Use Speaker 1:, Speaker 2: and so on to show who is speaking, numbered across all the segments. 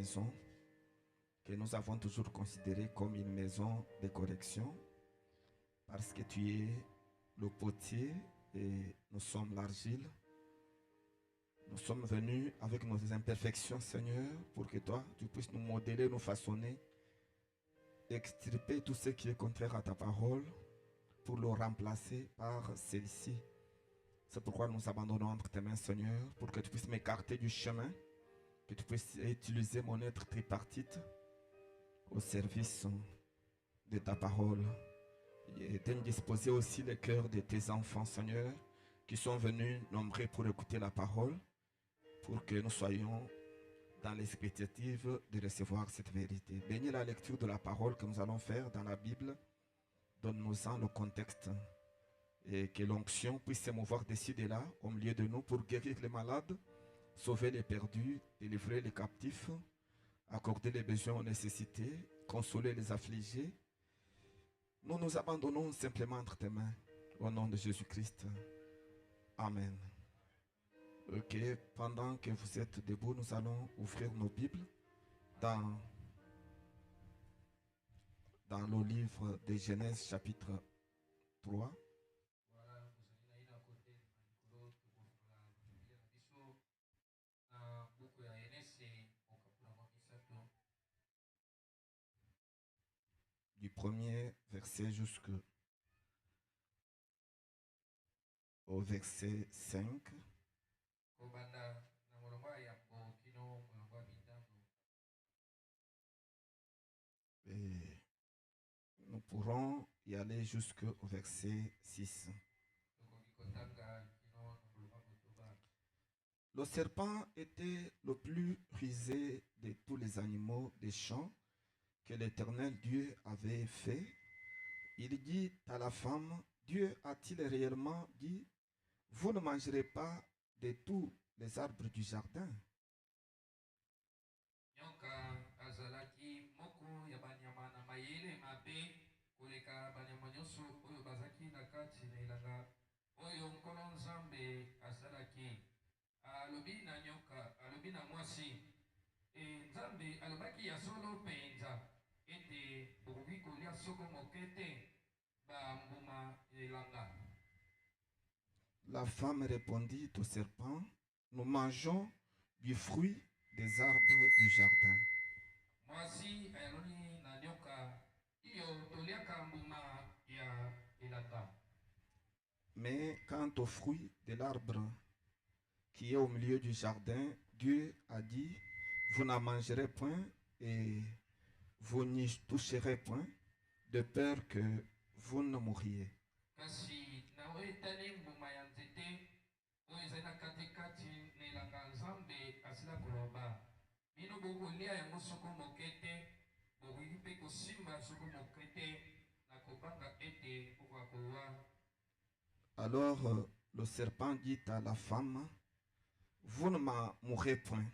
Speaker 1: maison que nous avons toujours considérée comme une maison de correction parce que tu es le potier et nous sommes l'argile. Nous sommes venus avec nos imperfections, Seigneur, pour que toi, tu puisses nous modeler, nous façonner, extirper tout ce qui est contraire à ta parole pour le remplacer par celle-ci. C'est pourquoi nous abandonnons entre tes mains, Seigneur, pour que tu puisses m'écarter du chemin, que tu puisses utiliser mon être tripartite au service de ta parole. Et disposer aussi le cœur de tes enfants, Seigneur, qui sont venus nombreux pour écouter la parole, pour que nous soyons dans l'expectative de recevoir cette vérité. Bénis la lecture de la parole que nous allons faire dans la Bible. Donne-nous-en le contexte et que l'onction puisse se mouvoir d'ici et là au milieu de nous pour guérir les malades, sauver les perdus, délivrer les captifs, accorder les besoins aux nécessités, consoler les affligés. Nous nous abandonnons simplement entre tes mains au nom de Jésus-Christ. Amen. Ok, pendant que vous êtes debout, nous allons ouvrir nos Bibles dans le livre de Genèse chapitre 3. Du premier verset jusqu'au verset 5. Et nous pourrons y aller jusqu'au verset 6. Le serpent était le plus rusé de tous les animaux des champs que l'Éternel Dieu avait fait. Il dit à la femme, Dieu a-t-il réellement dit, vous ne mangerez pas de tous les arbres du jardin? La femme répondit au serpent, nous mangeons du fruit des arbres du jardin. Mais quant au fruit de l'arbre qui est au milieu du jardin, Dieu a dit, vous n'en mangerez point et vous n'y toucherez point, de peur que vous ne mouriez. Alors le serpent dit à la femme, vous ne mourrez point.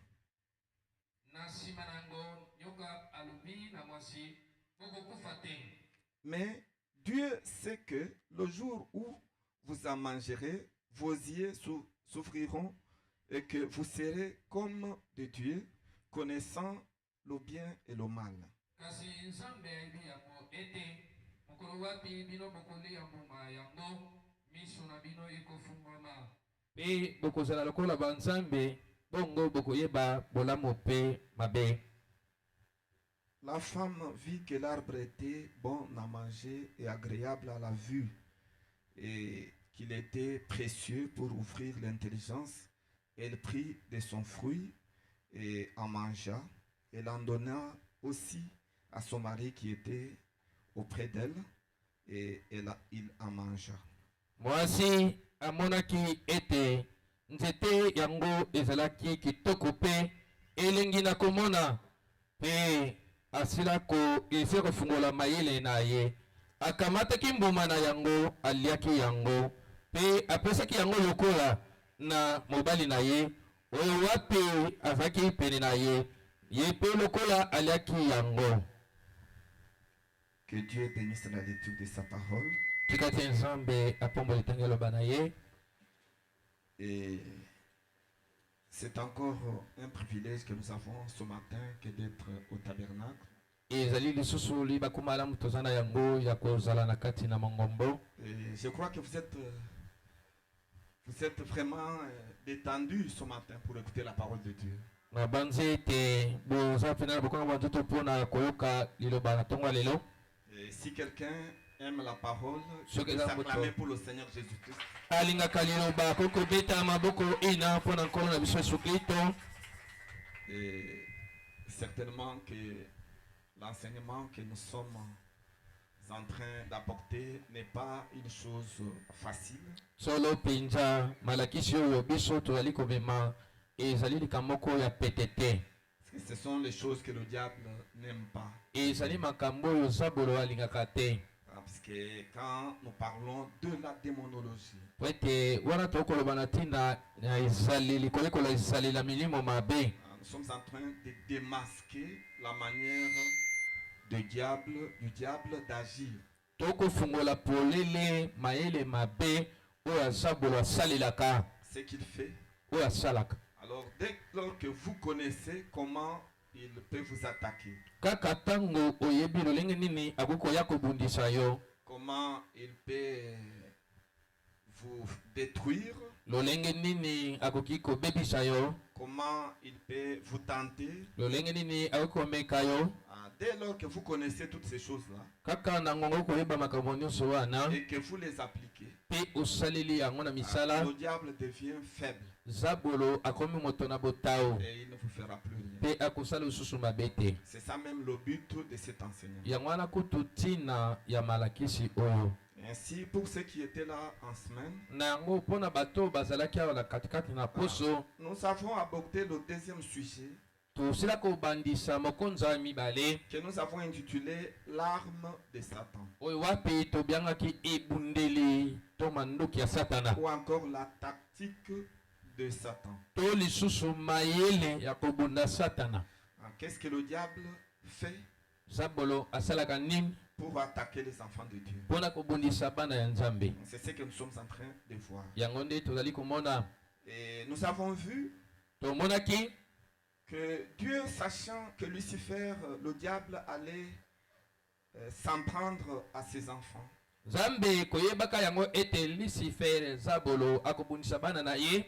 Speaker 1: Mais Dieu sait que le jour où vous en mangerez, vos yeux s'ouvriront et que vous serez comme de Dieu, connaissant le bien et le mal.
Speaker 2: Pe bokozala lokola banzambe bongo bokoyeba bolamu pe mabe.
Speaker 1: La femme vit que l'arbre était bon à manger et agréable à la vue, et qu'il était précieux pour ouvrir l'intelligence. Elle prit de son fruit et en mangea. Elle en donna aussi à son mari qui était auprès d'elle, et il en mangea.
Speaker 2: Mwasi amonaki ete nzete yango ezalaki kitoko pe elengi na komona pe asila esi kofungola mayele na ye, akamataki mbuma na yango aliaki yango pe apesaki yango lokola na mobali na ye oyo wapi azalaki pene na ye, ye pe lokola aliaki yango.
Speaker 1: Que Dieu bénisse la lecture de sa parole.
Speaker 2: Tikati nzambe apombola litangelo bana ye.
Speaker 1: Et C'est encore un privilège que nous avons ce matin que d'être au tabernacle.
Speaker 2: ezali lisusu libaku malamu toza na yango ya kozala na kati na mongombo.
Speaker 1: Et je crois que vous êtes vraiment détendus ce matin pour écouter la parole de Dieu.
Speaker 2: na banzi ete boza pena na bokongo bantutu mpona koyoka liloba na ntongo ya lelo.
Speaker 1: Et si quelqu'un aime la parole,
Speaker 2: Ce
Speaker 1: je
Speaker 2: que
Speaker 1: peux
Speaker 2: ça
Speaker 1: s'acclamer
Speaker 2: vaut.
Speaker 1: pour le Seigneur Jésus-Christ.
Speaker 2: alingaka liloba kokobeta maboko ina mpona nkolo na biso yesu kristo.
Speaker 1: Et certainement que l'enseignement que nous sommes en train d'apporter n'est pas une chose facile.
Speaker 2: solo mpenza malakisi oyo biso tozali komema ezali likambo moko ya pete te.
Speaker 1: Parce que ce sont les choses que le diable n'aime pas.
Speaker 2: ezali makambo oyo zabolo alingaka te.
Speaker 1: Parce que quand nous parlons de la démonologie,
Speaker 2: po ete wana tokoloba na ntina ya ezaleli koyekola esalela milimo mabe.
Speaker 1: nous sommes en train de démasquer la manière du diable d'agir.
Speaker 2: tokofungola polele mayele mabe oyo azabolo asalelaka
Speaker 1: Ce qu'il fait.
Speaker 2: oyo asalaka.
Speaker 1: Alors, dès lors que vous connaissez comment il peut vous attaquer,
Speaker 2: kaka ntango oyebi lolenge nini akoki koya kobundisa yo,
Speaker 1: comment il peut vous détruire,
Speaker 2: lolenge nini akoki kobebisa yo,
Speaker 1: comment il peut vous tenter,
Speaker 2: lolenge nini akoki komeka yo.
Speaker 1: dès lors que vous connaissez toutes ces choses-là
Speaker 2: kaka na ngongo koyeba makambo nyonso wana
Speaker 1: et que vous les appliquez,
Speaker 2: mpe osaleli yango na misala,
Speaker 1: le diable devient faible
Speaker 2: zabolo akomi moto na botao
Speaker 1: et il ne vous fera plus rien.
Speaker 2: mpe akosala lisusu mabe te.
Speaker 1: C'est ça même le but de cet enseignement.
Speaker 2: yango wana kutu ntina ya malakisi oyo.
Speaker 1: Ainsi, pour ceux qui étaient là en semaine,
Speaker 2: na yango mpona bato bazalaki awa na katikati na poso,
Speaker 1: nous avons abordé le deuxième sujet
Speaker 2: tosila kobandisa mokonzi ya mibale
Speaker 1: que nous avons intitulé l'arme de Satan,
Speaker 2: oyo wapi tobiangaki ebundeli to manduki ya satana,
Speaker 1: ou encore la tactique de Satan.
Speaker 2: to lisusu mayele ya kobunda satana.
Speaker 1: Qu'est-ce que le diable fait
Speaker 2: zabolo asalaka nini
Speaker 1: pour attaquer les enfants de Dieu?
Speaker 2: mpona kobundisa bana ya nzambe?
Speaker 1: C'est ce que nous sommes en train de voir.
Speaker 2: yango nde tozali komona.
Speaker 1: Et nous avons vu
Speaker 2: tomonaki
Speaker 1: que Dieu, sachant que Lucifer, le diable, allait s'en prendre à ses enfants,
Speaker 2: nzambe koyebaka yango ete lucifer zabolo akobundisa bana na ye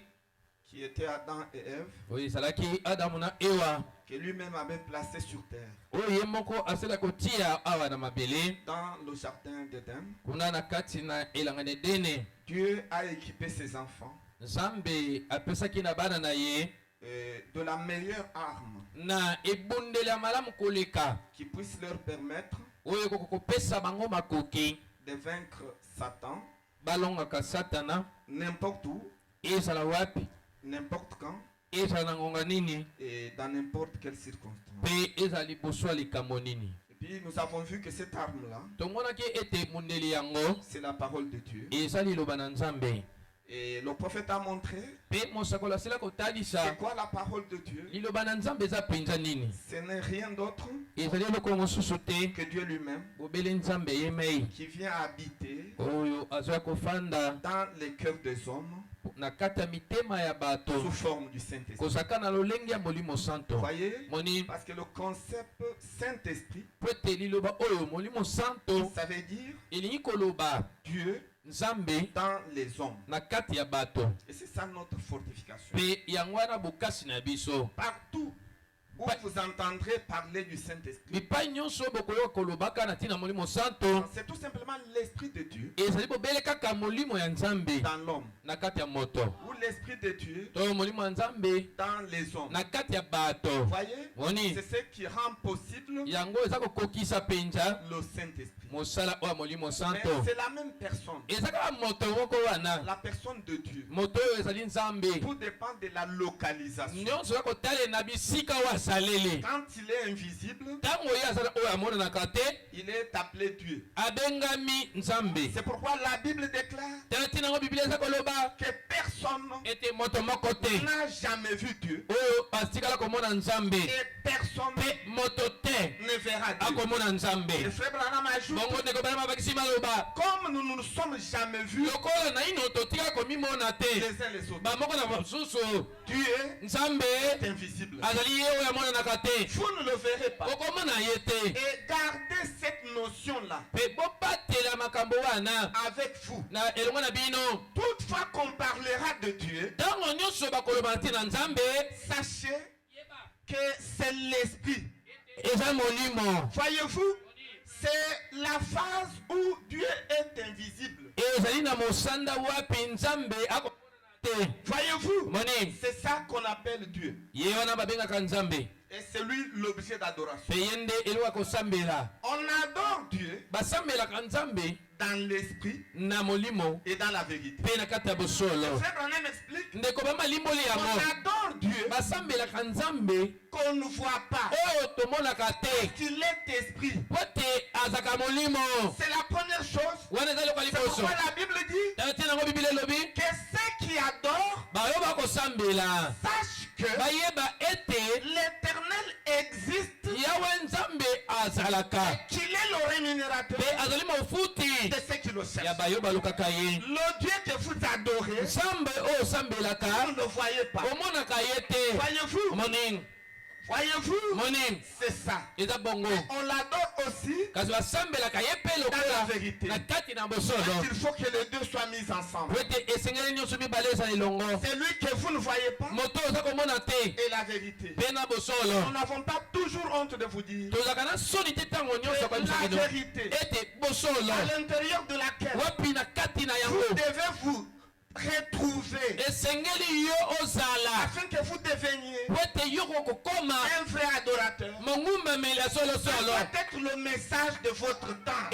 Speaker 1: qui étaient Adam et Ève,
Speaker 2: oyo ezalaki adamu na ewa,
Speaker 1: que lui-même avait placé sur terre,
Speaker 2: oyo ye moko asala kotia awa na mabele
Speaker 1: dans le jardin d'Éden.
Speaker 2: kuna na kati na elanga na edene.
Speaker 1: Dieu a équipé ses enfants
Speaker 2: nzambe apesaki na bana na ye
Speaker 1: de la meilleure arme
Speaker 2: na ebundeli ya malamu koleka
Speaker 1: qui puisse leur permettre
Speaker 2: oyo ekoki kopesa bango makoki
Speaker 1: de vaincre Satan
Speaker 2: balongaka satana
Speaker 1: n'importe où,
Speaker 2: ezala wapi,
Speaker 1: n'importe quand
Speaker 2: ezala na ngonga nini,
Speaker 1: et dans n'importe quelle circonstance.
Speaker 2: mpe ezala liboso ya likambo nini.
Speaker 1: Et puis nous avons vu que cette arme-là,
Speaker 2: tomonaki ete ebundeli yango
Speaker 1: c'est la parole de Dieu.
Speaker 2: eza liloba na nzambe.
Speaker 1: Et le prophète a montré
Speaker 2: mpe mosakoli asila kotalisa
Speaker 1: c'est quoi la parole de Dieu.
Speaker 2: liloba na nzambe eza mpenza nini.
Speaker 1: Ce n'est rien d'autre
Speaker 2: ezali eloko mosusu te
Speaker 1: que Dieu lui-même
Speaker 2: bobele nzambe ye mei
Speaker 1: qui vient habiter
Speaker 2: oyo azoya kofanda
Speaker 1: dans les cœurs des hommes
Speaker 2: na kati ya mitema ya
Speaker 1: sous
Speaker 2: bato
Speaker 1: forme du Saint-Esprit.
Speaker 2: kozaka na lolenge ya molimo santo.
Speaker 1: Voyez,
Speaker 2: moni
Speaker 1: parce que le concept Saint-Esprit,
Speaker 2: po ete liloba oyo molimo santo
Speaker 1: ça veut dire
Speaker 2: elingi koloba
Speaker 1: Dieu
Speaker 2: nzambe
Speaker 1: dans les hommes.
Speaker 2: na kati ya bato,
Speaker 1: Et c'est ça notre fortification.
Speaker 2: mpe yango wana bokasi na biso.
Speaker 1: Partout où vous entendrez parler du Saint-Esprit,
Speaker 2: bipai nyonso bokoyoka kolobaka na ntina molimo santo
Speaker 1: c'est tout simplement l'Esprit de Dieu
Speaker 2: ezali bobele kaka molimo ya nzambe
Speaker 1: dans l'homme,
Speaker 2: na kati ya moto,
Speaker 1: ou l'Esprit de Dieu
Speaker 2: to molimo ya nzambe
Speaker 1: dans les hommes.
Speaker 2: na kati ya bato.
Speaker 1: Voyez,
Speaker 2: moni
Speaker 1: c'est ce qui rend possible
Speaker 2: yango eza kokokisa mpenza
Speaker 1: le Saint-Esprit.
Speaker 2: mosala oyo ya molimo
Speaker 1: Mais
Speaker 2: santo.
Speaker 1: c'est la même personne,
Speaker 2: eza kaka moto moko wana,
Speaker 1: la personne de Dieu.
Speaker 2: moto oyo ezali nzambe.
Speaker 1: Tout dépend de la localisation.
Speaker 2: nyonso ya kotalela na bisika oyo asaleli.
Speaker 1: Quand il est invisible,
Speaker 2: ntango ye azala oyo amonanaka te,
Speaker 1: il est appelé Dieu.
Speaker 2: abengami nzambe.
Speaker 1: C'est pourquoi la Bible déclare
Speaker 2: tala ntina yango biblia eza koloba
Speaker 1: que personne
Speaker 2: ete moto moko te
Speaker 1: n'a jamais vu Dieu
Speaker 2: oyo atikala komona nzambe,
Speaker 1: et personne
Speaker 2: mpe moto te
Speaker 1: ne verra Dieu.
Speaker 2: akomona nzambe.
Speaker 1: Le frère Branham a ajoute, comme nous ne nous sommes jamais vus les uns les autres, Dieu est invisible. Vous ne le verrez pas. Et gardez cette notion-là avec vous. Toutefois qu'on parlera de Dieu, sachez que c'est l'esprit. Voyez-vous, c'est la phase où Dieu est invisible. Voyez-vous, c'est ça qu'on appelle Dieu. Et c'est lui l'objet d'adoration. On adore Dieu dans l'esprit et dans la vérité. Le frère Branham explique qu'on adore Dieu qu'on ne voit pas. Qu'il est esprit. C'est la première chose. C'est pourquoi la Bible dit que ceux qui adorent sachent que l'Éternel existe et qu'il est le rémunérateur de ceux qui le cherchent. Le Dieu que vous adorez, vous ne le voyez pas. Voyez-vous, c'est ça. On l'adore aussi dans la vérité. Il faut que les deux soient mis ensemble. C'est lui que vous ne voyez pas et la vérité. Nous n'avons pas toujours honte de vous dire la vérité à l'intérieur de laquelle vous devez vous retrouver afin que vous deveniez un vrai adorateur. Ça doit être le message de votre temps.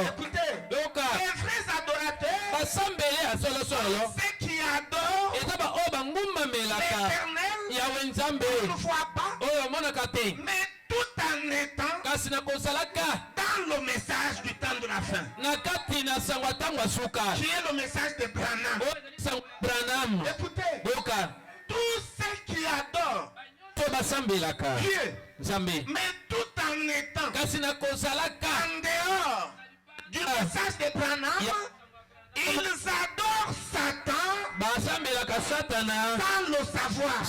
Speaker 1: Écoutez, les vrais adorateurs sont ceux qui adorent l'Éternel, ne voient pas, mais tout en étant dans le message du temps de la fin, qui est le message de Branham. Écoutez, tous ceux qui adorent Dieu, mais tout en étant en dehors du message de Branham, ils adorent Satan sans le savoir.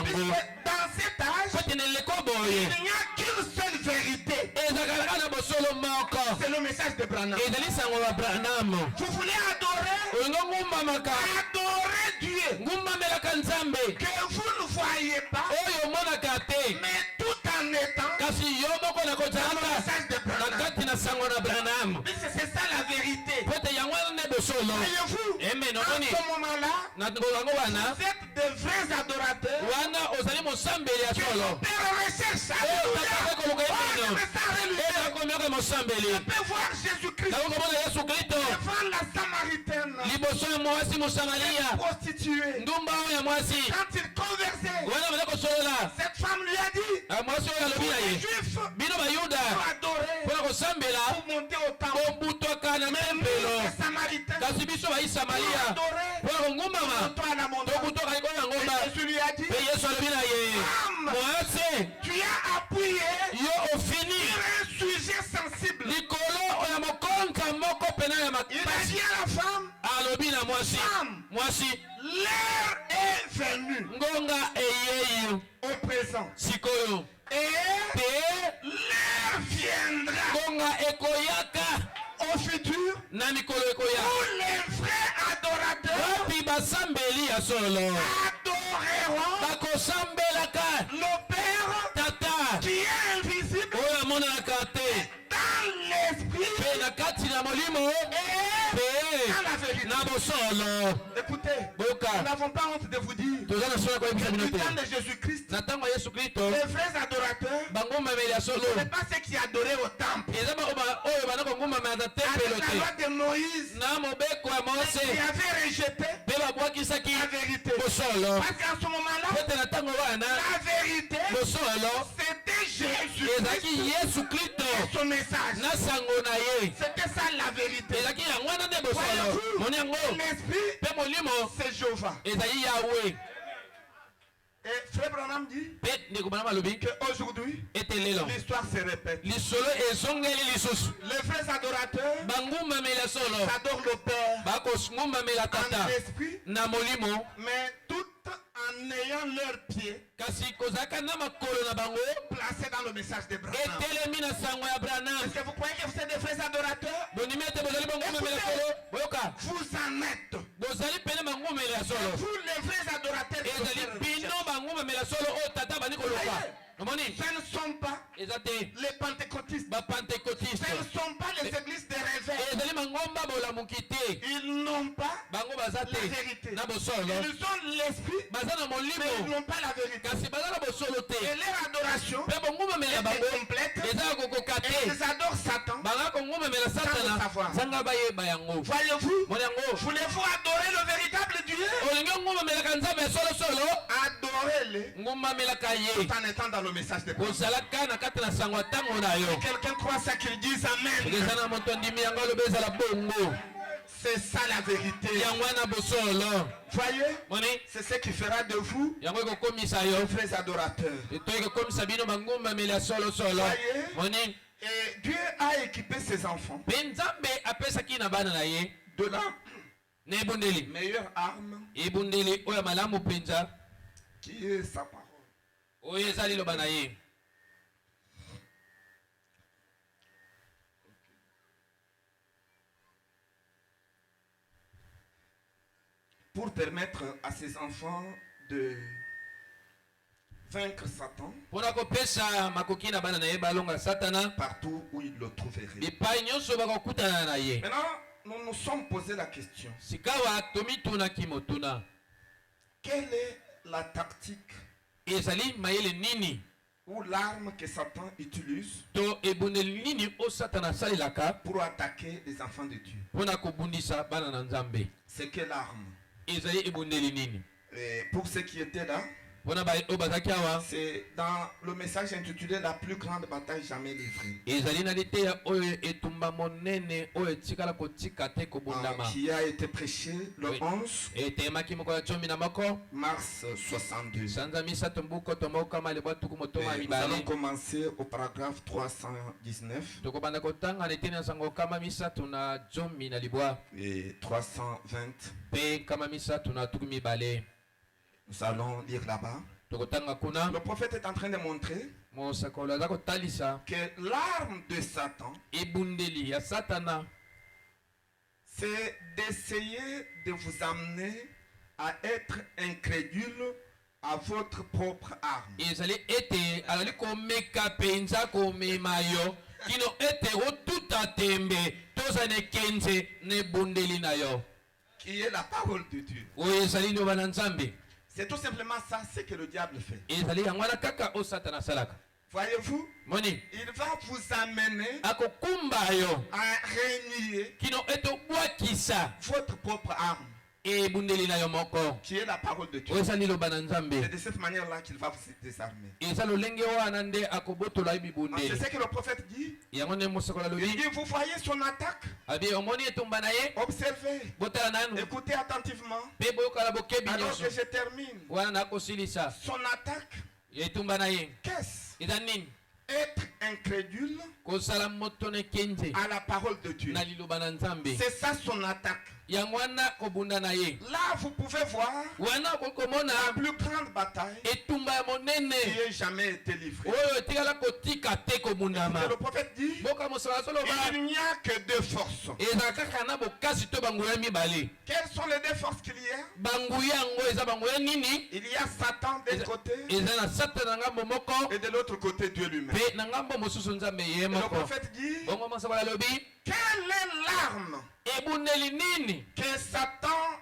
Speaker 1: Puisque dans cet âge, il n'y a qu'une seule vérité. C'est le message de Branham. Vous voulez adorer? Adorez Dieu que vous ne voyez pas, mais tout en étant dans le message de Branham. C'est ça la vérité. Voyez-vous, en ce moment-là, vous êtes de vrais adorateurs qui opèrent recherche. Je peux voir Jésus-Christ devant la Samaritaine, la prostituée. Quand il conversait, cette femme lui a dit, les Juifs sont adorés pour monter au temple. Mais les Samaritains sont adorés pour monter à la montagne. Et Jésus lui a dit, femme, tu as appuyé sur un sujet sensible. Il a dit à la femme, l'heure est venue au présent. Et l'heure viendra au futur où les vrais adorateurs adoreront le Père qui est invisible dans l'esprit et dans la vérité. Écoutez, nous n'avons pas honte de vous dire que du temps de Jésus-Christ, les vrais adorateurs, ce n'est pas ceux qui adoraient au temple avec la loi de Moïse, mais qui avaient rejeté la vérité. Parce qu'en ce moment-là, la vérité, c'était Jésus-Christ et son message. C'était ça la vérité. Voyez-vous, l'esprit, c'est Jéhovah. Et Frère Branham dit
Speaker 2: pe ndeko Branham alobi
Speaker 1: qu'aujourd'hui,
Speaker 2: ete lelo
Speaker 1: l'histoire se répète.
Speaker 2: lisolo ezongeli lisusu
Speaker 1: Les vrais adorateurs
Speaker 2: bangumbamela solo
Speaker 1: adorent le Père
Speaker 2: bakogumbamela
Speaker 1: en
Speaker 2: tata
Speaker 1: esprit,
Speaker 2: na molimo
Speaker 1: mais tout en ayant leurs pieds
Speaker 2: kasi kozalaka na makolo na bango
Speaker 1: placés dans le message de Branham.
Speaker 2: etelemi na sango ya Branham.
Speaker 1: Est-ce que vous croyez que vous êtes des vrais adorateurs?
Speaker 2: bondimi ete bozali bangumamela solo boyoka
Speaker 1: Vous en êtes.
Speaker 2: bozali pene bangumamela solo
Speaker 1: Vous les vrais adorateurs de
Speaker 2: ezali
Speaker 1: Frère
Speaker 2: bino
Speaker 1: Richard.
Speaker 2: bangumamela solo oyo tata bandi koloka omoni
Speaker 1: Ce ne sont pas
Speaker 2: eza te
Speaker 1: les pentecôtistes.
Speaker 2: bapentekotiste
Speaker 1: Ce ne sont pas les églises de réveil.
Speaker 2: ezali bangomba bolamuki te
Speaker 1: Ils n'ont pas
Speaker 2: bango baza
Speaker 1: la
Speaker 2: te
Speaker 1: vérité.
Speaker 2: na bosolo
Speaker 1: Ils ont l'esprit,
Speaker 2: baza na
Speaker 1: mais ils
Speaker 2: molimo
Speaker 1: n'ont pas la vérité.
Speaker 2: kasi baza na bosolo te
Speaker 1: Et leur adoration
Speaker 2: mpe bongumamela bango
Speaker 1: est complète.
Speaker 2: eza ya kokoka
Speaker 1: Et
Speaker 2: te
Speaker 1: ils adorent Satan.
Speaker 2: banga kongumamela
Speaker 1: Sans
Speaker 2: satana
Speaker 1: savoir.
Speaker 2: zanga bayeba yango
Speaker 1: Voyez-vous,
Speaker 2: moni yango
Speaker 1: voulez-vous adorer le véritable Dieu?
Speaker 2: olingi ongumamelaka nzambe ya solosolo
Speaker 1: Adorez-le
Speaker 2: ngumamelaka ye
Speaker 1: tout en étant dans le message de Branham.
Speaker 2: kozalaka na kati na sango ya ntango na yo
Speaker 1: Quelqu'un croit ça qu'il dise Amen.
Speaker 2: eza na moto ndimi yango alobi ezala bongo
Speaker 1: C'est ça la vérité.
Speaker 2: yango wana bosolo
Speaker 1: Voyez,
Speaker 2: moni
Speaker 1: c'est ce qui fera de vous
Speaker 2: yango ekokomisa yo
Speaker 1: les vrais adorateurs.
Speaker 2: to ekokomisa bino bangumameli ya solosolo moni
Speaker 1: Et Dieu a équipé ses enfants
Speaker 2: mpe nzambe apesaki na bana na ye
Speaker 1: de la
Speaker 2: na ebundeli
Speaker 1: meilleure arme
Speaker 2: ebundeli oyo ya malamu mpenza
Speaker 1: qui est sa parole.
Speaker 2: oyo eza liloba na ye
Speaker 1: Pour permettre à ses enfants de vaincre Satan
Speaker 2: mpona kopesa makoki na bana na ye balonga satana
Speaker 1: partout où ils le trouveraient.
Speaker 2: bipai nyonso bakokutana na ye
Speaker 1: Maintenant, nous nous sommes posé la question.
Speaker 2: sikawa tomitunaki motuna
Speaker 1: Quelle est la tactique
Speaker 2: ezali mayele nini
Speaker 1: ou l'arme que Satan utilise
Speaker 2: to ebundeli nini o satana asalelaka
Speaker 1: pour attaquer les enfants de Dieu?
Speaker 2: mpona kobundisa bana na nzambe
Speaker 1: C'est quelle arme?
Speaker 2: ezali ebundeli nini
Speaker 1: Et pour ceux qui étaient là,
Speaker 2: mpona oyo bazalaki awa
Speaker 1: c'est dans le message intitulé La plus grande bataille jamais livrée,
Speaker 2: ezali na liteya oyo etumba monene oyo etikala kotika te kobundama
Speaker 1: qui a été prêché le
Speaker 2: Oui.
Speaker 1: 11
Speaker 2: etemaki moko ya 11
Speaker 1: mars 62.
Speaker 2: sanza misato mbukoto mokama libwa tuku motoma
Speaker 1: Et nous allons
Speaker 2: mibale
Speaker 1: commencer au paragraphe 319
Speaker 2: tokobanda kotanga na eteni ya sango kama misato na 10 na libwa
Speaker 1: et 320.
Speaker 2: mpe kama misato na tuku mibale
Speaker 1: Nous allons lire là-bas.
Speaker 2: tokotanga kuna
Speaker 1: Le prophète est en train de montrer
Speaker 2: mosakolo aza kotalisa
Speaker 1: que l'arme de Satan,
Speaker 2: ebundeli ya satana
Speaker 1: c'est d'essayer de vous amener à être incrédule à votre propre arme.
Speaker 2: ezali ete azali komeka mpenza komema yo kino ete otuta tembe toza na ekenze na ebundeli na yo
Speaker 1: Qui est la parole de Dieu.
Speaker 2: oyo ezali liloba na nzambe
Speaker 1: C'est tout simplement ça ce que le diable fait.
Speaker 2: ezali yango wana kaka oyo satana asalaka
Speaker 1: Voyez-vous,
Speaker 2: moni
Speaker 1: il va vous amener
Speaker 2: akokumba yo
Speaker 1: à renier
Speaker 2: kino ete obwakisa
Speaker 1: votre propre arme,
Speaker 2: ebundeli na yo moko
Speaker 1: qui est la parole de Dieu.
Speaker 2: oyo ezali liloba na
Speaker 1: C'est
Speaker 2: nzambe
Speaker 1: de cette manière-là qu'il va vous désarmer.
Speaker 2: eza lolenge wana nde akobotola yo
Speaker 1: C'est
Speaker 2: bibundeli
Speaker 1: ce que le prophète dit.
Speaker 2: yango nde mosakolo
Speaker 1: Il
Speaker 2: alobi
Speaker 1: dit, vous voyez son attaque,
Speaker 2: abi omoni etumba na ye
Speaker 1: observez,
Speaker 2: botala nanu
Speaker 1: écoutez attentivement,
Speaker 2: mpe boyokala bokebi
Speaker 1: alors
Speaker 2: nyonso
Speaker 1: que je termine.
Speaker 2: wana nakosilisa
Speaker 1: Son attaque,
Speaker 2: etumba na ye
Speaker 1: qu'est-ce?
Speaker 2: eza nini
Speaker 1: Être incrédule
Speaker 2: kozala moto na ekenze
Speaker 1: à la parole de Dieu.
Speaker 2: na liloba na nzambe
Speaker 1: C'est ça son attaque.
Speaker 2: yango wana kobunda na ye
Speaker 1: Là, vous pouvez voir
Speaker 2: wana kokomona
Speaker 1: la plus grande bataille
Speaker 2: etumba ya monene
Speaker 1: qui ait jamais été livrée.
Speaker 2: oyo etikala kotika te kobundama
Speaker 1: Et le prophète dit,
Speaker 2: mboka mosala soloba
Speaker 1: il n'y a que deux forces.
Speaker 2: ezala kaka na bokasi to banguya mibale
Speaker 1: Quelles sont les deux forces qu'il y a?
Speaker 2: banguya yango eza banguya nini
Speaker 1: Il y a Satan d'un côté
Speaker 2: eza na satana na ngambo moko
Speaker 1: et de l'autre côté Dieu lui-même.
Speaker 2: mpe na ngambo mosusu nzambe ye
Speaker 1: Et le
Speaker 2: moko
Speaker 1: prophète dit,
Speaker 2: bongo mosakolo alobi
Speaker 1: quelle est l'arme
Speaker 2: ebundeli nini
Speaker 1: que Satan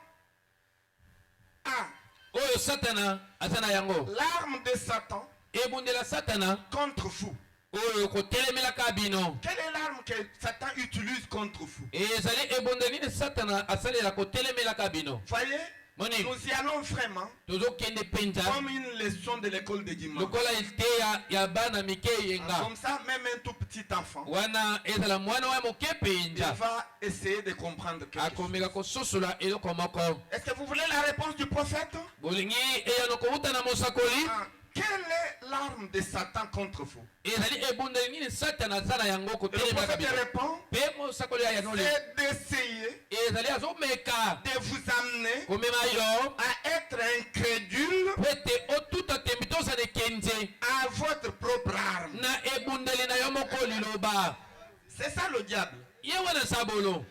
Speaker 1: a?
Speaker 2: oyo satana aza na yango
Speaker 1: L'arme de Satan
Speaker 2: ebundela satana
Speaker 1: contre vous.
Speaker 2: oyo kotelemelaka bino
Speaker 1: Quelle est l'arme que Satan utilise contre vous?
Speaker 2: ezali ebundeli nini satana asalelaka kotelemelaka bino
Speaker 1: Voyez,
Speaker 2: Moni.
Speaker 1: Nous y allons vraiment
Speaker 2: tozokende penza
Speaker 1: comme une leçon de l'école de dimanche.
Speaker 2: lokola ete ya bana mike yenga
Speaker 1: Comme ça, même un tout petit enfant,
Speaker 2: wana ezala mwana wa moke
Speaker 1: il
Speaker 2: penza
Speaker 1: va essayer de comprendre quelque chose.
Speaker 2: akomeka kososola eloko moko.
Speaker 1: Est-ce que vous voulez la réponse du prophète?
Speaker 2: bolingi eyano kouta na mosakoli
Speaker 1: Ah, quelle est l'arme de Satan contre vous?
Speaker 2: ezali ebundeli nini satana aza na yango
Speaker 1: Et le
Speaker 2: kotelemaka
Speaker 1: prophète
Speaker 2: bino
Speaker 1: répond,
Speaker 2: mpe mosakoli ayanoli
Speaker 1: c'est d'essayer
Speaker 2: ezali azomeka
Speaker 1: de vous amener
Speaker 2: komema yo
Speaker 1: à être incrédule
Speaker 2: po ete otuta tembi tozala ekenze
Speaker 1: à votre propre arme.
Speaker 2: na ebundeli na yo moko liloba.
Speaker 1: C'est ça le diable.
Speaker 2: ye wana sabolo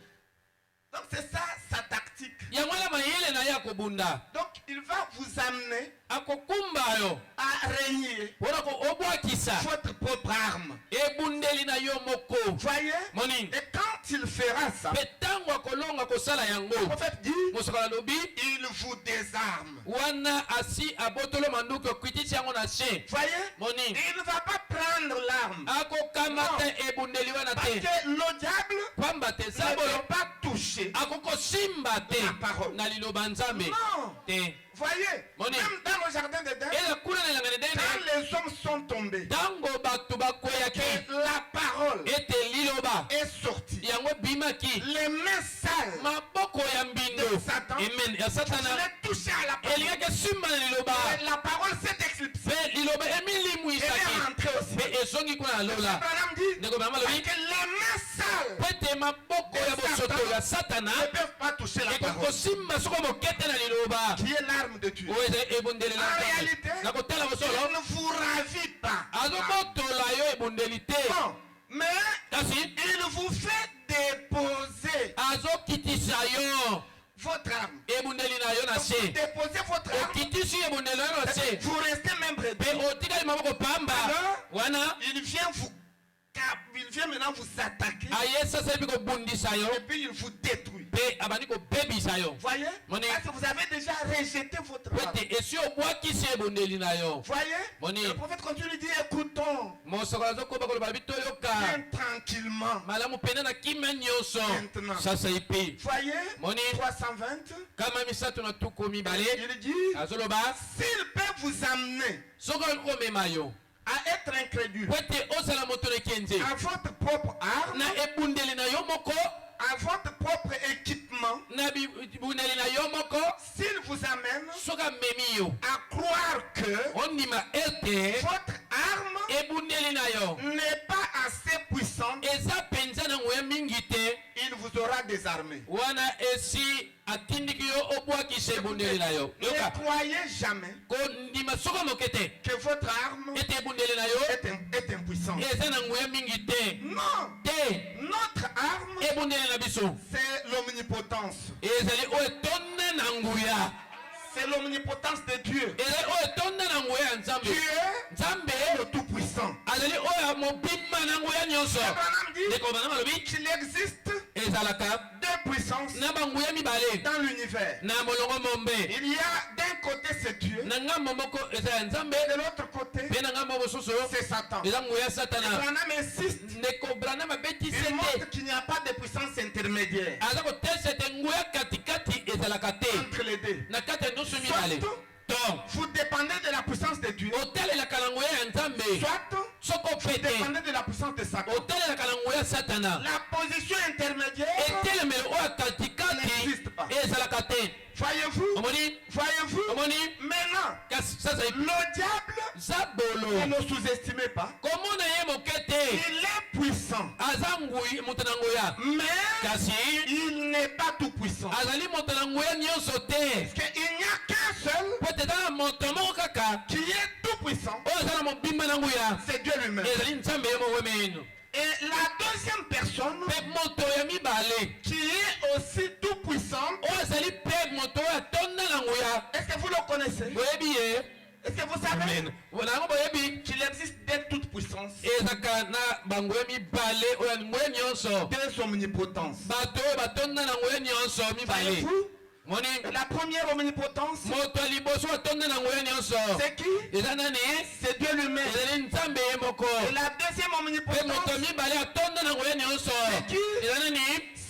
Speaker 1: Donc c'est ça sa tactique.
Speaker 2: yango wana mayele na ye akobunda
Speaker 1: Donc il va vous amener
Speaker 2: akokumba yo
Speaker 1: à régner
Speaker 2: mpona obwakisa
Speaker 1: votre propre arme.
Speaker 2: ebundeli na yo moko.
Speaker 1: Voyez?
Speaker 2: Moni
Speaker 1: Et quand il fera ça,
Speaker 2: mpe ntango akolonga kosala
Speaker 1: le
Speaker 2: yango
Speaker 1: prophète dit,
Speaker 2: mosokola alobi
Speaker 1: il vous désarme.
Speaker 2: wana asi abotolo manduki okwitisi yango na se.
Speaker 1: Voyez?
Speaker 2: Moni
Speaker 1: Il ne va pas prendre l'arme.
Speaker 2: akokamata ebundeli wana
Speaker 1: Parce
Speaker 2: te
Speaker 1: que le diable
Speaker 2: pamba te
Speaker 1: ne
Speaker 2: sabolo
Speaker 1: peut pas toucher.
Speaker 2: akokosimba te
Speaker 1: La parole.
Speaker 2: na liloba nzambe
Speaker 1: Non.
Speaker 2: te.
Speaker 1: Voyez?
Speaker 2: Moni.
Speaker 1: Même dans le jardin d'Éden,
Speaker 2: ela kuna na elanga nedene
Speaker 1: quand les hommes sont tombés,
Speaker 2: ntango bato bakweyaki
Speaker 1: que la parole
Speaker 2: ete liloba
Speaker 1: est sortie,
Speaker 2: yango ebimaki
Speaker 1: les mains sales
Speaker 2: maboko ya mbindo
Speaker 1: de Satan,
Speaker 2: amen ya
Speaker 1: je
Speaker 2: satana
Speaker 1: l'ai touché à la parole.
Speaker 2: elingaki esimba na liloba
Speaker 1: Et la parole s'est éclipsée.
Speaker 2: mpe liloba
Speaker 1: Elle
Speaker 2: emilimwisaki
Speaker 1: est rentrée aussi.
Speaker 2: mpe ezongi kuna na lola.
Speaker 1: Abraham dit,
Speaker 2: ndeko bama
Speaker 1: parce
Speaker 2: lobi
Speaker 1: que les mains sales
Speaker 2: po ete maboko ya bosoto ya satana
Speaker 1: ne peuvent pas toucher la parole,
Speaker 2: ekokosimba soko mokete na liloba
Speaker 1: qui est l'arme de Dieu.
Speaker 2: oyo ezali ebundeli na
Speaker 1: En
Speaker 2: Nzambe.
Speaker 1: réalité,
Speaker 2: na kotala
Speaker 1: il
Speaker 2: bosolo
Speaker 1: ne vous ravit pas.
Speaker 2: azobotola yo ebundeli te
Speaker 1: Non, mais
Speaker 2: kasi
Speaker 1: il vous fait déposer
Speaker 2: azokitisa yo
Speaker 1: votre arme.
Speaker 2: ebundeli na yo na
Speaker 1: Donc,
Speaker 2: se
Speaker 1: vous déposez votre arme,
Speaker 2: okitisi ebundeli na yo na se
Speaker 1: vous restez même
Speaker 2: mpe
Speaker 1: brebis.
Speaker 2: otikali maboko pamba
Speaker 1: Alors,
Speaker 2: wana
Speaker 1: il vient maintenant vous attaquer
Speaker 2: aye sasa ebi kobundisa yo
Speaker 1: et puis il vous détruit.
Speaker 2: mpe abandi kobebisa yo.
Speaker 1: Voyez?
Speaker 2: Moni.
Speaker 1: Parce que vous avez déjà rejeté votre
Speaker 2: po
Speaker 1: arme.
Speaker 2: ete esi obwakisi ebundeli na yo.
Speaker 1: Voyez?
Speaker 2: Moni.
Speaker 1: Le prophète continue de dire, écoutons
Speaker 2: mosoko azokoba koloba bi toyoka
Speaker 1: bien tranquillement.
Speaker 2: malamu pene na kimia nyonso
Speaker 1: Maintenant.
Speaker 2: sasa epe
Speaker 1: Voyez?
Speaker 2: Moni.
Speaker 1: 320.
Speaker 2: kama misato na tuku mibale
Speaker 1: Il dit,
Speaker 2: azoloba
Speaker 1: s'il peut vous amener
Speaker 2: soki okomema yo
Speaker 1: à être incrédule
Speaker 2: po ete ozala moto na ekenze
Speaker 1: à votre propre arme,
Speaker 2: na ebundeli na yo moko
Speaker 1: à votre propre équipement,
Speaker 2: na bibundeli na yo moko
Speaker 1: s'il vous amène
Speaker 2: soki amemi yo
Speaker 1: à croire que
Speaker 2: ondima ete
Speaker 1: votre arme
Speaker 2: ebundeli na yo
Speaker 1: n'est pas assez puissante,
Speaker 2: eza mpenza na nguya mingi te
Speaker 1: il vous aura désarmé.
Speaker 2: wana esi atindiki yo obwakisa ebundeli na yo
Speaker 1: Ne
Speaker 2: yoka
Speaker 1: croyez jamais
Speaker 2: kondima soko moke te
Speaker 1: que votre arme
Speaker 2: ete ebundeli na yo
Speaker 1: est impuissante.
Speaker 2: eza na nguya mingi te
Speaker 1: Non,
Speaker 2: te
Speaker 1: notre arme,
Speaker 2: ebundeli na biso
Speaker 1: c'est l'omnipotence.
Speaker 2: ezali oyo etonda na nguya
Speaker 1: C'est l'omnipotence de Dieu.
Speaker 2: ezali oyo etonda na nguya ya nzambe
Speaker 1: Dieu est
Speaker 2: nzambe
Speaker 1: le Tout-Puissant.
Speaker 2: azali oyo mobimba na nguya nyonso
Speaker 1: Abraham dit
Speaker 2: ndeko bana malobi
Speaker 1: qu'il existe
Speaker 2: ezalaka
Speaker 1: deux puissances
Speaker 2: na banguya mibale
Speaker 1: dans l'univers.
Speaker 2: na molongo mombe
Speaker 1: Il y a d'un côté c'est Dieu,
Speaker 2: na ngambo moko eza ya nzambe
Speaker 1: de l'autre côté
Speaker 2: mpe na ngambo mosusu
Speaker 1: c'est Satan.
Speaker 2: eza nguya ya satana.
Speaker 1: Abraham insiste,
Speaker 2: ndeko branam abetisi
Speaker 1: il
Speaker 2: ete
Speaker 1: montre qu'il n'y a pas de puissance intermédiaire
Speaker 2: aza kotesa ete nguya katikati ezalaka te
Speaker 1: entre les deux.
Speaker 2: na kati ya nyonso mibale to
Speaker 1: Vous dépendez de la puissance de Dieu,
Speaker 2: otalelaka na nguya ya nzambe
Speaker 1: soit
Speaker 2: soko
Speaker 1: vous
Speaker 2: mpe te
Speaker 1: dépendez de la puissance de Satan.
Speaker 2: otalelaka na nguya ya satana.
Speaker 1: La position intermédiaire,
Speaker 2: etelemelo oyo katikati
Speaker 1: n'existe pas.
Speaker 2: ezalaka te.
Speaker 1: voyez-vous,
Speaker 2: omoni
Speaker 1: voyez-vous,
Speaker 2: omoni
Speaker 1: maintenant,
Speaker 2: kasi sasa
Speaker 1: le diable,
Speaker 2: zabolo
Speaker 1: ne le sous-estimez pas,
Speaker 2: komona ye moke te
Speaker 1: il est puissant,
Speaker 2: aza ngui moto na nguya
Speaker 1: mais
Speaker 2: kasi
Speaker 1: il n'est pas tout puissant.
Speaker 2: azali moto na nguya nyonso te
Speaker 1: Parce qu'il n'y a qu'un seul
Speaker 2: po ete eza na moto moko kaka
Speaker 1: qui est tout puissant,
Speaker 2: oyo aza na mobimba na nguya
Speaker 1: c'est Dieu lui-même.
Speaker 2: ezali nzambe ye moko meno
Speaker 1: Et la deuxième personne
Speaker 2: mpe moto ya mibale
Speaker 1: qui est aussi tout puissante,
Speaker 2: oyo azali mpe moto oyo atonda na nguya
Speaker 1: est-ce que vous le connaissez?
Speaker 2: boyebi ye
Speaker 1: Est-ce que vous savez
Speaker 2: amen nango boyebi
Speaker 1: qu'il existe de toute puissance,
Speaker 2: ezaka na banguya mibale oyo ya nguya nyonso
Speaker 1: de son omnipotence?
Speaker 2: bato oyo batonda na nguya nyonso mibale
Speaker 1: Voyez-vous,
Speaker 2: moni
Speaker 1: la première omnipotence,
Speaker 2: moto ya liboso atonda na nguya nyonso
Speaker 1: c'est qui?
Speaker 2: eza nani
Speaker 1: C'est Dieu lui-même.
Speaker 2: ezali nzambe ye moko
Speaker 1: Et la deuxième
Speaker 2: mpe moto
Speaker 1: omnipotence,
Speaker 2: mibale atonda na nguya nyonso
Speaker 1: C'est qui?
Speaker 2: eza nani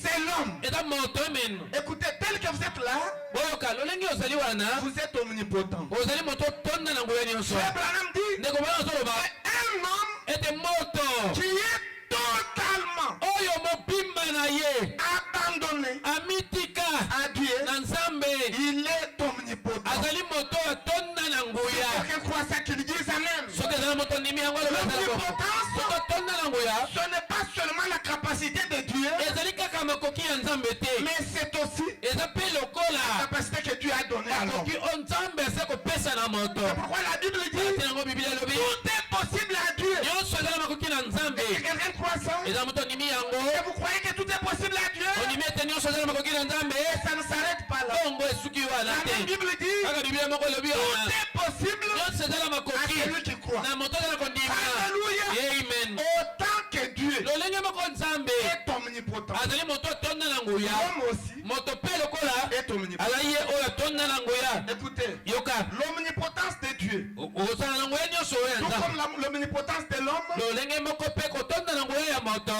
Speaker 1: c'est l'homme.
Speaker 2: eza moto meno
Speaker 1: Écoutez, tel que vous êtes là,
Speaker 2: boyoka lolenge ozali wana
Speaker 1: vous êtes omnipotent.
Speaker 2: ozali moto tonda na nguya nyonso
Speaker 1: Frère Branham dit,
Speaker 2: ndeko bana ozoloba
Speaker 1: un homme
Speaker 2: ete moto
Speaker 1: qui est totalement
Speaker 2: oyo mobimba na ye
Speaker 1: abandonné
Speaker 2: amitika
Speaker 1: à Dieu,
Speaker 2: na nzambe
Speaker 1: il est omnipotent.
Speaker 2: azali moto atonda na nguya
Speaker 1: Quelqu'un croit ça qu'il dise amen.
Speaker 2: soki ezala moto ndimi yango
Speaker 1: L'omnipotence,
Speaker 2: moto atonda na nguya
Speaker 1: ce n'est pas seulement la capacité de Dieu,
Speaker 2: ezali kaka makoki ya nzambe te
Speaker 1: mais c'est aussi
Speaker 2: eza mpe
Speaker 1: la
Speaker 2: lokola
Speaker 1: capacité que Dieu a donnée à l'homme.
Speaker 2: makoki o nzambe ase kopesa na moto
Speaker 1: C'est pourquoi la Bible dit,
Speaker 2: ati yango biblia elobi
Speaker 1: tout est possible à Dieu.
Speaker 2: nyonso ezala makoki na nzambe
Speaker 1: Et quelqu'un croit ça?
Speaker 2: eza moto ndimi yango
Speaker 1: Et vous croyez que tout est possible à Dieu?
Speaker 2: ondimi ete nyonso ezala makoki na nzambe
Speaker 1: Ça ne s'arrête pas là.
Speaker 2: bongo esuki wana
Speaker 1: La même
Speaker 2: te
Speaker 1: Bible dit,
Speaker 2: kaka biblia moko elobi
Speaker 1: tout
Speaker 2: wana
Speaker 1: est possible
Speaker 2: nyonso ezala
Speaker 1: à
Speaker 2: makoki
Speaker 1: celui qui croit.
Speaker 2: na moto ezala kondima
Speaker 1: Alléluia.
Speaker 2: amen
Speaker 1: Autant que Dieu
Speaker 2: lolenge moko nzambe
Speaker 1: est omnipotent,
Speaker 2: azali moto atonda na nguya
Speaker 1: l'homme aussi
Speaker 2: moto mpe lokola
Speaker 1: est omnipotent.
Speaker 2: azali ye oyo atonda na nguya
Speaker 1: Écoutez,
Speaker 2: yoka
Speaker 1: l'omnipotence de Dieu,
Speaker 2: ozala na nguya nyonso oyo ya
Speaker 1: tout
Speaker 2: nzambe
Speaker 1: comme l'omnipotence de l'homme,
Speaker 2: lolenge moko mpe kotonda na nguya ya moto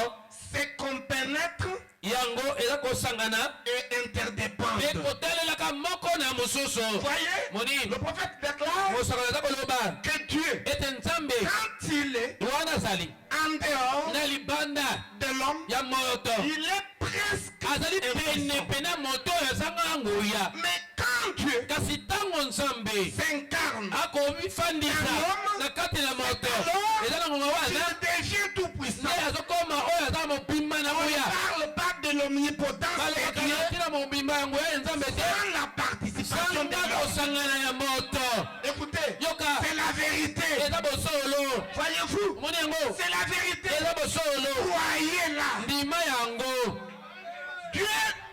Speaker 1: c'est qu'on pénètre
Speaker 2: yango eza kosangana
Speaker 1: et
Speaker 2: mpe
Speaker 1: interdépendent.
Speaker 2: kotalelaka moko na mosusu
Speaker 1: Voyez,
Speaker 2: moni
Speaker 1: le prophète déclare
Speaker 2: mosakana aza koloba
Speaker 1: que Dieu,
Speaker 2: ete nzambe
Speaker 1: quand il est
Speaker 2: wana azali
Speaker 1: en dehors
Speaker 2: na libanda
Speaker 1: de l'homme,
Speaker 2: ya moto
Speaker 1: il est presque
Speaker 2: azali
Speaker 1: impuissant.
Speaker 2: penepene ya moto oyo azanga nguya
Speaker 1: Mais quand Dieu
Speaker 2: kasi ntango nzambe
Speaker 1: s'incarne,
Speaker 2: akomifandisa na kati na moto eza na ngonga
Speaker 1: il
Speaker 2: wana
Speaker 1: devient tout puissant.
Speaker 2: nde azokoma oyo aza mobimba na
Speaker 1: On ne
Speaker 2: nguya
Speaker 1: parle pas de l'omnipotence
Speaker 2: balobaka
Speaker 1: de Dieu
Speaker 2: na ntina mobimba ya nguya ya nzambe te
Speaker 1: sans la participation de
Speaker 2: sanga
Speaker 1: l'homme.
Speaker 2: kosangana ya moto
Speaker 1: Écoutez,
Speaker 2: yoka
Speaker 1: c'est la vérité.
Speaker 2: eza bosolo
Speaker 1: Voyez-vous,
Speaker 2: omoni yango
Speaker 1: c'est la vérité.
Speaker 2: eza bosolo
Speaker 1: Croyez-la.
Speaker 2: ndima yango
Speaker 1: Dieu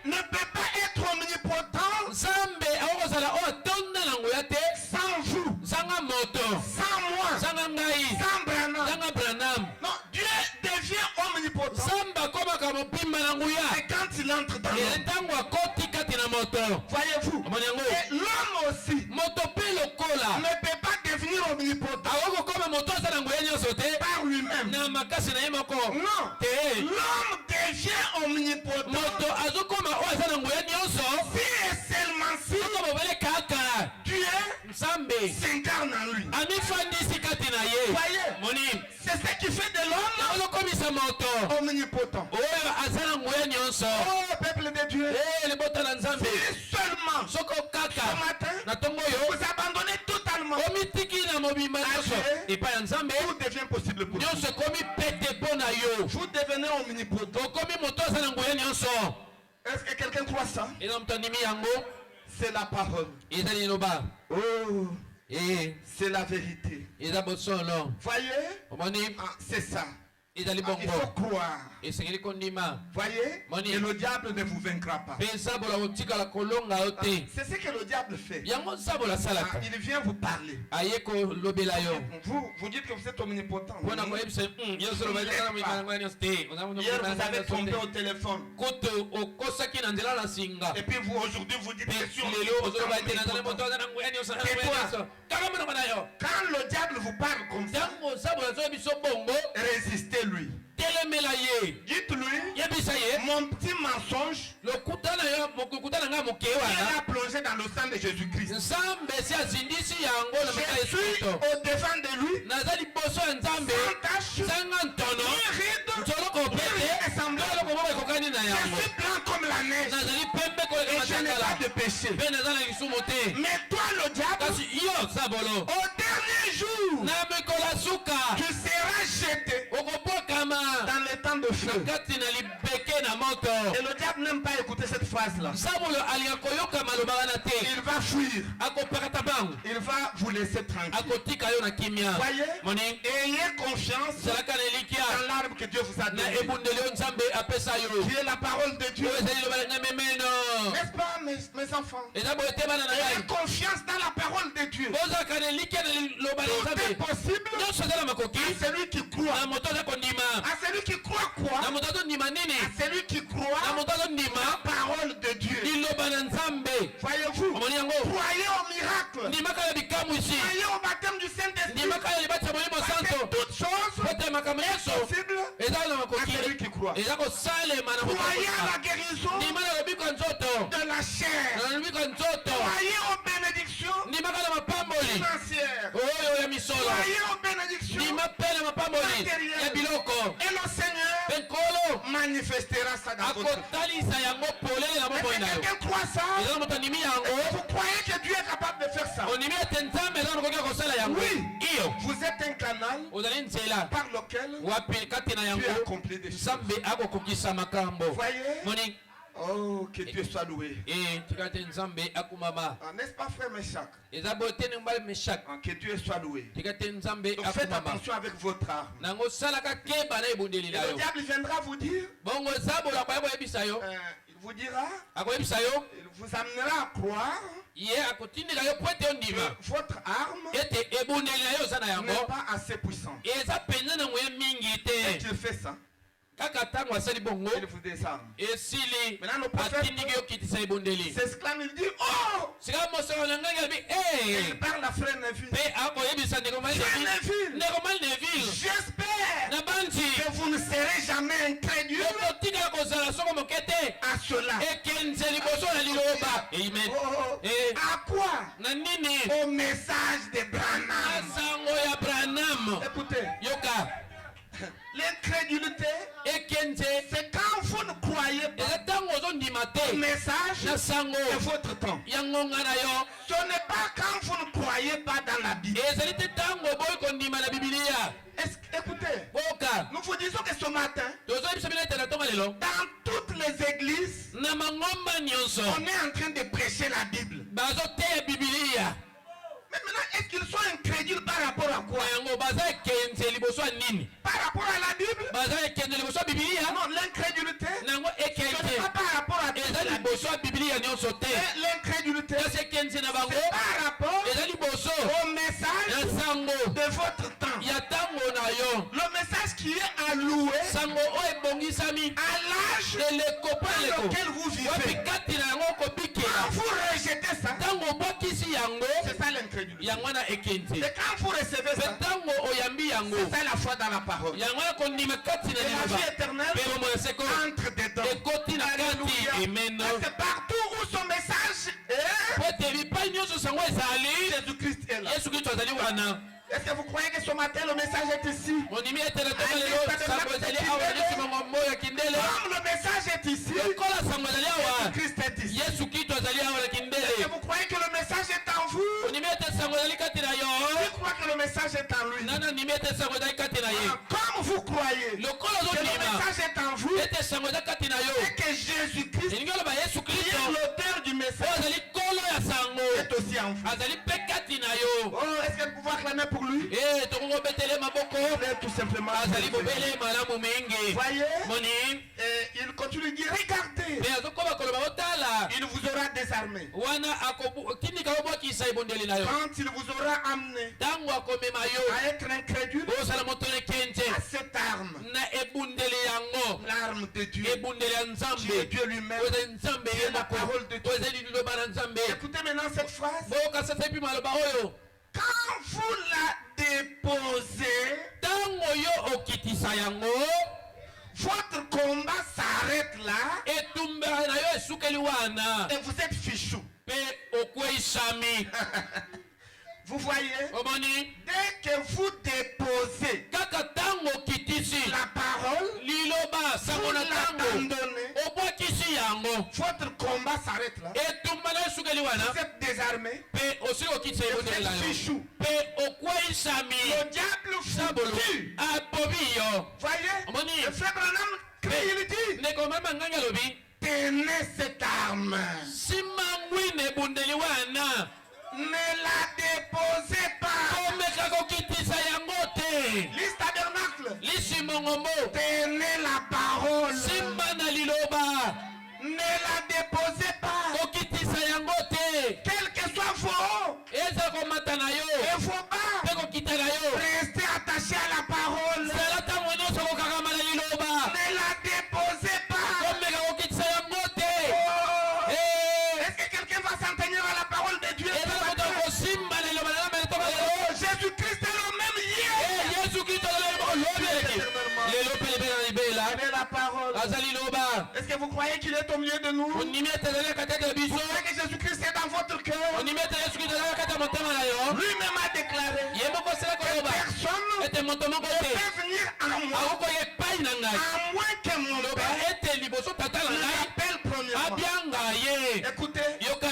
Speaker 1: ne peut pas être omnipotent
Speaker 2: nzambe akokozala oyo atonda na nguya te
Speaker 1: sans vous,
Speaker 2: zanga moto
Speaker 1: sans moi,
Speaker 2: zanga ngai
Speaker 1: sans Branham.
Speaker 2: zanga branam
Speaker 1: Non, Dieu devient omnipotent.
Speaker 2: nzambe akomaka mobimba na nguya
Speaker 1: Et quand il entre dans
Speaker 2: ele
Speaker 1: l'homme,
Speaker 2: ntango akoti kati na moto
Speaker 1: voyez-vous,
Speaker 2: omoni yango
Speaker 1: et l'homme aussi
Speaker 2: moto mpe lokola
Speaker 1: ne peut pas devenir omnipotent
Speaker 2: akokokoma moto aza na nguya nyonso te
Speaker 1: par lui-même.
Speaker 2: na makasi na ye moko
Speaker 1: Non,
Speaker 2: te
Speaker 1: l'homme devient omnipotent
Speaker 2: moto azokoma oyo aza na nguya nyonso
Speaker 1: si et seulement si
Speaker 2: soko bobele kaka
Speaker 1: Dieu
Speaker 2: nzambe
Speaker 1: s'incarne en lui.
Speaker 2: amifandisi kati na ye
Speaker 1: Voyez,
Speaker 2: moni
Speaker 1: c'est ce qui fait de l'homme
Speaker 2: ozokomisa moto
Speaker 1: omnipotent.
Speaker 2: oyo aza na nguya nyonso
Speaker 1: Oh, peuple de Dieu,
Speaker 2: libota na nzambe
Speaker 1: si seulement
Speaker 2: soko
Speaker 1: ce
Speaker 2: kaka
Speaker 1: matin
Speaker 2: na ntongo oyo
Speaker 1: vous abandonnez totalement,
Speaker 2: omitiki na mobimba nyonso epai ya nzambe
Speaker 1: tout devient possible pour vous.
Speaker 2: nyonso ekomi pete mpo na yo
Speaker 1: Vous devenez omnipotent.
Speaker 2: okomi moto aza na nguya nyonso
Speaker 1: Est-ce que quelqu'un croit ça?
Speaker 2: eza moto andimi yango
Speaker 1: C'est la parole.
Speaker 2: eza liloba
Speaker 1: Oh, c'est la vérité.
Speaker 2: eza bosolo
Speaker 1: Voyez,
Speaker 2: omoni
Speaker 1: ah, c'est ça.
Speaker 2: ezali
Speaker 1: Ah, il faut
Speaker 2: bongo
Speaker 1: croire.
Speaker 2: esengeli kondima
Speaker 1: Voyez,
Speaker 2: Moni.
Speaker 1: et le diable ne vous vaincra pas.
Speaker 2: mpe nsabola kotikala kolonga yo
Speaker 1: Ah,
Speaker 2: te
Speaker 1: c'est ce que le diable fait.
Speaker 2: yango nsabola
Speaker 1: Ah,
Speaker 2: asalaka
Speaker 1: il vient vous parler.
Speaker 2: aye kolobela yo
Speaker 1: Vous dites que vous êtes omnipotent.
Speaker 2: mpona koyebisa nyonso loba ezaka na mobimba na nguya nyonso te
Speaker 1: Hier, vous avez tombé au téléphone.
Speaker 2: kutu okosaki na nzela na singa
Speaker 1: Et puis vous, aujourd'hui, vous dites que je suis
Speaker 2: lelo ozoloba ete nazali moto
Speaker 1: omnipotent.
Speaker 2: aza na nguya nyonso na
Speaker 1: Et
Speaker 2: nguya
Speaker 1: toi?
Speaker 2: nyonso kaka monoko na yo
Speaker 1: Quand le diable vous parle comme ça,
Speaker 2: ntango nsabola azoya biso bongo
Speaker 1: résistez-lui.
Speaker 2: telemela ye
Speaker 1: Dites-lui,
Speaker 2: yebisa ye
Speaker 1: mon petit mensonge,
Speaker 2: lokuta na yo lokuta na ngai moke
Speaker 1: il
Speaker 2: wana
Speaker 1: a plongé dans le sang de Jésus-Christ.
Speaker 2: nzambe esi azindisi yango na maka
Speaker 1: Je
Speaker 2: yesu
Speaker 1: suis
Speaker 2: kristo
Speaker 1: au devant de lui,
Speaker 2: naza liboso ya nzambe
Speaker 1: sans tache,
Speaker 2: zanga ntono
Speaker 1: ni ride,
Speaker 2: ntoloko
Speaker 1: ni
Speaker 2: pete
Speaker 1: ressemblance.
Speaker 2: toloko moko ekokani na
Speaker 1: Je
Speaker 2: yango
Speaker 1: suis blanc comme la neige
Speaker 2: nazali pembe koleka
Speaker 1: et je n'ai
Speaker 2: matakala
Speaker 1: pas de péché.
Speaker 2: mpe naza na lisumu te
Speaker 1: Mais toi, le diable,
Speaker 2: kasi yo sabolo
Speaker 1: au dernier jour,
Speaker 2: na mikolo ya suka
Speaker 1: tu seras jeté
Speaker 2: okobwakama
Speaker 1: dans le temps de
Speaker 2: na
Speaker 1: feu.
Speaker 2: kati na libeke na moto
Speaker 1: Et le diable n'aime pas écouter cette phrase-là.
Speaker 2: nsabulo alinga koyoka maloba wana te
Speaker 1: Il va fuir.
Speaker 2: akopekata bango
Speaker 1: Il va vous laisser tranquille.
Speaker 2: akotika yo na kimia
Speaker 1: Voyez,
Speaker 2: moni
Speaker 1: ayez confiance
Speaker 2: zalaka na elikya
Speaker 1: dans l'arbre que Dieu vous a
Speaker 2: na
Speaker 1: donné.
Speaker 2: ebundeli oyo nzambe apesa yo
Speaker 1: Qui est la parole de Dieu.
Speaker 2: oyo ezali loba na memeno
Speaker 1: N'est-ce pas, mes enfants?
Speaker 2: eza boye te bana na
Speaker 1: Ayez
Speaker 2: ngai
Speaker 1: confiance dans la parole de Dieu.
Speaker 2: bozalaka na elikya na liloba na
Speaker 1: Tout est
Speaker 2: nzambe
Speaker 1: possible
Speaker 2: nyonso eza na makoki
Speaker 1: à celui qui croit.
Speaker 2: na moto aza kondima
Speaker 1: À celui qui croit quoi?
Speaker 2: na moto azondima nini
Speaker 1: À celui qui
Speaker 2: na
Speaker 1: croit
Speaker 2: moto
Speaker 1: la
Speaker 2: azondima
Speaker 1: parole de Dieu.
Speaker 2: liloba na nzambe
Speaker 1: Voyez-vous?
Speaker 2: omoni yango
Speaker 1: Croyez au miracle.
Speaker 2: ndimaka ya bikamwisi
Speaker 1: Croyez au baptême du Saint-Esprit.
Speaker 2: ndimaka ya libati ya molimo
Speaker 1: Parce que
Speaker 2: santo
Speaker 1: toute chose
Speaker 2: pote makambo
Speaker 1: est
Speaker 2: nyonso
Speaker 1: possible
Speaker 2: eza na
Speaker 1: à
Speaker 2: makoki
Speaker 1: celui qui croit.
Speaker 2: eza kosalema na moto
Speaker 1: Croyez à
Speaker 2: akosa
Speaker 1: la guérison
Speaker 2: ndima na lobiko ya nzoto
Speaker 1: de la chair.
Speaker 2: na lobiko ya nzoto
Speaker 1: Croyez
Speaker 2: ya biloko
Speaker 3: Et le Seigneur
Speaker 2: mpe nkolo
Speaker 3: manifestera ça dans votre vie.
Speaker 2: akotalisa yango polele na
Speaker 3: Est-ce
Speaker 2: bomoi
Speaker 3: que
Speaker 2: na yo
Speaker 3: quelqu'un croit ça?
Speaker 2: eza na moto andimi yango
Speaker 3: Vous croyez que Dieu est capable de faire ça?
Speaker 2: ondimi ete nzambe eza na koki ya kosala yango
Speaker 3: Oui.
Speaker 2: iyo
Speaker 3: Vous êtes un canal
Speaker 2: ozali nzela
Speaker 3: par lequel
Speaker 2: wapi kati na
Speaker 3: Dieu
Speaker 2: yango
Speaker 3: accomplit des choses.
Speaker 2: nzambe akokokisa makambo
Speaker 3: Voyez?
Speaker 2: moni
Speaker 3: Oh, que Dieu soit loué.
Speaker 2: tika te nzambe akumama
Speaker 3: Ah, n'est-ce pas, frère Meshach?
Speaker 2: eza boye te mbala meshak
Speaker 3: Ah, que Dieu soit loué.
Speaker 2: tika te nzambe
Speaker 3: Donc faites
Speaker 2: akumama
Speaker 3: attention avec votre arme.
Speaker 2: nango salaka keba na ebundeli
Speaker 3: Et
Speaker 2: na
Speaker 3: le
Speaker 2: yo
Speaker 3: diable viendra vous dire,
Speaker 2: bongo zabola akoya koyebisa yo
Speaker 3: il vous dira,
Speaker 2: akoyebisa yo
Speaker 3: il vous amènera à croire
Speaker 2: ye akotindika yo po ete
Speaker 3: que
Speaker 2: ondima
Speaker 3: votre arme
Speaker 2: ete ebundeli na yo oza na
Speaker 3: n'est
Speaker 2: yango
Speaker 3: pas assez puissante.
Speaker 2: eza mpenza na moya mingi
Speaker 3: Et
Speaker 2: te
Speaker 3: Dieu fait ça.
Speaker 2: kaka ntango asali bongo
Speaker 3: Il vous désarme.
Speaker 2: esili
Speaker 3: Maintenant, le prophète
Speaker 2: atindiki yo kitisa ebundeli
Speaker 3: s'exclame, il dit, oh!
Speaker 2: sika mosolo na ngai alobi
Speaker 3: Et il parle à frère Neville.
Speaker 2: mpe akoyebisa ndeko mali
Speaker 3: Frère Neville,
Speaker 2: ndeko mali neville
Speaker 3: j'espère
Speaker 2: na banzi
Speaker 3: que vous ne serez jamais incrédule
Speaker 2: okotika kozala soko moke te
Speaker 3: à cela.
Speaker 2: ekenze liboso na liloba amen
Speaker 3: Oh,
Speaker 2: Eh.
Speaker 3: à quoi?
Speaker 2: na nini
Speaker 3: Au message de Branham.
Speaker 2: asango ya branam
Speaker 3: Écoutez,
Speaker 2: yoka
Speaker 3: l'incrédulité,
Speaker 2: ekenze
Speaker 3: c'est quand vous ne croyez pas
Speaker 2: eza ntango ozondima
Speaker 3: au
Speaker 2: te
Speaker 3: message
Speaker 2: na sango
Speaker 3: de votre temps.
Speaker 2: ya ngonga na yo
Speaker 3: Ce n'est pas quand vous ne croyez pas dans la Bible.
Speaker 2: ezali te ntango boyi kondima na bibilia
Speaker 3: Écoutez,
Speaker 2: boka
Speaker 3: nous vous disons que ce matin,
Speaker 2: tozoyebisa bino ete na ntongo lelo
Speaker 3: dans toutes les églises,
Speaker 2: na mangomba nyonso
Speaker 3: on est en train de prêcher la Bible.
Speaker 2: bazoteya bibilia
Speaker 3: Mais maintenant, est-ce qu'ils sont incrédules par rapport à quoi?
Speaker 2: yango baza ekenze liboso ya nini
Speaker 3: Par rapport à la Bible?
Speaker 2: baza ekenze liboso ya bibilia
Speaker 3: Non, l'incrédulité,
Speaker 2: nango
Speaker 3: ce n'est
Speaker 2: ekenze
Speaker 3: pas par rapport à
Speaker 2: eza
Speaker 3: Bible.
Speaker 2: liboso ya bibilia nyonso te
Speaker 3: Mais l'incrédulité,
Speaker 2: kasi ekenze na bango
Speaker 3: c'est par rapport
Speaker 2: eza liboso
Speaker 3: au message
Speaker 2: ya sango
Speaker 3: de votre temps.
Speaker 2: ya ntango na yo
Speaker 3: Le message qui est alloué
Speaker 2: sango oyo ebongisami
Speaker 3: à l'âge
Speaker 2: eleko mpo
Speaker 3: dans
Speaker 2: eleko
Speaker 3: lequel vous
Speaker 2: wapi
Speaker 3: vivez.
Speaker 2: kati na yango okobikela
Speaker 3: Quand vous rejetez ça,
Speaker 2: ntango obwakisi yango
Speaker 3: c'est ça l'incrédulité.
Speaker 2: yango wana ekenze
Speaker 3: Et quand vous recevez
Speaker 2: mpe
Speaker 3: ça,
Speaker 2: ntango oyambi yango
Speaker 3: c'est ça la foi dans la parole.
Speaker 2: yango wana kondima kati na
Speaker 3: Et la
Speaker 2: liloba
Speaker 3: vie éternelle
Speaker 2: mpe bomoi ya seko
Speaker 3: entre dedans.
Speaker 2: ekoti na kati
Speaker 3: Alléluia.
Speaker 2: amen
Speaker 3: Et c'est partout où son message est,
Speaker 2: po ete bipai nyonso sango ezali
Speaker 3: Jésus-Christ est là.
Speaker 2: yesu kristo azali wana
Speaker 3: Est-ce que vous croyez que ce matin le message est ici?
Speaker 2: mondimi ete na ntongo lelo sango ezali awa na neti mongo ya kindele
Speaker 3: Comme le message est ici,
Speaker 2: lokola sango ezali awa
Speaker 3: Christ est ici.
Speaker 2: yesu kristo azali awa na
Speaker 3: Est-ce que
Speaker 2: kindele
Speaker 3: vous croyez que le message est en vous?
Speaker 2: ondimi ete sango ezali kati na yo
Speaker 3: Je crois que le message est en lui.
Speaker 2: nana ndimi ete sango ezali kati na ye
Speaker 3: Comme vous croyez
Speaker 2: lokola
Speaker 3: que le
Speaker 2: ozondima
Speaker 3: message est en vous
Speaker 2: ete sango eza kati na yo
Speaker 3: et que Jésus-Christ,
Speaker 2: elingi oloba yesu
Speaker 3: qui est
Speaker 2: kristo
Speaker 3: l'auteur du
Speaker 2: oyo
Speaker 3: message,
Speaker 2: azali nkolo ya sango
Speaker 3: est aussi en vous.
Speaker 2: azali mpe kati na yo
Speaker 3: Oh, est-ce que vous pouvez acclamer pour lui?
Speaker 2: tokongo obetele maboko
Speaker 3: Il est tout simplement.
Speaker 2: azali bobele malamu mingi
Speaker 3: Voyez,
Speaker 2: moni
Speaker 3: il continue de dire, regardez,
Speaker 2: mpe azokoba koloba otala
Speaker 3: il vous aura désarmé.
Speaker 2: wana tindika obwakisa ebundeli na yo
Speaker 3: Quand il vous aura amené
Speaker 2: ntango akomema yo
Speaker 3: à être incrédule
Speaker 2: ozala moto nekenze
Speaker 3: à cette arme,
Speaker 2: na ebundeli yango
Speaker 3: l'arme de Dieu,
Speaker 2: ebundeli ya
Speaker 3: qui est
Speaker 2: nzambe
Speaker 3: Dieu lui-même.
Speaker 2: oyo ezali nzambe
Speaker 3: Qui
Speaker 2: ye
Speaker 3: est la
Speaker 2: moko
Speaker 3: parole de Dieu.
Speaker 2: oyo ezali liloba na nzambe
Speaker 3: Écoutez maintenant cette phrase.
Speaker 2: boyoka sasa epi maloba oyo
Speaker 3: Quand vous la déposez,
Speaker 2: ntango yo okitisa yango
Speaker 3: votre combat s'arrête là
Speaker 2: etumbaka na yo esukeli wana
Speaker 3: et vous êtes fichu.
Speaker 2: mpe okweisami
Speaker 3: Vous voyez,
Speaker 2: omoni
Speaker 3: dès que vous déposez
Speaker 2: kaka ntango okitisi
Speaker 3: la parole,
Speaker 2: liloba sango
Speaker 3: vous
Speaker 2: na ntango
Speaker 3: l'abandonnez,
Speaker 2: obwakisi yango
Speaker 3: votre combat s'arrête là.
Speaker 2: etumba na yo esukeli wana
Speaker 3: Vous êtes désarmé,
Speaker 2: mpe osili okitisa
Speaker 3: et vous
Speaker 2: ebundeli na
Speaker 3: êtes
Speaker 2: yo
Speaker 3: fichu.
Speaker 2: mpe okweisami
Speaker 3: Le diable
Speaker 2: sabolo
Speaker 3: vous tue.
Speaker 2: abomi yo
Speaker 3: Voyez,
Speaker 2: Omoni.
Speaker 3: le frère Branham crie, il dit,
Speaker 2: ndeko mama ngangi alobi
Speaker 3: tenez cette arme,
Speaker 2: simangwini ebundeli wana
Speaker 3: ne la déposez pas.
Speaker 2: komeka kokitisa yango te
Speaker 3: Lise tabernacle,
Speaker 2: lisimongombo
Speaker 3: tenez la parole,
Speaker 2: simba na liloba
Speaker 3: ne la déposez pas.
Speaker 2: kokitisa yango te
Speaker 3: Quel que soit vos
Speaker 2: eza komata na yo
Speaker 3: et vos bas,
Speaker 2: mpe kokita na yo
Speaker 3: restez attachés à la parole.
Speaker 2: zala ntango nyonso kokakama na liloba
Speaker 3: Ne la déposez pas.
Speaker 2: komeka kokitisa yango te
Speaker 3: Oh.
Speaker 2: Eh,
Speaker 3: Est-ce que quelqu'un va s'en tenir à la parole de Dieu ce
Speaker 2: eza moto
Speaker 3: matin?
Speaker 2: kosimba na liloba na ngambe toka lelo
Speaker 3: Oh, Jésus-Christ est le même hier.
Speaker 2: yesu kristo lelo lobi eleki lelo mpe libela na libela
Speaker 3: Il est la parole.
Speaker 2: azali loba.
Speaker 3: Est-ce que vous croyez qu'il est au milieu de nous? Vous
Speaker 2: Onimi etezali kati ya biso.
Speaker 3: croyez que Jésus-Christ est dans votre cœur?
Speaker 2: Onimi ete Yesu Kristo azali kati ya motema na yo.
Speaker 3: Lui-même a déclaré
Speaker 2: Ye moko sala
Speaker 3: que
Speaker 2: koloba.
Speaker 3: personne
Speaker 2: Ete moto moko
Speaker 3: ne
Speaker 2: te.
Speaker 3: peut venir à moi
Speaker 2: Akoko ye pai na ngai.
Speaker 3: à moins que mon
Speaker 2: Loba
Speaker 3: Père
Speaker 2: ete liboso tata na
Speaker 3: ne
Speaker 2: ngai.
Speaker 3: l'appelle premièrement.
Speaker 2: Abianga ye.
Speaker 3: Écoutez,
Speaker 2: Yoka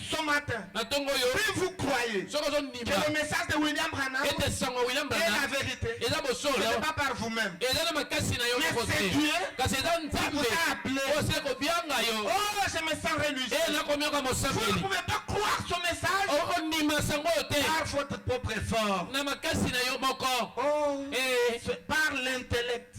Speaker 3: ce matin,
Speaker 2: na tongo yo.
Speaker 3: si vous croyez
Speaker 2: Soko zo
Speaker 3: que
Speaker 2: ndima.
Speaker 3: le message de William Branham
Speaker 2: Ete sango William
Speaker 3: est la
Speaker 2: Branham.
Speaker 3: vérité,
Speaker 2: Eza
Speaker 3: ce
Speaker 2: bosolo.
Speaker 3: n'est pas par vous-même.
Speaker 2: Eza na makasi na yo
Speaker 3: Mais
Speaker 2: moko
Speaker 3: c'est
Speaker 2: te.
Speaker 3: Dieu
Speaker 2: Kasi eza
Speaker 3: qui
Speaker 2: nzambe.
Speaker 3: vous a appelé.
Speaker 2: Ose kobianga yo.
Speaker 3: Oh, je me sens religieux.
Speaker 2: E nakomioka
Speaker 3: Vous ne
Speaker 2: mosambeli.
Speaker 3: pouvez pas croire ce message
Speaker 2: Ondima sango yo te.
Speaker 3: par votre propre effort.
Speaker 2: Na makasi na yo moko.
Speaker 3: Oh,
Speaker 2: E
Speaker 3: par l'intellect.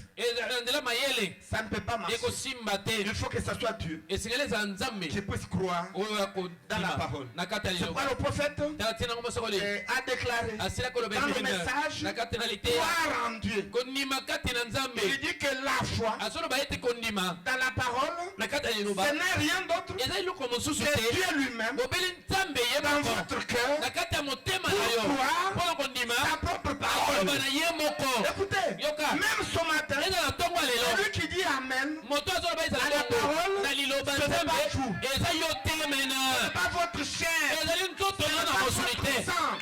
Speaker 2: nzela mayele.
Speaker 3: Ça ne peut pas marcher.
Speaker 2: Ekosimba te.
Speaker 3: Il faut que ce soit Dieu
Speaker 2: Esengeli eza nzambe.
Speaker 3: qui puisse croire
Speaker 2: Oyo
Speaker 3: dans la
Speaker 2: akodima
Speaker 3: parole.
Speaker 2: na kati ya
Speaker 3: C'est pourquoi
Speaker 2: liloba.
Speaker 3: le prophète
Speaker 2: Tala tina ngo mosoko le.
Speaker 3: a déclaré
Speaker 2: Asila koloba
Speaker 3: dans le
Speaker 2: ete
Speaker 3: message
Speaker 2: na kati na liteya.
Speaker 3: croire en Dieu.
Speaker 2: Kondima kati na nzambe.
Speaker 3: Il dit que la foi
Speaker 2: Asoloba ete kondima
Speaker 3: dans la parole,
Speaker 2: na kati ya liloba.
Speaker 3: ce n'est rien d'autre
Speaker 2: Eza eloko mosusu
Speaker 3: que
Speaker 2: te.
Speaker 3: Dieu lui-même
Speaker 2: Bobeli nzambe ye
Speaker 3: dans
Speaker 2: moko.
Speaker 3: votre cœur
Speaker 2: Na kati ya motema na
Speaker 3: pour
Speaker 2: yo.
Speaker 3: croire
Speaker 2: Mpona kondima.
Speaker 3: sa propre parole.
Speaker 2: Akoloba na ye moko.
Speaker 3: Écoutez,
Speaker 2: Yoka.
Speaker 3: même ce matin,
Speaker 2: Eza na tongo ya lelo.
Speaker 3: celui qui dit Amen,
Speaker 2: Moto azoloba ezala
Speaker 3: À la
Speaker 2: bongo.
Speaker 3: parole,
Speaker 2: Na liloba
Speaker 3: ce n'est
Speaker 2: nzambe.
Speaker 3: pas vous.
Speaker 2: Eza yo te mena.
Speaker 3: c'est pas votre chair,
Speaker 2: ezali nzoto yo na mosuni te.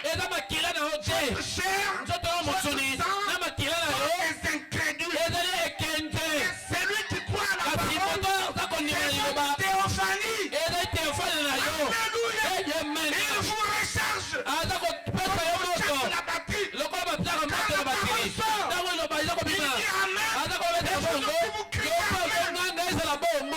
Speaker 2: Eza makila na yo te.
Speaker 3: votre chair,
Speaker 2: Nzoto yo mosuni na makila na yo.
Speaker 3: les incrédules.
Speaker 2: ezali ekende.
Speaker 3: C'est lui qui croit à la
Speaker 2: Kasi
Speaker 3: parole.
Speaker 2: moto aza kondima na
Speaker 3: C'est
Speaker 2: liloba.
Speaker 3: votre théophanie.
Speaker 2: ezali telefone na yo.
Speaker 3: Alléluia.
Speaker 2: Amen.
Speaker 3: Il vous recharge.
Speaker 2: aza kopesa yo
Speaker 3: Vous
Speaker 2: moto.
Speaker 3: charge la batterie.
Speaker 2: lokola bapesaka moto na bateri. ntango eloba eza
Speaker 3: Il
Speaker 2: kobima.
Speaker 3: dit Amen.
Speaker 2: aza kobetela bongo. yopakonganga ezala bongo.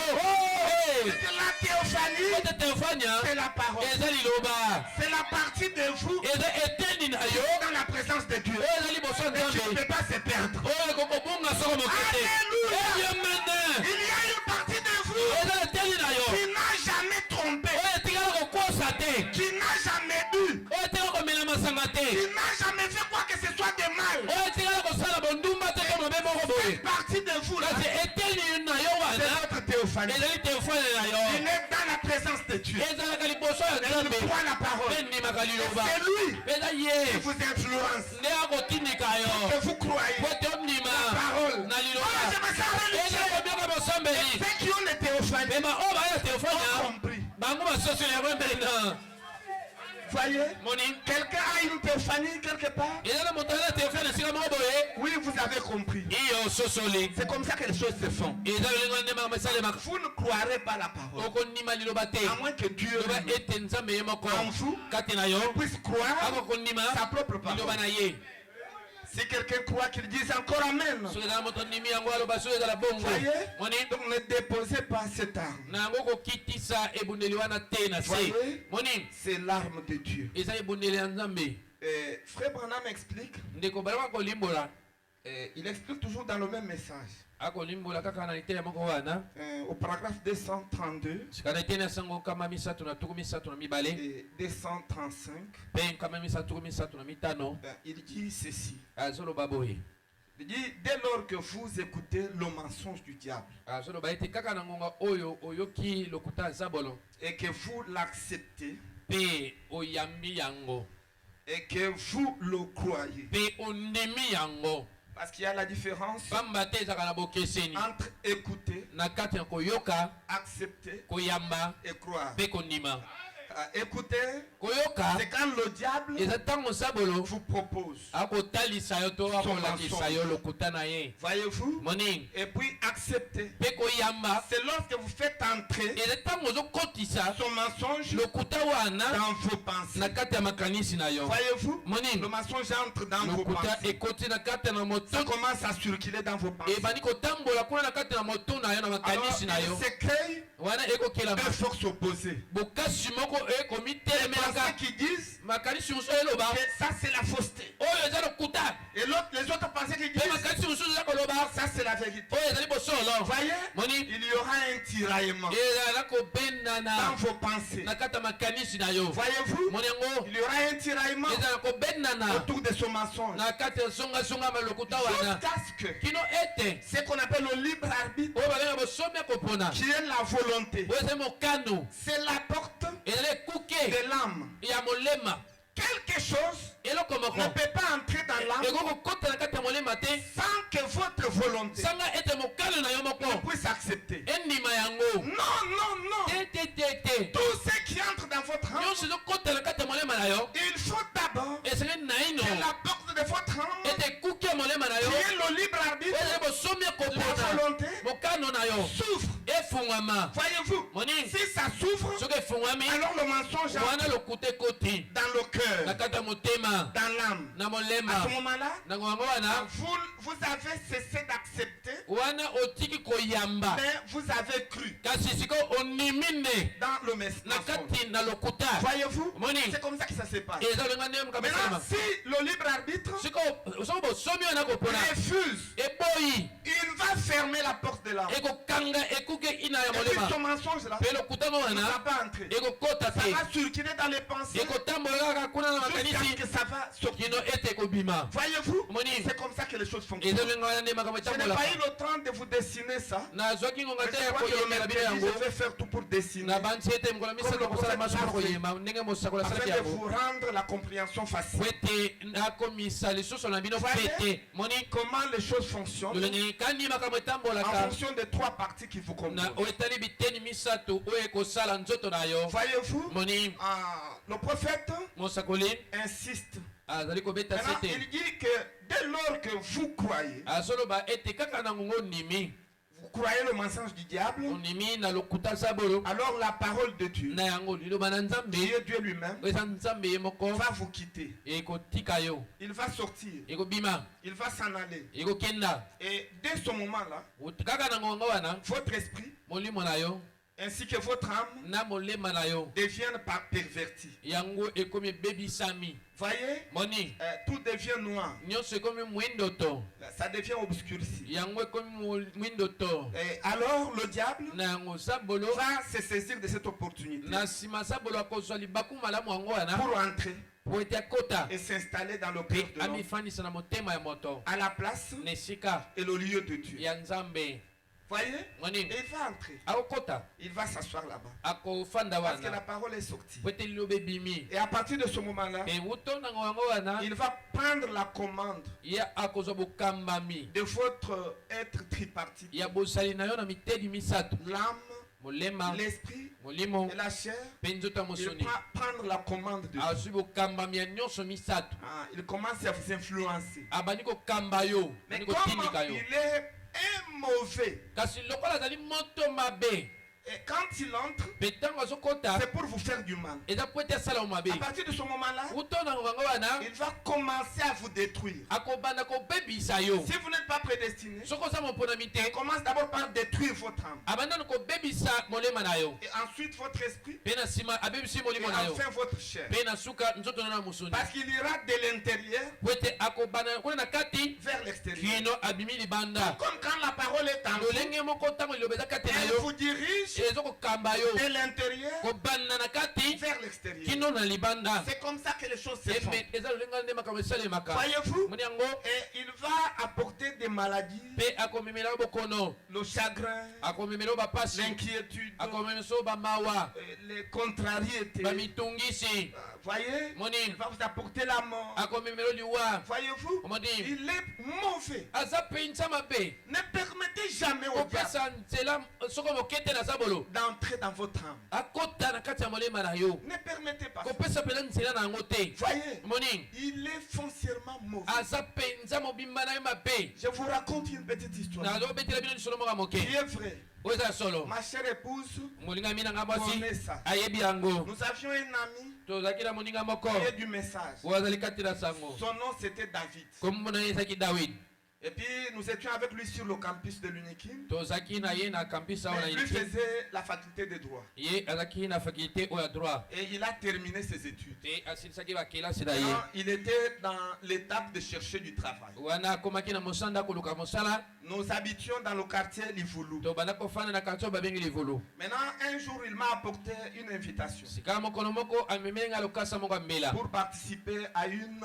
Speaker 3: C'est la théophanie.
Speaker 2: ote telefone
Speaker 3: C'est la parole.
Speaker 2: eza liloba.
Speaker 3: C'est la partie de vous
Speaker 2: eza eteni na yo.
Speaker 3: dans la présence de Dieu.
Speaker 2: oyo eza liboso ya
Speaker 3: Et qui ne
Speaker 2: nzambe.
Speaker 3: peut pas se perdre.
Speaker 2: oyo ekokobunga soko moke te.
Speaker 3: Alléluia.
Speaker 2: Amen.
Speaker 3: Il y a une partie de vous
Speaker 2: eza eteni na yo.
Speaker 3: qui n'a jamais trompé,
Speaker 2: oyo etikala kokosa te.
Speaker 3: qui n'a jamais bu,
Speaker 2: oyo etikala komela masanga te.
Speaker 3: qui n'a jamais fait quoi que ce soit de mal.
Speaker 2: oyo etikala kosala bondumba te to mabe moko boye.
Speaker 3: Cette partie de vous là,
Speaker 2: kasi eteni na yo
Speaker 3: c'est
Speaker 2: wana
Speaker 3: votre théophanie.
Speaker 2: ezali telefone na
Speaker 3: Il
Speaker 2: yo.
Speaker 3: est dans la présence de Dieu.
Speaker 2: ezalaka liboso ya
Speaker 3: Il
Speaker 2: nzambe.
Speaker 3: croit la parole.
Speaker 2: mpe ndimaka liloba.
Speaker 3: C'est lui
Speaker 2: eza
Speaker 3: qui
Speaker 2: ye
Speaker 3: vous influence.
Speaker 2: nde akotindika yo.
Speaker 3: Que vous croyez
Speaker 2: po te ondima
Speaker 3: la parole.
Speaker 2: na
Speaker 3: Oh,
Speaker 2: liloba.
Speaker 3: je me sens
Speaker 2: eza
Speaker 3: religieux.
Speaker 2: kobioka bosambeli.
Speaker 3: Ceux qui ont les théophanies
Speaker 2: mema oyo baya telefone
Speaker 3: ont compris.
Speaker 2: bango basosoli yango mbena.
Speaker 3: Voyez,
Speaker 2: moni
Speaker 3: quelqu'un a une théophanie quelque part.
Speaker 2: eza na moto aza telefone esika moko boye.
Speaker 3: Oui, vous avez compris.
Speaker 2: iyo ososoli.
Speaker 3: C'est comme ça que les choses se font.
Speaker 2: eza lolengo nde makambo esalemaka.
Speaker 3: Vous ne croirez pas la parole.
Speaker 2: okondima liloba te.
Speaker 3: À moins que Dieu
Speaker 2: loba ete nzambe ye moko
Speaker 3: en vous
Speaker 2: kati na yo
Speaker 3: puisse croire
Speaker 2: akokondima
Speaker 3: sa propre parole.
Speaker 2: liloba na ye.
Speaker 3: Si quelqu'un croit qu'il dise encore Amen.
Speaker 2: soki ezala moto ndimi yango aloba soki ezala bongo.
Speaker 3: Voyez,
Speaker 2: moni
Speaker 3: donc ne déposez pas cette arme.
Speaker 2: na yango kokitisa ebundeli wana te na se.
Speaker 3: Voyez,
Speaker 2: moni
Speaker 3: c'est l'arme de Dieu.
Speaker 2: eza ebundeli ya nzambe.
Speaker 3: Frère Branham explique,
Speaker 2: ndeko balaka kolimbola.
Speaker 3: il explique toujours dans le même message.
Speaker 2: akolimbola kaka na liteya moko wana.
Speaker 3: Au paragraphe 232
Speaker 2: sika na eteni ya sango nkama misatu na tuku misatu na mibale
Speaker 3: et 235,
Speaker 2: mpe nkama misatu tuku misatu na mitano
Speaker 3: il dit ceci.
Speaker 2: azoloba boye.
Speaker 3: Il dit, dès lors que vous écoutez le mensonge du diable
Speaker 2: azoloba ete kaka na ngonga oyo oyoki lokuta ya zabolo
Speaker 3: et que vous l'acceptez
Speaker 2: mpe oyambi yango
Speaker 3: et que vous le croyez,
Speaker 2: mpe ondimi yango.
Speaker 3: parce qu'il y a la différence
Speaker 2: pamba te ezaka na bokeseni
Speaker 3: entre écouter,
Speaker 2: na kati ya koyoka,
Speaker 3: accepter
Speaker 2: koyamba
Speaker 3: et croire.
Speaker 2: mpe kondima.
Speaker 3: Écouter,
Speaker 2: koyoka
Speaker 3: c'est quand le diable
Speaker 2: eza ntango sabolo
Speaker 3: vous propose.
Speaker 2: akotalisa yo to akolakisa yo lokuta na ye.
Speaker 3: Voyez-vous?
Speaker 2: moni
Speaker 3: Et puis accepter.
Speaker 2: mpe koyamba
Speaker 3: C'est lorsque vous faites entrer
Speaker 2: eza ntango ozokotisa
Speaker 3: son mensonge
Speaker 2: lokuta wana
Speaker 3: dans vos pensées.
Speaker 2: na kati ya makanisi na yo.
Speaker 3: Voyez-vous?
Speaker 2: moni
Speaker 3: Le mensonge entre dans vos
Speaker 2: lokuta
Speaker 3: pensées.
Speaker 2: ekoti na kati na
Speaker 3: Ça
Speaker 2: moto
Speaker 3: commence à circuler dans vos pensées.
Speaker 2: ebandi kotambola kuna na kati na moto na yo na
Speaker 3: Alors,
Speaker 2: makanisi na yo
Speaker 3: il se crée
Speaker 2: wana ekokelama
Speaker 3: deux forces opposées.
Speaker 2: bokasi moko
Speaker 3: Les pensées
Speaker 2: ekomitelemelaka
Speaker 3: qui disent
Speaker 2: makanisi mosusu eloba
Speaker 3: que ça c'est la fausseté.
Speaker 2: oyo eza lokuta
Speaker 3: Et les autres pensées qui
Speaker 2: mpe
Speaker 3: disent
Speaker 2: makanisi mosusu eza koloba
Speaker 3: ça c'est la vérité.
Speaker 2: oyo ezali bosolo.
Speaker 3: Voyez,
Speaker 2: moni
Speaker 3: il y aura un tiraillement
Speaker 2: ezala
Speaker 3: dans
Speaker 2: kobendana
Speaker 3: vos pensées.
Speaker 2: na kati ya makanisi na yo.
Speaker 3: Voyez-vous,
Speaker 2: moni yango
Speaker 3: il y aura un tiraillement
Speaker 2: ezala kobendana
Speaker 3: autour de ce mensonge.
Speaker 2: na kati ya songasonga malokuta wana
Speaker 3: Jusqu'à ce que
Speaker 2: kino ete
Speaker 3: ce qu'on appelle le libre arbitre,
Speaker 2: oyo babenga bosomi ya kopona
Speaker 3: qui est la volonté,
Speaker 2: oyo ezali mokano
Speaker 3: c'est la porte
Speaker 2: ezali ekuke
Speaker 3: de l'âme.
Speaker 2: ya molema.
Speaker 3: Quelque chose
Speaker 2: eloko
Speaker 3: ne
Speaker 2: moko
Speaker 3: peut pas entrer dans l'âme
Speaker 2: ekokokota na kati ya molema te
Speaker 3: sans que votre volonté
Speaker 2: sanga ete mokano na yo na yo
Speaker 3: s'ouvre.
Speaker 2: efungama
Speaker 3: Voyez-vous,
Speaker 2: moni
Speaker 3: si ça s'ouvre,
Speaker 2: soki efungami
Speaker 3: alors le mensonge
Speaker 2: wana
Speaker 3: entre
Speaker 2: lokute koti
Speaker 3: dans le
Speaker 2: na
Speaker 3: cœur,
Speaker 2: kati ya motema
Speaker 3: dans l'âme.
Speaker 2: na
Speaker 3: À ce
Speaker 2: molema
Speaker 3: moment-là,
Speaker 2: nango yango wana
Speaker 3: vous avez cessé d'accepter,
Speaker 2: wana otiki koyamba
Speaker 3: mais vous avez cru
Speaker 2: kasi sikoyo ondimi ne
Speaker 3: dans le message.
Speaker 2: na kati na lokuta
Speaker 3: Voyez-vous,
Speaker 2: moni
Speaker 3: c'est comme ça que ça se passe.
Speaker 2: eza olinga nde
Speaker 3: Maintenant,
Speaker 2: mukabesalama
Speaker 3: si le libre arbitre
Speaker 2: sikoyo soki bosomi wana kopona
Speaker 3: refuse,
Speaker 2: eboyi
Speaker 3: il va fermer la porte de l'âme.
Speaker 2: ekokanga ekuke ina ya
Speaker 3: Et puis
Speaker 2: molema
Speaker 3: ce mensonge-là
Speaker 2: mpe lokuta ngo
Speaker 3: ne va
Speaker 2: wana
Speaker 3: pas entrer.
Speaker 2: ekokota
Speaker 3: Ça
Speaker 2: te
Speaker 3: va circuler dans les pensées
Speaker 2: ekotambola kaka kuna na
Speaker 3: jusqu'à
Speaker 2: makanisi
Speaker 3: ce que ça va sortir.
Speaker 2: kino ete ekobima
Speaker 3: Voyez-vous,
Speaker 2: Moni.
Speaker 3: c'est comme ça que les choses fonctionnent.
Speaker 2: eza olinga wana nde makambo
Speaker 3: Je n'ai
Speaker 2: etambolaka
Speaker 3: pas eu le temps de vous dessiner ça.
Speaker 2: nazwaki ngonga
Speaker 3: Mais
Speaker 2: te
Speaker 3: je
Speaker 2: ya
Speaker 3: crois que le
Speaker 2: koyembela bino
Speaker 3: mercredi,
Speaker 2: yango
Speaker 3: je vais faire tout pour dessiner.
Speaker 2: na bandisi ete mokolo misato kosala maso mpo koyemba ndenge mosakoli
Speaker 3: Afin
Speaker 2: asalaki
Speaker 3: de
Speaker 2: yango
Speaker 3: vous rendre la compréhension facile.
Speaker 2: po ete nakomisa lisusu na bino
Speaker 3: Voyez
Speaker 2: pete moni
Speaker 3: comment les choses fonctionnent
Speaker 2: lolenge kandi makambo
Speaker 3: en
Speaker 2: etambolaka
Speaker 3: fonction des trois parties qui vous
Speaker 2: na
Speaker 3: composent.
Speaker 2: oetali biteni misato oyo ekosala nzoto na yo
Speaker 3: Voyez-vous,
Speaker 2: moni
Speaker 3: le prophète
Speaker 2: mosakoli
Speaker 3: insiste.
Speaker 2: azali kobeta
Speaker 3: Maintenant,
Speaker 2: sete
Speaker 3: il dit que dès lors que vous croyez,
Speaker 2: azoloba ete kaka na ngongo ondimi
Speaker 3: vous croyez le mensonge du diable,
Speaker 2: ondimi na lokuta sabolo
Speaker 3: alors la parole de Dieu,
Speaker 2: na yango liloba na nzambe
Speaker 3: Dieu lui-même,
Speaker 2: oyo eza nzambe ye moko
Speaker 3: va vous quitter.
Speaker 2: ekotika yo
Speaker 3: Il va sortir,
Speaker 2: ekobima
Speaker 3: il va s'en aller.
Speaker 2: ekokenda
Speaker 3: Et dès ce moment-là,
Speaker 2: kaka na ngonga wana
Speaker 3: votre esprit
Speaker 2: molimo na yo
Speaker 3: ainsi que votre âme
Speaker 2: na molema na yo
Speaker 3: deviennent pervertis.
Speaker 2: yango ekomi ebebisami
Speaker 3: Voyez,
Speaker 2: moni
Speaker 3: tout devient noir.
Speaker 2: nyonso ekomi mwindo to
Speaker 3: Ça devient obscurci.
Speaker 2: yango ekomi mwindo to
Speaker 3: Et alors le diable
Speaker 2: na yango sabolo
Speaker 3: va se saisir de cette opportunité
Speaker 2: na nsima sabolo akozwa libaku malamu yango wana
Speaker 3: pour entrer
Speaker 2: po ete akota
Speaker 3: et s'installer dans le cœur
Speaker 2: mpe
Speaker 3: de l'homme,
Speaker 2: amifandisa na motema ya moto
Speaker 3: à la place
Speaker 2: na esika
Speaker 3: et le lieu de Dieu.
Speaker 2: ya nzambe
Speaker 3: Voyez,
Speaker 2: moni
Speaker 3: et il va entrer.
Speaker 2: akokota
Speaker 3: Il va s'asseoir là-bas.
Speaker 2: akofanda
Speaker 3: Parce que la
Speaker 2: wana
Speaker 3: parole est sortie.
Speaker 2: po ete liloba ebimi
Speaker 3: Et à partir de ce moment-là,
Speaker 2: mpe wuto nango yango wana
Speaker 3: il va prendre la commande
Speaker 2: ye akozwa bokambami
Speaker 3: de votre être tripartite.
Speaker 2: ya bozali na yo na mitedi misato
Speaker 3: L'âme,
Speaker 2: molema
Speaker 3: l'esprit
Speaker 2: molimo
Speaker 3: et la chair.
Speaker 2: mpe nzoto ya
Speaker 3: Il
Speaker 2: mosuni
Speaker 3: va prendre la commande de Dieu.
Speaker 2: azwi bokambami ya nyonso misato
Speaker 3: Il commence à vous influencer.
Speaker 2: abandi kokamba yo
Speaker 3: Mais
Speaker 2: abandi
Speaker 3: comme
Speaker 2: kotindika yo
Speaker 3: il est un mauvais,
Speaker 2: kasi lokola azali moto mabe
Speaker 3: et quand il entre,
Speaker 2: mpe ntango azokota
Speaker 3: c'est pour vous faire du mal.
Speaker 2: eza po ete asala yo mabe
Speaker 3: À partir de ce moment-là,
Speaker 2: wuto nango yango wana
Speaker 3: il va commencer à vous détruire.
Speaker 2: akobanda kobebisa yo
Speaker 3: Si vous n'êtes pas prédestiné,
Speaker 2: soki oza moponami
Speaker 3: il
Speaker 2: te
Speaker 3: commence d'abord par détruire votre âme.
Speaker 2: abandani kobebisa molema na yo
Speaker 3: Et ensuite votre esprit.
Speaker 2: mpe na nsima abebisi
Speaker 3: Et
Speaker 2: molimo na yo
Speaker 3: enfin votre chair.
Speaker 2: mpe na suka nzoto na na mosuni
Speaker 3: Parce qu'il ira de l'intérieur
Speaker 2: po ete akobanda kuna na kati
Speaker 3: vers l'extérieur.
Speaker 2: kino abimi libanda
Speaker 3: Comme quand la parole est en vous,
Speaker 2: lolenge moko ntango liloba eza kati na
Speaker 3: elle
Speaker 2: yo
Speaker 3: vous dirige
Speaker 2: ezokokamba yo
Speaker 3: de l'intérieur
Speaker 2: kobanda na kati
Speaker 3: vers l'extérieur.
Speaker 2: kino na libanda
Speaker 3: C'est comme ça que les choses se font.
Speaker 2: eme eza lolenga nde makambo esalemaka
Speaker 3: Voyez-vous?
Speaker 2: moni yango
Speaker 3: Et il va apporter des maladies,
Speaker 2: mpe akomemela yo bokono
Speaker 3: le chagrin,
Speaker 2: akomemela yo bapasi
Speaker 3: l'inquiétude,
Speaker 2: akomemisa yo bamawa
Speaker 3: les contrariétés.
Speaker 2: bamitungisi
Speaker 3: Voyez?
Speaker 2: moni
Speaker 3: Il va vous apporter la mort.
Speaker 2: akomemela yo liwa
Speaker 3: Voyez-vous?
Speaker 2: moni
Speaker 3: Il est mauvais.
Speaker 2: aza mpenza mabe
Speaker 3: Ne permettez jamais au diable
Speaker 2: kopesa nzela soko moke te na zabolo
Speaker 3: d'entrer dans votre âme.
Speaker 2: akota na kati ya molema na yo
Speaker 3: Ne permettez pas.
Speaker 2: kopesa mpela nzela na yango te
Speaker 3: Voyez?
Speaker 2: moni
Speaker 3: Il est foncièrement mauvais.
Speaker 2: aza mpenza mobimba na ye mabe
Speaker 3: Je vous raconte une petite histoire
Speaker 2: nazobetela bino lisolo moko moke
Speaker 3: qui est vraie.
Speaker 2: oyo eza ya solo
Speaker 3: Ma chère épouse
Speaker 2: molingami nanga mwasi
Speaker 3: connaît ça.
Speaker 2: ayebi yango
Speaker 3: Nous avions un ami
Speaker 2: tozalaki na moninga moko
Speaker 3: qui avait du message.
Speaker 2: oyo azali kati na sango
Speaker 3: Son nom c'était David.
Speaker 2: kombo na ye ezalaki dawid
Speaker 3: Et puis nous étions avec lui sur le campus de l'Unikim.
Speaker 2: tozalaki na ye na campus awa na
Speaker 3: Mais lui
Speaker 2: Unikim.
Speaker 3: faisait la faculté de droit.
Speaker 2: ye azalaki na faculté oyo ya droit
Speaker 3: Et il a terminé ses études.
Speaker 2: te asilisaki bakelasi na ye
Speaker 3: Maintenant, il était dans l'étape de chercher du travail.
Speaker 2: wana akomaki na mosanda koluka mosala
Speaker 3: Nous habitions dans le quartier Livoulou.
Speaker 2: tobanda kofanda na quartier oyo babengi livulu
Speaker 3: Maintenant, un jour, il m'a apporté une invitation
Speaker 2: sika mokolo moko amemeli nga lokasa moko ya mbela
Speaker 3: pour participer à une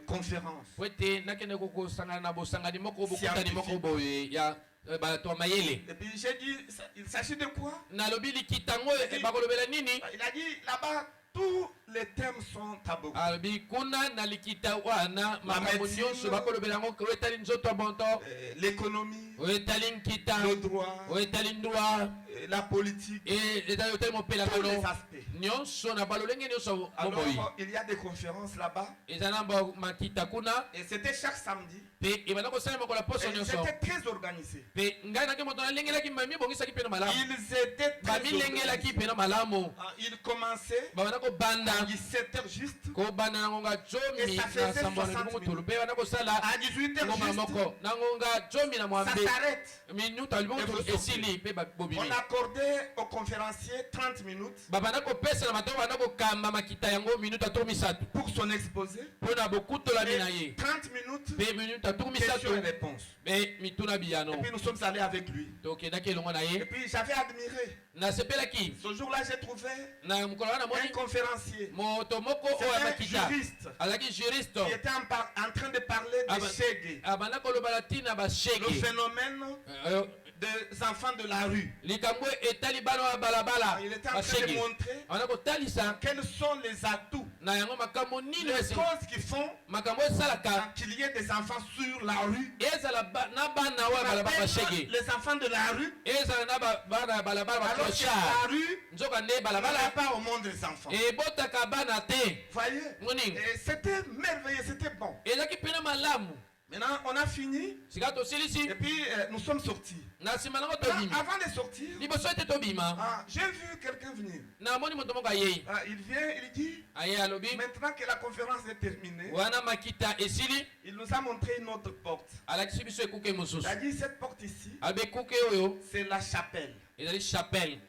Speaker 3: conférence.
Speaker 2: po ete nakende kokosangana na bosangani moko bokutani moko
Speaker 3: Scientifique.
Speaker 2: boye ya bato ya mayele
Speaker 3: Et puis j'ai dit, il s'agit de quoi?
Speaker 2: nalobi likita ngo bakolobela nini
Speaker 3: Il a dit, là-bas, tous les thèmes sont tabous.
Speaker 2: albi kuna na likita wana makambo
Speaker 3: médecine,
Speaker 2: nyonso bakolobela yango oyetali nzoto ya bonto
Speaker 3: L'économie,
Speaker 2: oyetali nkita
Speaker 3: le droit,
Speaker 2: oyetali ndwa
Speaker 3: la politique,
Speaker 2: ezali oyetali mopela
Speaker 3: tous les
Speaker 2: kolo
Speaker 3: aspects.
Speaker 2: nyonso na balolenge nyonso bomoi
Speaker 3: Alors, il y a des conférences là-bas.
Speaker 2: eza na makita kuna
Speaker 3: Et c'était chaque samedi.
Speaker 2: mpe ebanda kosalema kola poso
Speaker 3: Et ils
Speaker 2: nyonso
Speaker 3: étaient très organisés.
Speaker 2: mpe ngai nake moto nalengelaki mibongisaki mpe na malamu
Speaker 3: Ils étaient très
Speaker 2: bamilengelaki
Speaker 3: organisés.
Speaker 2: mpe na malamu
Speaker 3: Ah, ils commençaient
Speaker 2: babanda kobanda
Speaker 3: à 17h juste.
Speaker 2: kobanda na ngonga
Speaker 3: Et
Speaker 2: jomi
Speaker 3: ça
Speaker 2: na
Speaker 3: faisait
Speaker 2: sambo na
Speaker 3: 60
Speaker 2: likungu tulu
Speaker 3: minutes.
Speaker 2: mpe banda kosala
Speaker 3: À 18h
Speaker 2: ngoma
Speaker 3: juste,
Speaker 2: moko na ngonga jomi na
Speaker 3: ça
Speaker 2: mwambe
Speaker 3: s'arrête.
Speaker 2: minuta ya likungu
Speaker 3: Et vous
Speaker 2: tulu
Speaker 3: sortez.
Speaker 2: esili mpe bobimi
Speaker 3: On accordait aux conférenciers 30 minutes
Speaker 2: babanda kopesa na bato banda kokamba makita yango minuta to misatu
Speaker 3: pour son exposé.
Speaker 2: mpo na bokutolami na
Speaker 3: Et
Speaker 2: ye
Speaker 3: 30 minutes,
Speaker 2: mpe minuta to
Speaker 3: questions
Speaker 2: misatu
Speaker 3: et réponses.
Speaker 2: mpe mituna biyano
Speaker 3: Et puis nous sommes allés avec lui.
Speaker 2: tokendaki elongo na
Speaker 3: Et
Speaker 2: ye
Speaker 3: puis j'avais admiré.
Speaker 2: nasepelaki
Speaker 3: Ce jour-là, j'ai trouvé
Speaker 2: na mokolo wana
Speaker 3: un
Speaker 2: moni
Speaker 3: conférencier.
Speaker 2: moto moko
Speaker 3: C'est
Speaker 2: oyo ya
Speaker 3: un
Speaker 2: makita
Speaker 3: juriste
Speaker 2: azalaki juriste
Speaker 3: qui était en train de parler
Speaker 2: Ah
Speaker 3: de
Speaker 2: bah-
Speaker 3: Shege,
Speaker 2: abanda kolobala ntina
Speaker 3: le
Speaker 2: bashege
Speaker 3: phénomène des enfants de la rue.
Speaker 2: likambo etali bana wa balabala
Speaker 3: Il était en train de
Speaker 2: bashege
Speaker 3: montrer
Speaker 2: abanda kotalisa
Speaker 3: quels sont les atouts,
Speaker 2: na yango makambo nini
Speaker 3: les
Speaker 2: esi
Speaker 3: causes qui font
Speaker 2: makambo esalaka
Speaker 3: qu'il y ait des enfants sur la rue.
Speaker 2: ezala na bana oyo ya
Speaker 3: On
Speaker 2: balabala
Speaker 3: appelle
Speaker 2: bashege
Speaker 3: les enfants de la rue,
Speaker 2: ezala na bana ya balabala
Speaker 3: alors que
Speaker 2: baclochard
Speaker 3: la rue
Speaker 2: nzoka nde
Speaker 3: ne
Speaker 2: balabala
Speaker 3: va pas au monde des enfants.
Speaker 2: ebotaka bana te
Speaker 3: Voyez,
Speaker 2: moninga
Speaker 3: et c'était merveilleux, c'était bon.
Speaker 2: ezalaki mpena malamu
Speaker 3: Maintenant, on a fini
Speaker 2: sika tosilisi
Speaker 3: et puis nous sommes sortis.
Speaker 2: na nsima nango
Speaker 3: Maintenant,
Speaker 2: tobimi
Speaker 3: avant de sortir,
Speaker 2: liboso ete tobima
Speaker 3: j'ai vu quelqu'un venir.
Speaker 2: namoni moto moko ayei
Speaker 3: Il vient, il dit,
Speaker 2: aye alobi
Speaker 3: maintenant que la conférence est terminée,
Speaker 2: wana makita esili
Speaker 3: il nous a montré une autre porte.
Speaker 2: alakisi biso ekuke
Speaker 3: Il
Speaker 2: mosusu
Speaker 3: a dit, cette porte ici,
Speaker 2: alobi ekuke oyo
Speaker 3: c'est la chapelle.
Speaker 2: ezali chapelle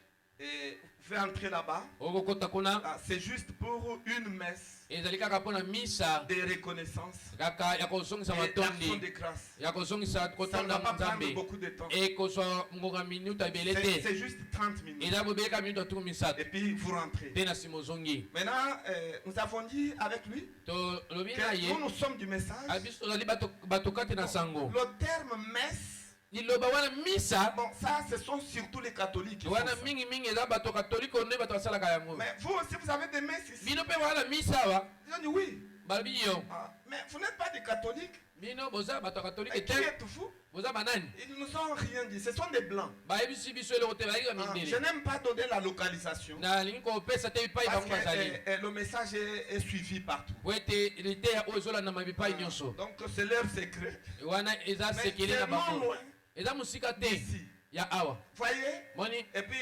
Speaker 3: Et vous pouvez entrer là-bas.
Speaker 2: okokota kuna
Speaker 3: C'est juste pour une messe
Speaker 2: ezali kaka mpona misa
Speaker 3: de reconnaissance
Speaker 2: kaka ya kozongisa
Speaker 3: et d'action
Speaker 2: matondi
Speaker 3: de grâce.
Speaker 2: ya kozongisa
Speaker 3: Ça ne va
Speaker 2: kotonda
Speaker 3: pas prendre
Speaker 2: nzambe
Speaker 3: beaucoup de temps.
Speaker 2: ekozwa ngonga minuta ebele
Speaker 3: C'est
Speaker 2: te
Speaker 3: juste 30 minutes.
Speaker 2: eza bobeleka minuta tuku misatu
Speaker 3: Et puis vous rentrez.
Speaker 2: mpe na nsima ozongi
Speaker 3: Maintenant, nous avons dit avec lui
Speaker 2: tolobi na
Speaker 3: que
Speaker 2: ye
Speaker 3: nous sommes du message.
Speaker 2: abiso tozali bato kati na sango
Speaker 3: Le terme messe,
Speaker 2: liloba wana misa
Speaker 3: bon, ça, ce sont surtout les catholiques qui font
Speaker 2: wana
Speaker 3: ça.
Speaker 2: mingimingi eza bato katolike nde bato basalaka yango
Speaker 3: Mais vous aussi, vous avez des messes ici.
Speaker 2: bino mpe wana misa awa
Speaker 3: Ils ont dit oui.
Speaker 2: balobi yo
Speaker 3: Mais vous n'êtes pas des catholiques.
Speaker 2: bino boza bato ya
Speaker 3: Et
Speaker 2: katolike
Speaker 3: qui
Speaker 2: te
Speaker 3: êtes-vous?
Speaker 2: boza banani
Speaker 3: Ils ne nous ont rien dit. Ce sont des blancs.
Speaker 2: bayebisi biso eloko te bayiki
Speaker 3: Je
Speaker 2: bamindele
Speaker 3: n'aime pas donner la localisation.
Speaker 2: nalingi kopesa te bipai
Speaker 3: Parce
Speaker 2: bango
Speaker 3: que
Speaker 2: bazali
Speaker 3: le message est suivi partout.
Speaker 2: po ete liteya oyo ezolandama bipai nyonso
Speaker 3: Donc c'est leur secret.
Speaker 2: wana eza
Speaker 3: Mais
Speaker 2: sekele na
Speaker 3: c'est non
Speaker 2: bango
Speaker 3: loin
Speaker 2: eza mosika te
Speaker 3: d'ici.
Speaker 2: ya awa
Speaker 3: Voyez?
Speaker 2: moni
Speaker 3: Et puis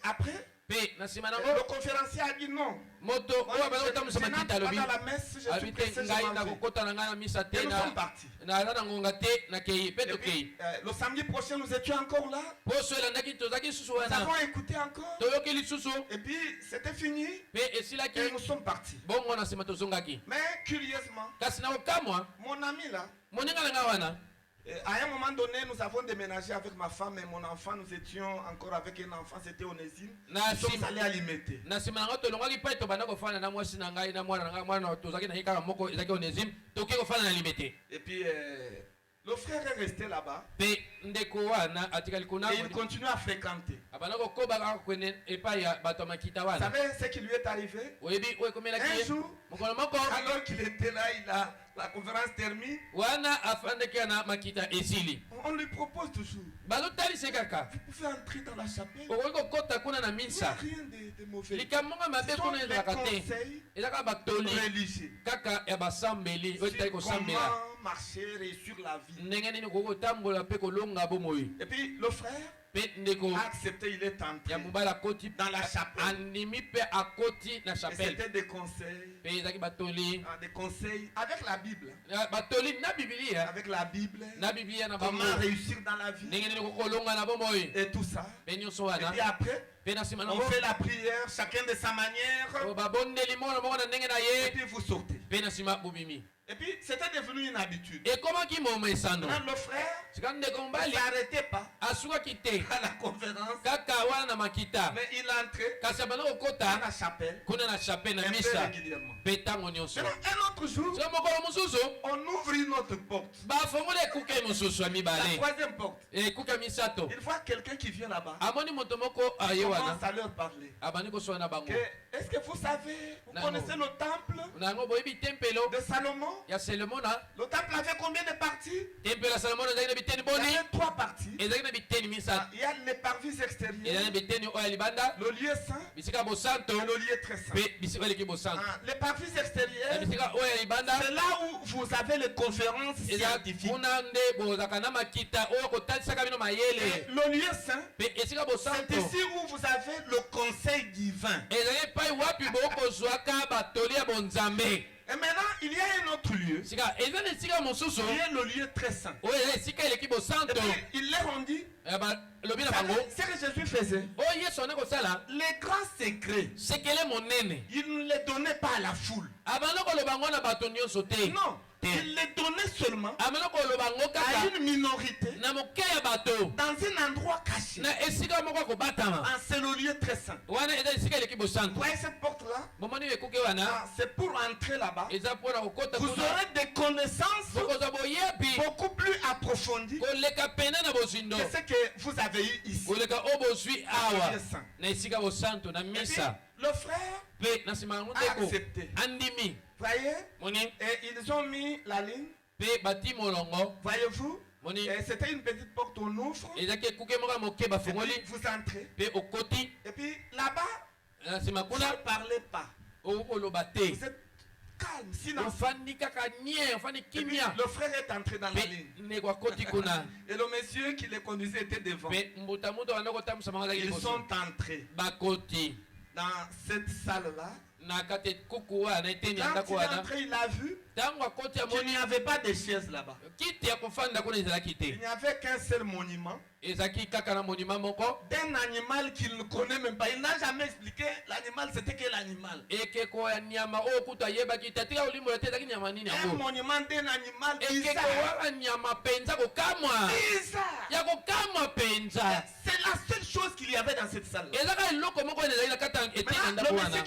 Speaker 3: après,
Speaker 2: mpe na nsima
Speaker 3: le
Speaker 2: nango
Speaker 3: conférencier a dit non.
Speaker 2: moto
Speaker 3: Moi,
Speaker 2: oyo
Speaker 3: je
Speaker 2: abanda kotambusa
Speaker 3: n'entre
Speaker 2: matita
Speaker 3: pas
Speaker 2: alobi
Speaker 3: dans la messe, je suis
Speaker 2: alobi te
Speaker 3: pressé, je
Speaker 2: ngai
Speaker 3: m'en vais.
Speaker 2: nakokota na ngai na misa te
Speaker 3: Et nous sommes partis.
Speaker 2: naza na ngonga te nakei mpe
Speaker 3: Et
Speaker 2: tokei
Speaker 3: puis, le samedi prochain, nous étions encore là.
Speaker 2: poso elandaki tozalaki lisusu
Speaker 3: Nous
Speaker 2: wana
Speaker 3: avons écouté encore.
Speaker 2: toyoki lisusu
Speaker 3: Et puis, c'était fini.
Speaker 2: mpe esilaki
Speaker 3: Et nous sommes partis.
Speaker 2: bongo na nsima tozongaki
Speaker 3: Mais curieusement,
Speaker 2: kasi na kokamwa
Speaker 3: mon ami là,
Speaker 2: moninga na ngai wana
Speaker 3: à un moment donné, nous avons déménagé avec ma femme et mon enfant. Nous étions encore avec un enfant, c'était Onésime.
Speaker 2: na
Speaker 3: Nous sommes
Speaker 2: nsima
Speaker 3: allés à l'Imété.
Speaker 2: na nsima nango tolongwaki mpe tobanda kofanda na mwasi na ngai na mwana na ngai mwana tozalaki na ye kaka moko ezalaki onesime tokoki kofanda na limete
Speaker 3: Et puis, le frère est resté là-bas.
Speaker 2: mpe ndeko wana atikali kuna
Speaker 3: Et il continue à fréquenter.
Speaker 2: abanda kokoba kaka kokende epai ya bato ya makita
Speaker 3: Vous
Speaker 2: wana
Speaker 3: savez ce qui lui est arrivé?
Speaker 2: oyebi oyo ekomelaki
Speaker 3: Un
Speaker 2: ye
Speaker 3: jour,
Speaker 2: mokolo moko
Speaker 3: alors qu'il était là, la conférence termine,
Speaker 2: wana afandaki na makita esili
Speaker 3: on lui propose toujours.
Speaker 2: bazotalise kaka
Speaker 3: Vous pouvez entrer dans la chapelle.
Speaker 2: okoki kokɔta kuna na
Speaker 3: Il n'y a
Speaker 2: misa
Speaker 3: rien de mauvais.
Speaker 2: likambo nga
Speaker 3: Ce
Speaker 2: mabe
Speaker 3: sont
Speaker 2: kuna
Speaker 3: les
Speaker 2: ezalaka te
Speaker 3: conseils
Speaker 2: eza kaka batoli
Speaker 3: religieux.
Speaker 2: kaka ya basambeli oyo etali
Speaker 3: Sur
Speaker 2: kosambela
Speaker 3: comment marcher et sur la vie.
Speaker 2: ndenge nini koki kotambola mpe kolonga bomoi
Speaker 3: Et puis le frère
Speaker 2: mpe ndeko
Speaker 3: a accepté, il est entré
Speaker 2: ya mobali akoti
Speaker 3: dans la chapelle.
Speaker 2: andimi mpe akoti na
Speaker 3: Et
Speaker 2: chapelle
Speaker 3: c'était des conseils,
Speaker 2: mpe ezalaki batoli
Speaker 3: des conseils avec la Bible.
Speaker 2: batoli na bibilia
Speaker 3: Avec la Bible,
Speaker 2: na bibilia na bango
Speaker 3: comment réussir dans la vie
Speaker 2: ndenge nini koki kolonga na bomoi
Speaker 3: et tout ça.
Speaker 2: mpe nyonso
Speaker 3: Et
Speaker 2: wana
Speaker 3: puis après,
Speaker 2: mpe na nsima
Speaker 3: on
Speaker 2: nango
Speaker 3: fait la prière, chacun de sa manière.
Speaker 2: babondeli moko na moko na ndenge na
Speaker 3: Et
Speaker 2: ye
Speaker 3: puis vous sortez.
Speaker 2: mpe na nsima bobimi
Speaker 3: Et puis c'était devenu une habitude.
Speaker 2: ekomaki momo esando
Speaker 3: Maintenant, le frère
Speaker 2: sika ndeko
Speaker 3: Il ne
Speaker 2: mobali
Speaker 3: s'arrêtait pas
Speaker 2: asukaki te
Speaker 3: à la conférence,
Speaker 2: kaka wana na makita
Speaker 3: mais il entrait
Speaker 2: kasi abanda
Speaker 3: dans
Speaker 2: kokota
Speaker 3: la chapelle
Speaker 2: kuna na chape na
Speaker 3: un peu
Speaker 2: misa
Speaker 3: régulièrement.
Speaker 2: mpe ntango nyonso
Speaker 3: Maintenant, un autre jour,
Speaker 2: sika mokolo mosusu
Speaker 3: on ouvre une autre porte.
Speaker 2: bafongoli ekuke mosusu ya
Speaker 3: La
Speaker 2: mibale
Speaker 3: troisième porte.
Speaker 2: ekuke ya misato
Speaker 3: Il voit quelqu'un qui vient là-bas.
Speaker 2: amoni moto moko aye
Speaker 3: Il
Speaker 2: wana
Speaker 3: commence à leur parler.
Speaker 2: abandi kosola na bango
Speaker 3: Est-ce que vous savez, vous
Speaker 2: Non.
Speaker 3: connaissez le temple
Speaker 2: na yango boyebi tempelo
Speaker 3: de Salomon?
Speaker 2: ya selomona
Speaker 3: Le temple avait combien de parties?
Speaker 2: tempelo ya salomona ezalaki na biteni
Speaker 3: Il y
Speaker 2: boni
Speaker 3: avait 3 parties.
Speaker 2: ezalaki na biteni misato
Speaker 3: Il y a les parvis
Speaker 2: ezalaki
Speaker 3: extérieurs,
Speaker 2: na biteni oyo ya libanda
Speaker 3: le lieu saint
Speaker 2: bisika bosanto
Speaker 3: et le lieu très saint.
Speaker 2: mpe bisika eleki bosanto
Speaker 3: Les parvis
Speaker 2: na
Speaker 3: extérieurs,
Speaker 2: bisika oyo ya libanda
Speaker 3: c'est là où vous avez les conférences
Speaker 2: eza
Speaker 3: scientifiques.
Speaker 2: kuna nde bozalaka na makita oyo kotatisaka bino
Speaker 3: Et
Speaker 2: mayele
Speaker 3: le lieu saint,
Speaker 2: mpe esika
Speaker 3: c'est
Speaker 2: bosanto
Speaker 3: ici où vous avez le conseil divin.
Speaker 2: ezali epai wapi bokozwaka batoli ya bonzambe
Speaker 3: Et maintenant, il y a un autre lieu,
Speaker 2: sika eza na esika mosusu
Speaker 3: qui est le lieu très saint.
Speaker 2: oyo eza esika eleki
Speaker 3: Et
Speaker 2: bosanto
Speaker 3: puis, il leur ont dit,
Speaker 2: balobi na
Speaker 3: vous savez,
Speaker 2: bango
Speaker 3: ce que Jésus faisait,
Speaker 2: oyo yesu ane kosala
Speaker 3: les grands secrets,
Speaker 2: sekele monene
Speaker 3: il ne les donnait pas à la foule.
Speaker 2: abanda koloba ngo na bato nyonso te
Speaker 3: Non, il les donnait seulement
Speaker 2: abanda koloba ngo
Speaker 3: à
Speaker 2: kaka
Speaker 3: une minorité
Speaker 2: na moke ya bato
Speaker 3: dans un endroit caché.
Speaker 2: na esika moko ya kobatama
Speaker 3: Ah, c'est le lieu très saint.
Speaker 2: wana eza esika eleki
Speaker 3: Vous
Speaker 2: bosanto
Speaker 3: voyez cette porte-là?
Speaker 2: bomoni ekuke wana
Speaker 3: Ah, c'est pour entrer là-bas.
Speaker 2: eza mpona kokota
Speaker 3: Vous
Speaker 2: kuna
Speaker 3: aurez des connaissances
Speaker 2: bokozwa boyebi
Speaker 3: beaucoup plus approfondies
Speaker 2: koleka pene na bozindo
Speaker 3: que ce que vous avez eu ici.
Speaker 2: koleka oyo bozwi awa
Speaker 3: Lieu saint.
Speaker 2: na esika bosanto na
Speaker 3: Et puis,
Speaker 2: misa
Speaker 3: le frère
Speaker 2: mpe na nsima yango
Speaker 3: a
Speaker 2: ndeko
Speaker 3: accepté.
Speaker 2: andimi
Speaker 3: Voyez?
Speaker 2: moni
Speaker 3: Et ils ont mis la ligne.
Speaker 2: mpe bati molongo
Speaker 3: Voyez-vous?
Speaker 2: moni
Speaker 3: Et c'était une petite porte, on ouvre.
Speaker 2: ezaki ekuke moko ya moke
Speaker 3: Et
Speaker 2: bafongoli
Speaker 3: puis, vous entrez.
Speaker 2: mpe okoti
Speaker 3: Et puis là-bas,
Speaker 2: na nsima
Speaker 3: vous
Speaker 2: kuna
Speaker 3: ne parlez pas.
Speaker 2: okoloba te
Speaker 3: Vous êtes calme, silence.
Speaker 2: ofandi kaka nie ofandi
Speaker 3: Et puis,
Speaker 2: kimia
Speaker 3: le frère est entré dans la ligne.
Speaker 2: mpe ndeko akoti kuna
Speaker 3: Et le monsieur qui les conduisait était devant.
Speaker 2: mpe mbuta mutu anda kotambusa bango azalaki
Speaker 3: Ils
Speaker 2: liboso
Speaker 3: sont entrés
Speaker 2: bakoti
Speaker 3: dans cette salle-là.
Speaker 2: na kati kuku wana eteni ya
Speaker 3: Quand
Speaker 2: ndako
Speaker 3: il est
Speaker 2: wana
Speaker 3: entré, il a vu
Speaker 2: ntango akoti
Speaker 3: qu'il
Speaker 2: amoni
Speaker 3: n'y avait pas de chaises là-bas.
Speaker 2: kiti ya kofanda kuna ezalaki
Speaker 3: Il
Speaker 2: te
Speaker 3: n'y avait qu'un seul monument
Speaker 2: ezalaki kaka na monima moko
Speaker 3: d'un animal qu'il ne connaît même pas. Il n'a jamais expliqué l'animal, c'était quel animal.
Speaker 2: ekeko ya nyama oyo kutu ayebaki te atika olimbola te ezalaki nyama nini
Speaker 3: Un
Speaker 2: yango
Speaker 3: monument d'un animal
Speaker 2: ekeko
Speaker 3: bizarre.
Speaker 2: wana nyama mpenza kokamwa
Speaker 3: Bizarre.
Speaker 2: ya kokamwa mpenza
Speaker 3: C'est la seule chose qu'il y avait dans cette salle-là.
Speaker 2: ezaka eloko moko ene ezalaki na kati ya eteni ya
Speaker 3: Maintenant,
Speaker 2: ndako
Speaker 3: le
Speaker 2: wana
Speaker 3: monsieur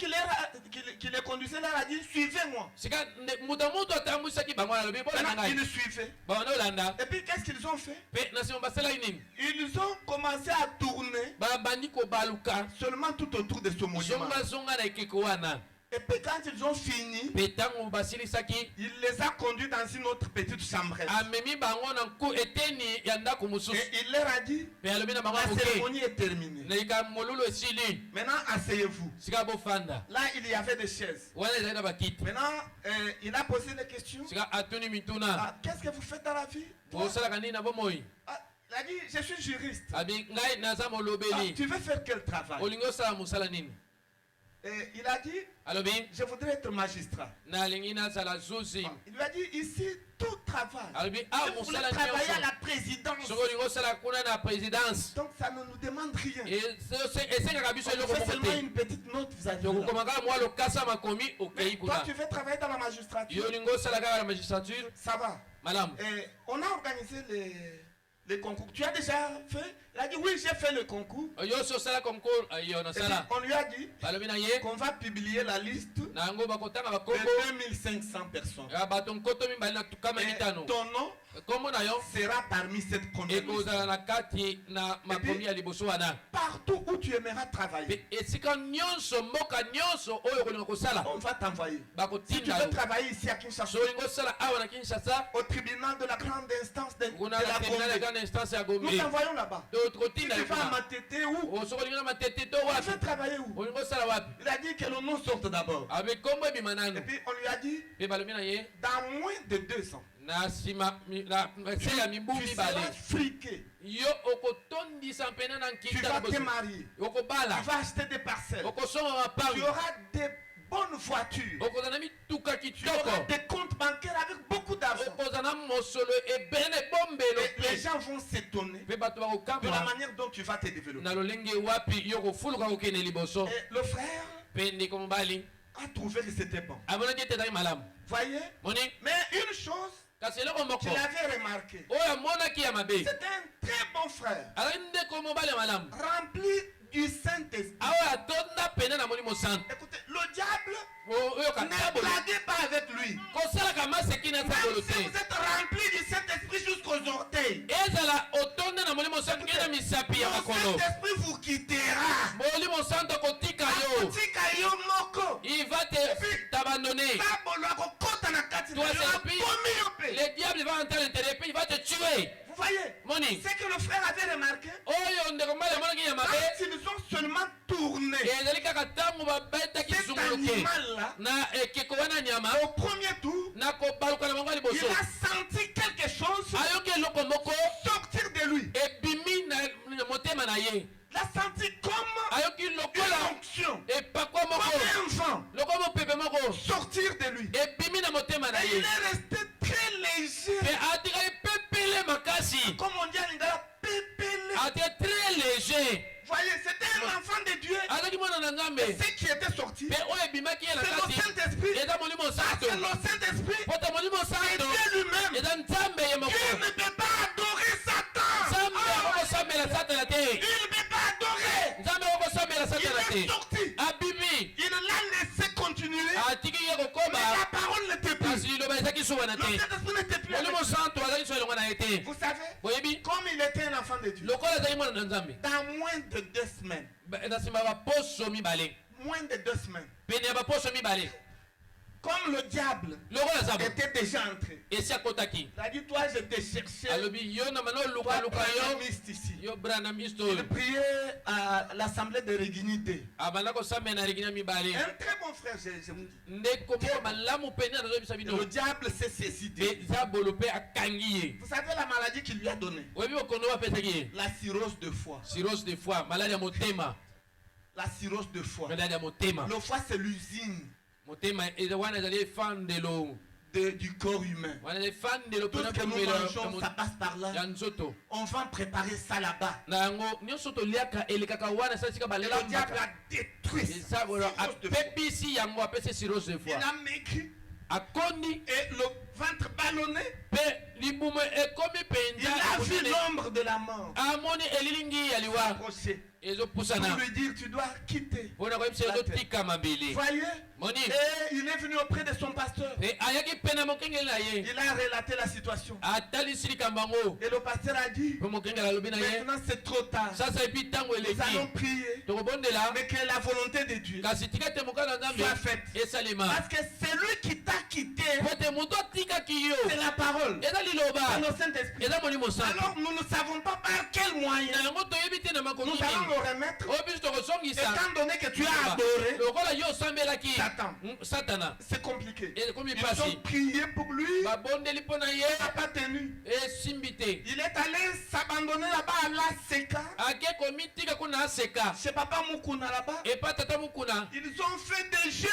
Speaker 3: qui les conduisait là a dit, suivez-moi.
Speaker 2: sika mutu mutu atambwisaki bango wana alobi bolanda
Speaker 3: Maintenant, ils
Speaker 2: ngai
Speaker 3: le suivaient.
Speaker 2: babanda olanda
Speaker 3: Et puis, qu'est-ce qu'ils ont fait?
Speaker 2: mpe na nsima basalaki nini
Speaker 3: Ils ont commencé à tourner
Speaker 2: babandi kobaluka
Speaker 3: seulement tout autour de ce monument.
Speaker 2: zongazonga na ekeko wana
Speaker 3: Et puis quand ils ont fini,
Speaker 2: mpe ntango basilisaki
Speaker 3: il les a conduits dans une autre petite chambrette.
Speaker 2: amemi bango na nku eteni ya ndako mosusu
Speaker 3: Et il leur a dit,
Speaker 2: mpe alobi na bango
Speaker 3: la
Speaker 2: moke
Speaker 3: cérémonie est terminée.
Speaker 2: naika molulu esili
Speaker 3: Maintenant, asseyez-vous.
Speaker 2: sika bofanda
Speaker 3: Là, il y avait des chaises.
Speaker 2: wana ezali na bakiti
Speaker 3: Maintenant, il a posé des questions.
Speaker 2: sika atuni mituna
Speaker 3: Ah, qu'est-ce que vous faites dans la vie? Toi?
Speaker 2: bosalaka nini na bomoi
Speaker 3: Ah, il a dit, je suis juriste.
Speaker 2: abi ngai naza
Speaker 3: Ah,
Speaker 2: molobeli
Speaker 3: tu veux faire quel travail?
Speaker 2: olingi osala mosala nini
Speaker 3: Et il a dit,
Speaker 2: alobi
Speaker 3: je voudrais être magistrat.
Speaker 2: nalingi nazala zuzi
Speaker 3: Ah, il lui a dit, ici, tout travail.
Speaker 2: alobi
Speaker 3: Si
Speaker 2: a
Speaker 3: vous voulez
Speaker 2: mosala
Speaker 3: travailler à
Speaker 2: nyonso
Speaker 3: la présidence,
Speaker 2: soki olingi osala kuna na présidence
Speaker 3: donc ça ne nous demande rien.
Speaker 2: esengaka biso
Speaker 3: On
Speaker 2: eloko
Speaker 3: fait
Speaker 2: moko
Speaker 3: seulement
Speaker 2: te
Speaker 3: une petite note, vous avez vu là.
Speaker 2: tokokoma kaka mwa lokasa makomi okei
Speaker 3: Toi,
Speaker 2: kuna
Speaker 3: tu veux travailler dans la magistrature?
Speaker 2: yo olingi osala kaka na magistrature
Speaker 3: Ça va.
Speaker 2: malamu
Speaker 3: Et on a organisé les concours. Tu as déjà fait? Il a dit, oui, j'ai fait le concours.
Speaker 2: yo si osala concours yo
Speaker 3: Et puis,
Speaker 2: nasala
Speaker 3: on lui a dit
Speaker 2: balobi na ye
Speaker 3: qu'on va publier la liste de
Speaker 2: na yango bakotanga bakoko
Speaker 3: 2500 personnes.
Speaker 2: ya bato nkoto mibale na tukama
Speaker 3: Et
Speaker 2: mitano
Speaker 3: ton nom
Speaker 2: kombo na yo
Speaker 3: sera parmi cette commune.
Speaker 2: ekozala na kati na makomi ya liboso wana
Speaker 3: Partout où tu aimeras travailler,
Speaker 2: mpe esika nyonso mboka nyonso oyo okolinga kosala
Speaker 3: on va t'envoyer. Si tu
Speaker 2: bakotinda
Speaker 3: veux
Speaker 2: yo
Speaker 3: travailler ici à Kinshasa,
Speaker 2: so olingi osala awa na kinshasa
Speaker 3: au tribunal de la grande instance de
Speaker 2: kuna na
Speaker 3: la
Speaker 2: tribunal ya
Speaker 3: Gombe,
Speaker 2: grande instance ya
Speaker 3: nous
Speaker 2: gombe
Speaker 3: t'envoyons là-bas.
Speaker 2: to
Speaker 3: Si
Speaker 2: tokotinda
Speaker 3: tu
Speaker 2: yo
Speaker 3: vas à
Speaker 2: kuna
Speaker 3: Matete où?
Speaker 2: soki olingi na matete to
Speaker 3: Tu
Speaker 2: wapi
Speaker 3: veux travailler où?
Speaker 2: olingi osala wapi
Speaker 3: Il a dit que le nom sorte d'abord.
Speaker 2: abe kombo ebima
Speaker 3: Et
Speaker 2: nanu
Speaker 3: puis on lui a dit,
Speaker 2: mpe balobi na ye
Speaker 3: dans moins de 2 ans,
Speaker 2: na nsima na se ya mibu
Speaker 3: tu seras
Speaker 2: mibale
Speaker 3: friqué.
Speaker 2: yo okotondisa mpena na
Speaker 3: Tu
Speaker 2: nkita
Speaker 3: vas
Speaker 2: liboso.
Speaker 3: te marier.
Speaker 2: okobala
Speaker 3: Tu vas acheter des parcelles.
Speaker 2: okosonga
Speaker 3: Tu
Speaker 2: mapango
Speaker 3: auras des bonnes voitures.
Speaker 2: okozala na mituka
Speaker 3: Tu
Speaker 2: kitoko
Speaker 3: auras des comptes bancaires avec beaucoup d'argent.
Speaker 2: okozala na mosolo ebele ebombelo
Speaker 3: Et les
Speaker 2: mpe
Speaker 3: gens vont s'étonner
Speaker 2: mpe bato
Speaker 3: de la
Speaker 2: bakokamwa
Speaker 3: manière dont tu vas te développer.
Speaker 2: na lolenge wapi yo kofuluka kokende liboso
Speaker 3: Et le frère
Speaker 2: mpe ndeko mobali
Speaker 3: a trouvé que c'était bon.
Speaker 2: amonaki ete ezali malamu
Speaker 3: Voyez?
Speaker 2: moni
Speaker 3: Mais une chose
Speaker 2: kasi eloko moko
Speaker 3: Je l'avais remarqué.
Speaker 2: oyo amonaki ya mabe
Speaker 3: C'est un très bon frère.
Speaker 2: azalaki ndeko mobali ya malamu
Speaker 3: Rempli du Saint-Esprit.
Speaker 2: aoyo atonda pene na molimo santo
Speaker 3: Écoutez, le diable
Speaker 2: oyo
Speaker 3: ne
Speaker 2: katabolo
Speaker 3: blaguez pas avec lui.
Speaker 2: kosalaka maseki na sabolo
Speaker 3: Même si
Speaker 2: te
Speaker 3: vous êtes rempli du Saint-Esprit jusqu'aux orteils,
Speaker 2: ezala otonda na molimo santo ngai na misapi ya
Speaker 3: le
Speaker 2: makolo
Speaker 3: Saint-Esprit vous quittera.
Speaker 2: molimo santo akotika yo
Speaker 3: Akotika yo moko.
Speaker 2: il va te t'abandonner
Speaker 3: Sabolo akokota na kati na
Speaker 2: toi
Speaker 3: yo,
Speaker 2: c'est pire
Speaker 3: akomi yo pe.
Speaker 2: le diable va entrer à l'intérieur puis il va te tuer
Speaker 3: Vous voyez,
Speaker 2: moni
Speaker 3: c'est que le frère avait remarqué.
Speaker 2: oyo ndeko mobali amonaki ya mabe
Speaker 3: Quand ils ont seulement tourné
Speaker 2: ezali kaka ntango babetaki
Speaker 3: cet
Speaker 2: sunguluke
Speaker 3: animal-là,
Speaker 2: na ekeko wana nyama
Speaker 3: au premier tour,
Speaker 2: na kobaluka na bango ya
Speaker 3: il
Speaker 2: liboso
Speaker 3: a senti quelque chose
Speaker 2: ayoki eloko moko
Speaker 3: sortir de lui.
Speaker 2: ebimi na motema na ye
Speaker 3: Il a senti comme
Speaker 2: ayoki
Speaker 3: une
Speaker 2: lokola
Speaker 3: onction,
Speaker 2: epakwa moko
Speaker 3: comme un vent
Speaker 2: lokola mopepe moko
Speaker 3: sortir de lui.
Speaker 2: ebimi na motema na
Speaker 3: Et
Speaker 2: ye
Speaker 3: il est resté très léger.
Speaker 2: pe atikali pepele makasi
Speaker 3: Comme on dit en lingala, pépélé.
Speaker 2: atikali très léger
Speaker 3: Voyez, c'était un enfant de Dieu.
Speaker 2: azalaki mwana na nzambe
Speaker 3: Et ce qui était sorti,
Speaker 2: pe oyo ebimaki ye na
Speaker 3: c'est le
Speaker 2: kati
Speaker 3: Saint-Esprit.
Speaker 2: eza molimo
Speaker 3: Ah,
Speaker 2: santo
Speaker 3: c'est le Saint-Esprit.
Speaker 2: pota molimo
Speaker 3: Et
Speaker 2: santo
Speaker 3: Dieu lui-même.
Speaker 2: eza nzambe ye moko
Speaker 3: Dieu ne peut pas adorer Satan.
Speaker 2: nzambe
Speaker 3: Ah,
Speaker 2: akokosambela satana te
Speaker 3: il ne peut pas adorer.
Speaker 2: nzambe akokosambela satana
Speaker 3: Il est
Speaker 2: te
Speaker 3: sorti.
Speaker 2: abimi
Speaker 3: Il l'a laissé continuer.
Speaker 2: atiki ye
Speaker 3: Mais
Speaker 2: kokoba
Speaker 3: la parole n'était plus.
Speaker 2: kasi liloba ezaki suwa na
Speaker 3: Le
Speaker 2: te
Speaker 3: Saint-Esprit n'était plus.
Speaker 2: molimo
Speaker 3: avec lui.
Speaker 2: santo azalaki so elongo na ye te
Speaker 3: Vous savez,
Speaker 2: boyebi
Speaker 3: comme il était un enfant de Dieu,
Speaker 2: lokola azalaki mwana na nzambe
Speaker 3: dans moins de 2 semaines,
Speaker 2: na nsima ya baposo mibale
Speaker 3: moins de 2 semaines,
Speaker 2: pene ya baposo mibale
Speaker 3: comme le diable
Speaker 2: lokola zabo
Speaker 3: était déjà entré,
Speaker 2: esi akotaki
Speaker 3: il a dit, toi je t'ai cherché,
Speaker 2: alobi yo na mana
Speaker 3: toi
Speaker 2: olukaluka yo
Speaker 3: programmiste ici.
Speaker 2: yo brana misto
Speaker 3: Il
Speaker 2: oyo
Speaker 3: priait à l'assemblée de Régunité.
Speaker 2: abanda kosambela na regina mibale
Speaker 3: Un très bon frère, je vous dis.
Speaker 2: ndeko moko malamu pene anazobisa bino
Speaker 3: Le diable s'est saisi de
Speaker 2: pe
Speaker 3: lui.
Speaker 2: zabolo mpe akangi ye
Speaker 3: Vous savez la maladie qu'il lui a donnée?
Speaker 2: oyebi bokondo bapesaki ye
Speaker 3: La cirrhose de foie.
Speaker 2: cirrhose de foie maladi ya motema
Speaker 3: La cirrhose de foie.
Speaker 2: maladi ya motema
Speaker 3: Le foie, c'est l'usine
Speaker 2: motema wana ezali efandelo
Speaker 3: du corps humain.
Speaker 2: wana ezali efandelo
Speaker 3: Tout ce
Speaker 2: mpona
Speaker 3: que nous
Speaker 2: komela
Speaker 3: mangeons, ça passe par là.
Speaker 2: ya nzoto
Speaker 3: On va préparer ça là-bas.
Speaker 2: na yango nyonso toliaka elekaka wana esa esika
Speaker 3: Et le diable
Speaker 2: balambaka
Speaker 3: a détruit ça.
Speaker 2: esabolo apepisi yango apesi cirrhose de
Speaker 3: Il
Speaker 2: foie
Speaker 3: a maigri
Speaker 2: akondi
Speaker 3: et le ventre ballonné.
Speaker 2: mpe libumu ekomi
Speaker 3: Il
Speaker 2: mpenza
Speaker 3: a vu
Speaker 2: monene.
Speaker 3: l'ombre de la mort
Speaker 2: amoni elilingi ya liwa
Speaker 3: approcher.
Speaker 2: ezopusana
Speaker 3: Pour lui dire, tu dois quitter.
Speaker 2: mpona koyebisa ezotika mabele
Speaker 3: Voyez?
Speaker 2: moni
Speaker 3: Et il est venu auprès de son pasteur.
Speaker 2: pe ayaki mpe na mokengeli na ye
Speaker 3: Il a relaté la situation.
Speaker 2: atalisi likambo yango
Speaker 3: Et le pasteur a dit,
Speaker 2: mpe mokengeli alobi na ye
Speaker 3: maintenant c'est trop tard.
Speaker 2: sasa epi ntango
Speaker 3: Nous allons
Speaker 2: eleki
Speaker 3: prier.
Speaker 2: tokobondela
Speaker 3: Mais que la volonté de Dieu
Speaker 2: kasi tika te mokano ya nzambe
Speaker 3: soit faite.
Speaker 2: esalema
Speaker 3: Parce que celui qui t'a quitté,
Speaker 2: po te moto atikaki yo
Speaker 3: c'est la parole.
Speaker 2: eza
Speaker 3: C'est
Speaker 2: liloba
Speaker 3: le Saint-Esprit.
Speaker 2: eza molimo santo
Speaker 3: Alors nous ne savons pas par quel moyen
Speaker 2: na yango toyebi te na makomi
Speaker 3: nous allons
Speaker 2: nini
Speaker 3: le remettre.
Speaker 2: oyo biso tokosongisa
Speaker 3: Étant donné que tu as adoré,
Speaker 2: lokola yo osambelaki
Speaker 3: Satan.
Speaker 2: satana
Speaker 3: c'est compliqué.
Speaker 2: ekomi
Speaker 3: Ils ont
Speaker 2: pasi
Speaker 3: prié pour lui,
Speaker 2: babondeli mpo na ye
Speaker 3: il n'a pas tenu.
Speaker 2: esimbi te
Speaker 3: Il est allé s'abandonner là-bas à la Seka.
Speaker 2: ake komitika kuna aseka
Speaker 3: Chez Papa Mukuna là-bas.
Speaker 2: epa tata mokuna
Speaker 3: Ils ont fait des jeûnes.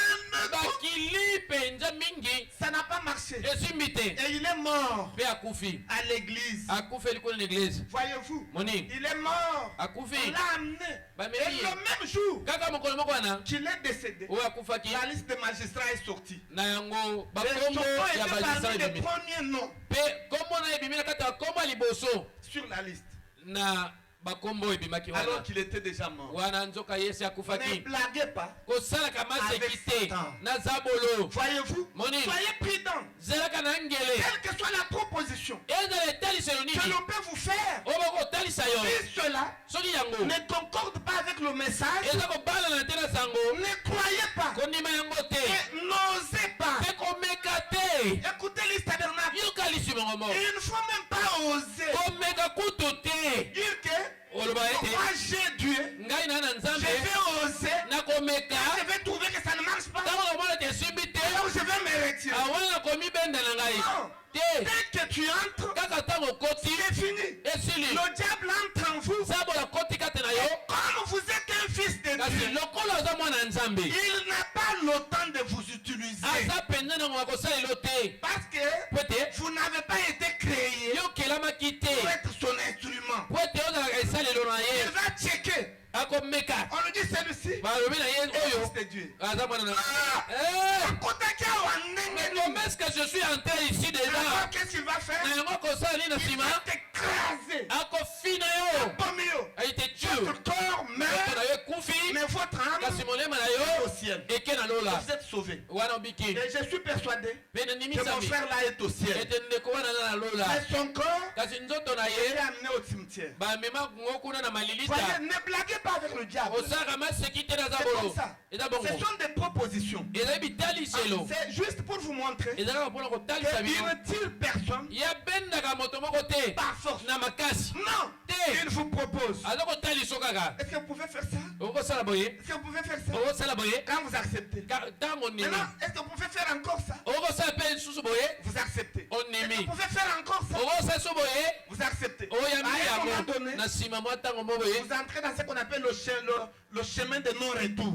Speaker 2: bakili mpenza mingi
Speaker 3: Ça n'a pas marché.
Speaker 2: esimbi te
Speaker 3: Et il est mort
Speaker 2: mpe akufi
Speaker 3: à l'église.
Speaker 2: akufeli kuna na eglise
Speaker 3: Voyez-vous,
Speaker 2: moni
Speaker 3: il est mort. On
Speaker 2: akufi
Speaker 3: l'a amené. Et
Speaker 2: bameli ye
Speaker 3: le même jour
Speaker 2: kaka mokolo moko wana
Speaker 3: qu'il est décédé,
Speaker 2: oyo akufaki
Speaker 3: la liste des magistrats est sortie.
Speaker 2: na yango
Speaker 3: Et son
Speaker 2: bakombo
Speaker 3: nom
Speaker 2: ya
Speaker 3: était
Speaker 2: bazisa
Speaker 3: parmi les
Speaker 2: ebimi
Speaker 3: premiers noms
Speaker 2: mpe kombo na ebimi na kati ya kombo ya liboso
Speaker 3: sur la liste.
Speaker 2: na bakombo ebimaki
Speaker 3: Alors
Speaker 2: wana
Speaker 3: qu'il était déjà mort.
Speaker 2: wana nzoka yesu
Speaker 3: Ne
Speaker 2: akufaki
Speaker 3: blaguez pas.
Speaker 2: kosalaka maseki
Speaker 3: Avec
Speaker 2: te
Speaker 3: Satan.
Speaker 2: na zabolo
Speaker 3: Voyez-vous,
Speaker 2: Moni.
Speaker 3: soyez prudents.
Speaker 2: zelaka na ngele
Speaker 3: Quelle que soit la proposition
Speaker 2: ezala etaliselo
Speaker 3: que
Speaker 2: nini
Speaker 3: l'on peut vous faire,
Speaker 2: oyo bakotalisa yo
Speaker 3: si cela
Speaker 2: soki yango
Speaker 3: ne concorde pas avec le message,
Speaker 2: eza kobalana te na sango
Speaker 3: ne croyez pas
Speaker 2: kondima yango te
Speaker 3: et n'osez pas.
Speaker 2: mpe komeka te
Speaker 3: Écoutez les tabernacles.
Speaker 2: yoka lisimo mo
Speaker 3: Il ne faut même pas oser
Speaker 2: komeka kutu te
Speaker 3: dire que
Speaker 2: oloba ete
Speaker 3: moi j'ai Dieu,
Speaker 2: ngai na na
Speaker 3: je
Speaker 2: nzambe
Speaker 3: vais oser,
Speaker 2: nakomeka
Speaker 3: je vais trouver que ça ne marche pas,
Speaker 2: ntango namona te esimbi te
Speaker 3: alors je vais me retirer.
Speaker 2: awana nakomibenda na ngai
Speaker 3: Non.
Speaker 2: te
Speaker 3: Dès que tu entres,
Speaker 2: kaka ntango okoti
Speaker 3: c'est fini.
Speaker 2: esili
Speaker 3: Le diable entre en vous.
Speaker 2: sabola koti kate na yo
Speaker 3: Comme vous êtes un fils de
Speaker 2: kasi
Speaker 3: Dieu,
Speaker 2: lokola oza mwana nzambe
Speaker 3: il n'a pas le temps de vous utiliser.
Speaker 2: aza mpenza nango akosalelo te
Speaker 3: Parce que
Speaker 2: po ete
Speaker 3: vous n'avez pas été créé
Speaker 2: yokelamaki te
Speaker 3: pour être son instrument.
Speaker 2: po ete ozalaka esalelo na
Speaker 3: Il
Speaker 2: ye
Speaker 3: va checker.
Speaker 2: akomeka
Speaker 3: On lui dit celui-ci
Speaker 2: balobi na ye
Speaker 3: est
Speaker 2: oyo
Speaker 3: fils de Dieu.
Speaker 2: aza mwana na
Speaker 3: Ah!
Speaker 2: Eh,
Speaker 3: Kotaka wa
Speaker 2: mais
Speaker 3: ndenge
Speaker 2: comment est-ce que je suis entré ici déjà
Speaker 3: Alors qu'est-ce qu'il va faire?
Speaker 2: na yango akosala nini na
Speaker 3: Il
Speaker 2: nsima
Speaker 3: va t'écraser.
Speaker 2: akofina yo
Speaker 3: Pomme yo.
Speaker 2: ayite tu
Speaker 3: Votre corps
Speaker 2: moto
Speaker 3: meurt,
Speaker 2: na yo ekufi
Speaker 3: mais votre
Speaker 2: kasi
Speaker 3: âme
Speaker 2: molema na
Speaker 3: est
Speaker 2: yo
Speaker 3: au ciel.
Speaker 2: eke na lola
Speaker 3: Vous êtes sauvés.
Speaker 2: wana obiki
Speaker 3: Et je suis persuadé
Speaker 2: mpe na
Speaker 3: que mon
Speaker 2: nimisami
Speaker 3: frère là est au ciel.
Speaker 2: ete ndeko wana na na lola
Speaker 3: Mais son corps
Speaker 2: kasi nzoto na
Speaker 3: est
Speaker 2: ye
Speaker 3: amené au cimetière.
Speaker 2: bamema ngo kuna na
Speaker 3: Voyez,
Speaker 2: malilita
Speaker 3: ne blaguez pas avec le diable.
Speaker 2: osaka maseki te naza
Speaker 3: C'est
Speaker 2: bolo
Speaker 3: comme ça.
Speaker 2: eza bongo
Speaker 3: Ce sont des propositions.
Speaker 2: ezali bitaliselo
Speaker 3: C'est juste pour vous montrer
Speaker 2: eza kaka mpona kotalisa
Speaker 3: qu'il
Speaker 2: bino
Speaker 3: ne tire personne
Speaker 2: yabendaka moto moko te
Speaker 3: par force.
Speaker 2: na makasi
Speaker 3: Non,
Speaker 2: te
Speaker 3: il vous propose.
Speaker 2: aza kotaliso kaka
Speaker 3: Est-ce que vous pouvez faire ça?
Speaker 2: okosala boye
Speaker 3: Est-ce que vous pouvez faire ça?
Speaker 2: okosala boye
Speaker 3: Quand vous acceptez.
Speaker 2: ntango onimi
Speaker 3: Maintenant, est-ce que vous pouvez faire encore ça?
Speaker 2: okosala mpe lisusu boye
Speaker 3: Vous acceptez. Est-ce que
Speaker 2: onimi
Speaker 3: vous pouvez faire encore ça?
Speaker 2: okosala so boye
Speaker 3: Vous acceptez.
Speaker 2: oyambi
Speaker 3: À un moment
Speaker 2: yango
Speaker 3: donné,
Speaker 2: na nsima mwa ntango mo boye
Speaker 3: vous entrez dans ce qu'on appelle le chemin de non-retour.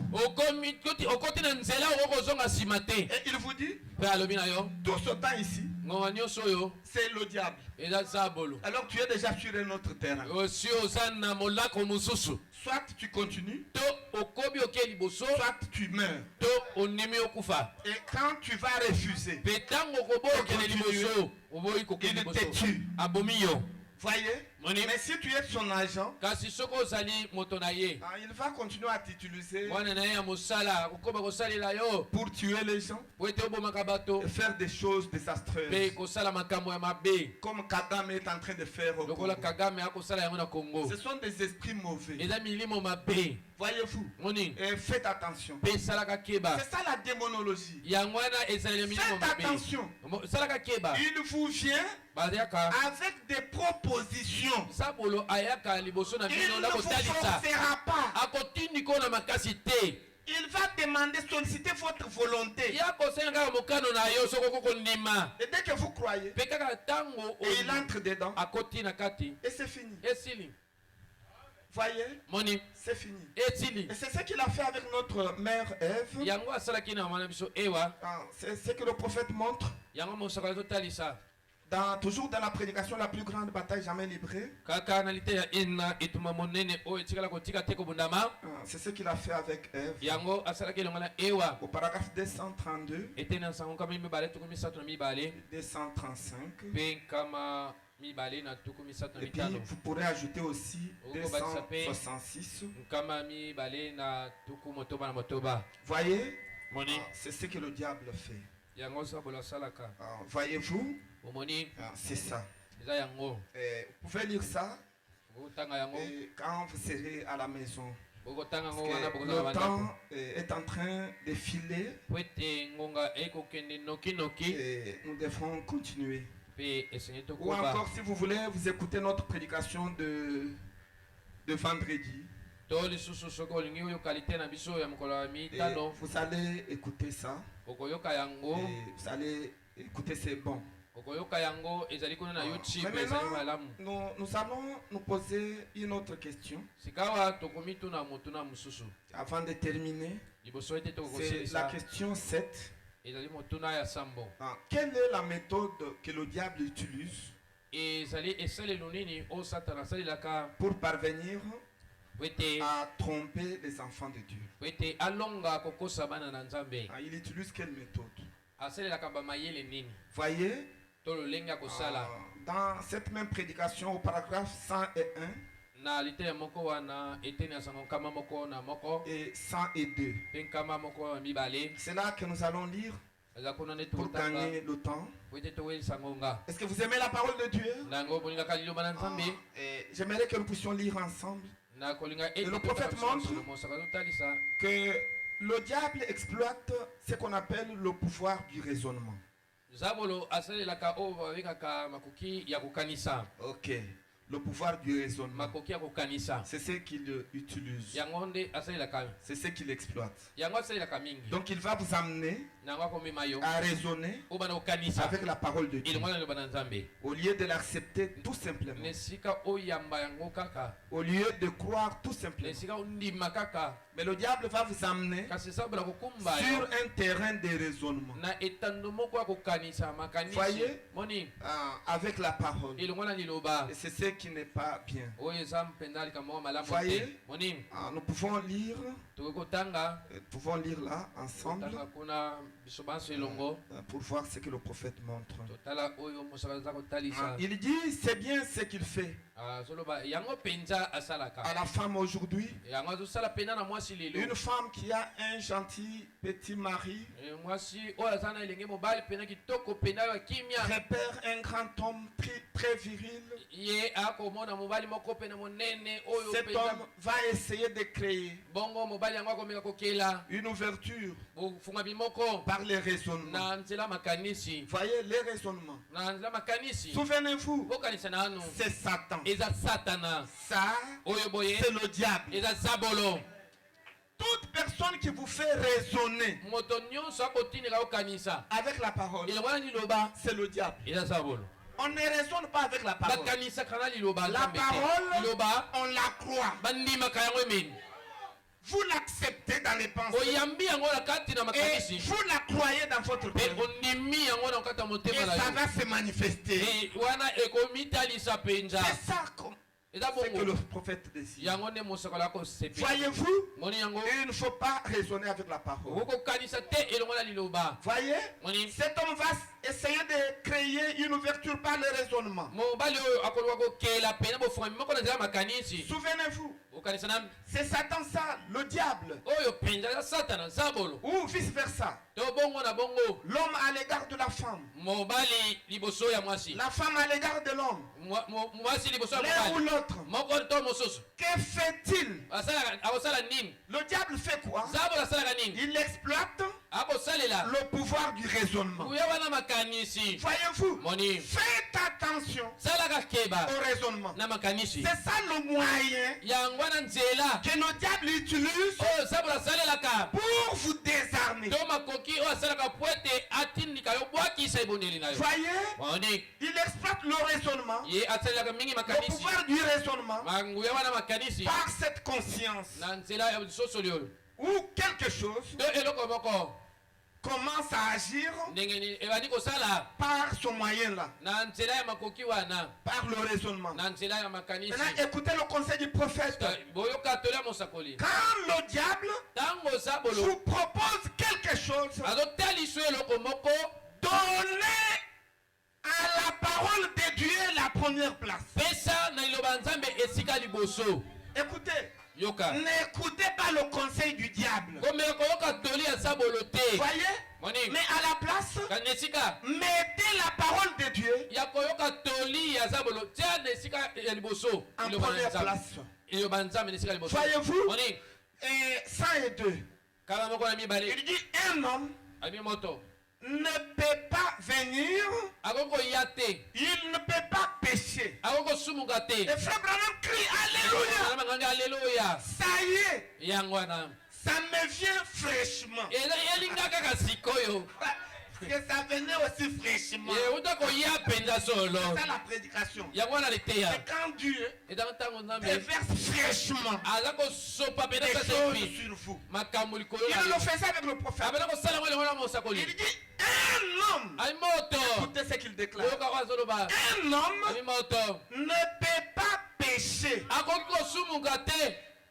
Speaker 2: okoti na nzela okokozonga nsima te
Speaker 3: Et il vous dit,
Speaker 2: mpe alobi na yo
Speaker 3: tout ce temps ici,
Speaker 2: ngonga nyonso oyo
Speaker 3: c'est le diable.
Speaker 2: eza za bolo
Speaker 3: Alors tu es déjà sur un autre terrain.
Speaker 2: osi oza na molako mosusu
Speaker 3: Soit tu continues,
Speaker 2: to okobi oke liboso
Speaker 3: soit tu meurs.
Speaker 2: to onimi okufa
Speaker 3: Et quand tu vas refuser,
Speaker 2: mpe ntango okoboyi okende liboso oboyi kokende
Speaker 3: il
Speaker 2: liboso
Speaker 3: te tue.
Speaker 2: abomi yo
Speaker 3: Voyez?
Speaker 2: Moni.
Speaker 3: Mais si tu es son agent,
Speaker 2: kasi soki ozali moto na ye
Speaker 3: il va continuer à t'utiliser
Speaker 2: wana na ye ya mosala kokoba kosalela yo
Speaker 3: pour tuer les gens
Speaker 2: po ete obomaka bato
Speaker 3: et faire des choses
Speaker 2: mpe
Speaker 3: désastreuses.
Speaker 2: kosala makambo ya mabe
Speaker 3: Comme Kagame est en train de faire au
Speaker 2: lokola
Speaker 3: Congo.
Speaker 2: kagame akosala yango na congo
Speaker 3: Ce sont des esprits mauvais.
Speaker 2: eza milimo mabe
Speaker 3: Voyez-vous?
Speaker 2: moni
Speaker 3: Et faites attention.
Speaker 2: mpe esalaka keba
Speaker 3: C'est ça la démonologie.
Speaker 2: yango wana ezaleli milimo
Speaker 3: Faites
Speaker 2: mabe
Speaker 3: attention.
Speaker 2: esalaka keba
Speaker 3: Il vous vient
Speaker 2: bazalaka
Speaker 3: avec des propositions.
Speaker 2: sabolo ayaka liboso na
Speaker 3: Il
Speaker 2: bino
Speaker 3: ne
Speaker 2: na
Speaker 3: vous
Speaker 2: kotalisa
Speaker 3: forcera pas.
Speaker 2: akotindika na makasi te
Speaker 3: Il va demander, solliciter votre volonté.
Speaker 2: ya kosenga kaka mokano na yo soki oko kondima
Speaker 3: Et dès que vous croyez,
Speaker 2: mpe kaka ntango
Speaker 3: et il entre dedans,
Speaker 2: akoti na kati
Speaker 3: et c'est fini.
Speaker 2: esili
Speaker 3: Voyez,
Speaker 2: moni
Speaker 3: c'est fini.
Speaker 2: esili
Speaker 3: Et c'est ce qu'il a fait avec notre mère Ève.
Speaker 2: yango asalaki na mama na biso ewa
Speaker 3: C'est ce que le prophète montre.
Speaker 2: yango mosaka ezotalisa
Speaker 3: Toujours dans la prédication, la plus grande bataille jamais livrée.
Speaker 2: kaka na lite ya ina etuma monene oyo etikala kotika te kobundama
Speaker 3: C'est ce qu'il a fait avec Ève.
Speaker 2: yango asalaki elongo na ewa
Speaker 3: Au paragraphe 232,
Speaker 2: ete na nsango nkama mibale tuku misato na mibale
Speaker 3: 235.
Speaker 2: mpe nkama mibale na tuku misato na
Speaker 3: Et puis,
Speaker 2: mitano
Speaker 3: vous pourrez ajouter aussi
Speaker 2: Oh,
Speaker 3: 266.
Speaker 2: nkama mibale na tuku motoba na motoba
Speaker 3: Voyez,
Speaker 2: moni
Speaker 3: c'est ce que le diable fait.
Speaker 2: yango sabolo asalaka
Speaker 3: Voyez-vous,
Speaker 2: omoni
Speaker 3: c'est ça.
Speaker 2: eza yango
Speaker 3: Vous pouvez lire ça
Speaker 2: okotanga yango
Speaker 3: quand vous serez à la maison.
Speaker 2: okotanga yango
Speaker 3: Parce
Speaker 2: wana
Speaker 3: que
Speaker 2: bokozala
Speaker 3: le
Speaker 2: bandako
Speaker 3: temps est en train de filer
Speaker 2: po ete ngonga ekokende nokinoki
Speaker 3: et nous devrons continuer.
Speaker 2: mpe esengeli
Speaker 3: Ou
Speaker 2: tokoba
Speaker 3: encore, si vous voulez, vous écoutez notre prédication de vendredi.
Speaker 2: to lisusu soki olingi oyoka lite na biso ya mokolo ya
Speaker 3: Et
Speaker 2: mitano
Speaker 3: vous allez écouter ça.
Speaker 2: okoyoka yango
Speaker 3: Et vous allez écouter, c'est bon.
Speaker 2: okoyoka yango ezali kuna na youtube
Speaker 3: Mais
Speaker 2: ezali
Speaker 3: maintenant,
Speaker 2: malamu
Speaker 3: nous allons nous poser une autre question
Speaker 2: sikawa tokomi tuna motu na mosusu
Speaker 3: avant de terminer.
Speaker 2: liboso ete
Speaker 3: C'est la
Speaker 2: tokokosilisa
Speaker 3: question 7.
Speaker 2: ezali motuna ya sambo
Speaker 3: Quelle est la méthode que le diable utilise
Speaker 2: ezali esalelo nini oyo satana asalelaka
Speaker 3: pour parvenir
Speaker 2: po ete
Speaker 3: à tromper les enfants de Dieu?
Speaker 2: po ete alonga kokosa bana na nzambe
Speaker 3: Il utilise quelle méthode?
Speaker 2: asalelaka bamayele nini
Speaker 3: Voyez,
Speaker 2: to lolenge ya kosala
Speaker 3: dans cette même prédication au paragraphe 101
Speaker 2: na litele moko wana eteni ya sango nkama moko na moko
Speaker 3: et 102,
Speaker 2: mpe nkama moko na mibale
Speaker 3: c'est là que nous allons lire
Speaker 2: eza kuna nde
Speaker 3: pour
Speaker 2: tokotanga
Speaker 3: gagner le temps.
Speaker 2: po ete towelisa ngonga
Speaker 3: Est-ce que vous aimez la parole de Dieu?
Speaker 2: na yango bolingaka liloba na nzambe
Speaker 3: Et j'aimerais que nous puissions lire ensemble
Speaker 2: na kolinga
Speaker 3: Et le prophète montre que le diable exploite ce qu'on appelle le pouvoir du raisonnement.
Speaker 2: zabolo asalelaka oyo babengaka makoki ya kokanisa
Speaker 3: Ok, le pouvoir du raisonnement.
Speaker 2: makoki ya kokanisa
Speaker 3: C'est ce qu'il utilise.
Speaker 2: yango nde asalelaka
Speaker 3: C'est ce qu'il exploite.
Speaker 2: yango asalelaka mingi
Speaker 3: Donc il va vous amener
Speaker 2: nango akomema yo
Speaker 3: à raisonner
Speaker 2: oyo bana kokanisa
Speaker 3: avec la parole de Dieu.
Speaker 2: elongo na liloba na nzambe
Speaker 3: Au lieu de l'accepter tout simplement.
Speaker 2: na esika oyamba yango kaka
Speaker 3: Au lieu de croire tout
Speaker 2: na
Speaker 3: simplement.
Speaker 2: esika ondima kaka
Speaker 3: Mais le diable va vous amener
Speaker 2: kasi esabola kokumba
Speaker 3: sur
Speaker 2: yo
Speaker 3: un terrain de raisonnement.
Speaker 2: na etando moko ya kokanisa makanisi
Speaker 3: Voyez?
Speaker 2: moni
Speaker 3: Avec la parole.
Speaker 2: elongo na liloba
Speaker 3: Et c'est ce qui n'est pas bien.
Speaker 2: oyo eza mpenza likambo moko malamu te
Speaker 3: Voyez?
Speaker 2: moni
Speaker 3: Nous pouvons lire
Speaker 2: tokoki kotanga
Speaker 3: là ensemble.
Speaker 2: kotanga kuna
Speaker 3: pour voir ce que le prophète montre.
Speaker 2: Ah.
Speaker 3: Il dit, c'est bien ce qu'il fait à la femme aujourd'hui. Une femme qui a un gentil petit mari repère un grand homme très viril. Cet homme va essayer de créer une ouverture par les raisonnements. Voyez les raisonnements. Souvenez-vous, c'est Satan. Ça, c'est le diable. Toute personne qui vous fait raisonner avec la parole, c'est le diable. On ne raisonne pas avec la parole. La parole, on la croit. Vous l'acceptez dans les pensées. Et vous la croyez dans votre cœur. Et ça va se manifester. C'est ça c'est que le prophète décide. Voyez-vous, il ne faut pas raisonner avec la parole. Voyez, cet homme va essayer de créer une ouverture par le raisonnement. Souvenez-vous, c'est Satan ça, le diable. Ou vice versa. L'homme à l'égard de la femme. La femme à l'égard de l'homme. L'un ou l'autre. Que fait-il? Le diable fait quoi? Il exploite le pouvoir du raisonnement. Voyez-vous, faites attention au raisonnement. C'est ça le moyen que le diable utilise pour vous désarmer. Voyez, il exploite le raisonnement, le pouvoir du raisonnement par cette conscience où quelque chose commence à agir par ce moyen-là, par le raisonnement. Maintenant, écoutez le conseil du prophète. Quand le diable vous propose quelque chose, donnez à la parole de Dieu la première place. Écoutez. N'écoutez pas le conseil du diable. Voyez? Mais à la place, mettez la parole de Dieu en première place. Voyez-vous, 102. Il dit un homme ne peut pas venir, il ne peut pas pécher. Et frère Branham crie Alléluia. Ça y est, ça me vient fraîchement. Que ça venait aussi fraîchement. C'est ça la prédication. C'est quand Dieu déverse fraîchement des choses sur vous. Il le faisait avec le prophète. Il dit un homme. Écoutez ce qu'il déclare. Un homme ne peut pas pécher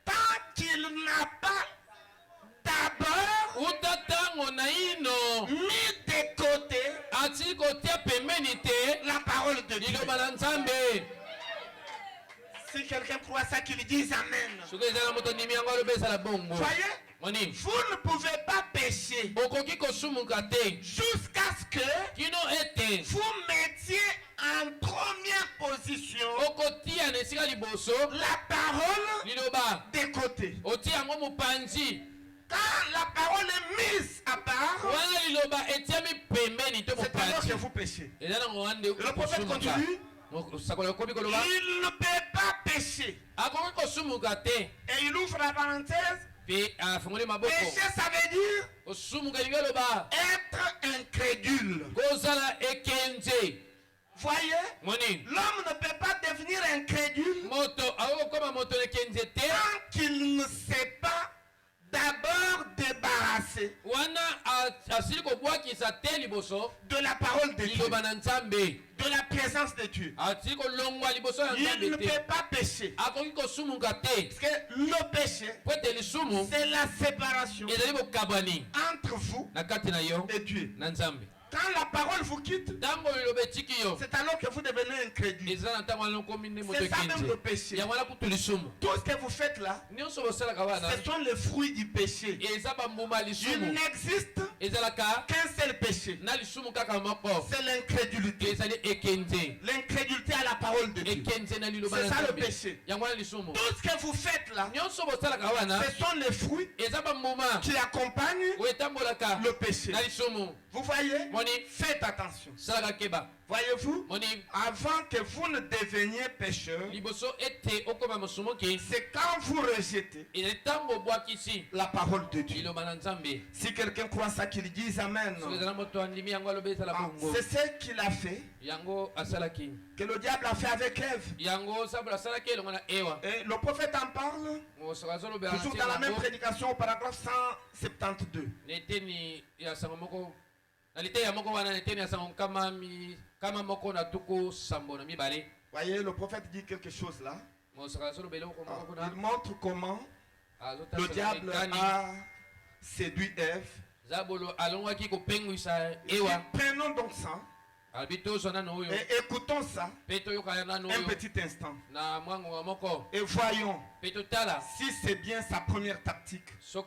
Speaker 3: tant qu'il n'a pas d'abord mis de côté la parole de Dieu. Si quelqu'un croit ça, qu'il dise Amen. Voyez, vous ne pouvez pas pécher jusqu'à ce que vous mettiez en première position la parole de côté. Quand la parole est mise à part, c'est alors que vous péchez. Le prophète continue. Il ne peut pas pécher. Et il ouvre la parenthèse. Pécher, ça veut dire être incrédule. Voyez, l'homme ne peut pas devenir incrédule tant qu'il ne sait pas d'abord débarrasser de la parole de Dieu, de la
Speaker 1: présence de Dieu, il ne peut pas pécher. Parce que le péché, c'est la séparation entre vous et Dieu. Quand la parole vous quitte, c'est alors que vous devenez incrédule. C'est ça même le péché. Tout ce que vous faites là, ce sont les fruits du péché. Il n'existe qu'un seul péché. C'est l'incrédulité. L'incrédulité à la parole de Dieu. C'est ça le péché. Tout ce que vous faites là, ce sont les fruits qui accompagnent le péché. Vous voyez? Faites attention. Voyez-vous, avant que vous ne deveniez pécheur, c'est quand vous rejetez la parole de Dieu. Si quelqu'un croit ça, qu'il dise Amen. C'est ce qu'il a fait, que le diable a fait avec Ève. Et le prophète en parle, toujours dans la même prédication au paragraphe 172. Voyez, le prophète dit quelque chose là. Il montre comment le diable a séduit Ève. Prenons donc ça et écoutons ça un petit instant et voyons si c'est bien sa première tactique. C'est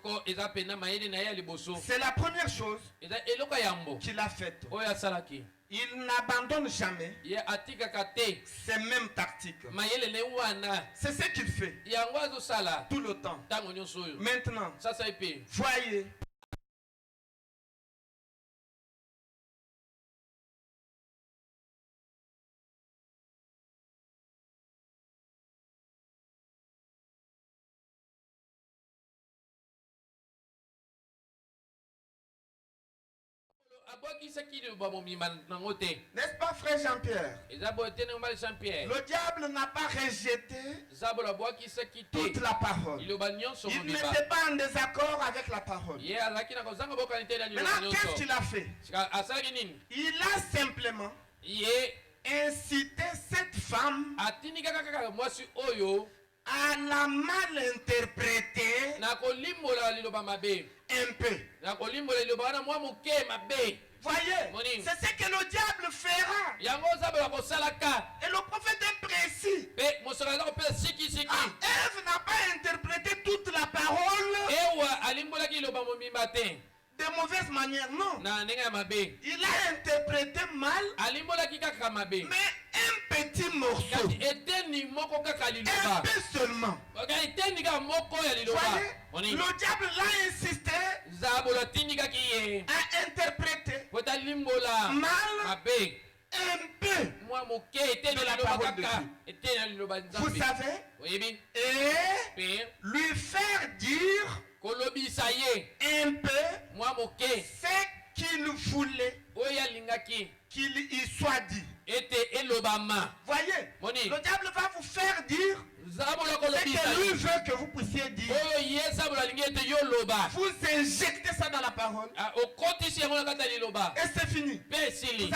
Speaker 1: la première chose qu'il a faite. Il n'abandonne jamais ces mêmes tactiques. C'est ce qu'il fait tout le temps. Maintenant, voyez. N'est-ce pas, frère Jean-Pierre? Le diable n'a pas rejeté toute la parole. Il n'était pas en désaccord avec la parole. Maintenant, qu'est-ce qu'il a fait? Il a simplement incité cette femme à la mal interpréter un peu. Voyez, c'est ce que le diable fera. Et le prophète est précis. Ève n'a pas interprété toute la parole de mauvaise manière, non. Il a interprété mal, mais un petit morceau, un peu seulement. Voyez, le diable l'a insisté à interpréter mal un peu de la parole de Dieu. Vous savez, et lui faire dire un peu ce qu'il voulait qu'il y soit dit. Voyez, le diable va vous faire dire ce que lui veut que vous puissiez dire. Vous injectez ça dans la parole et c'est fini. Vous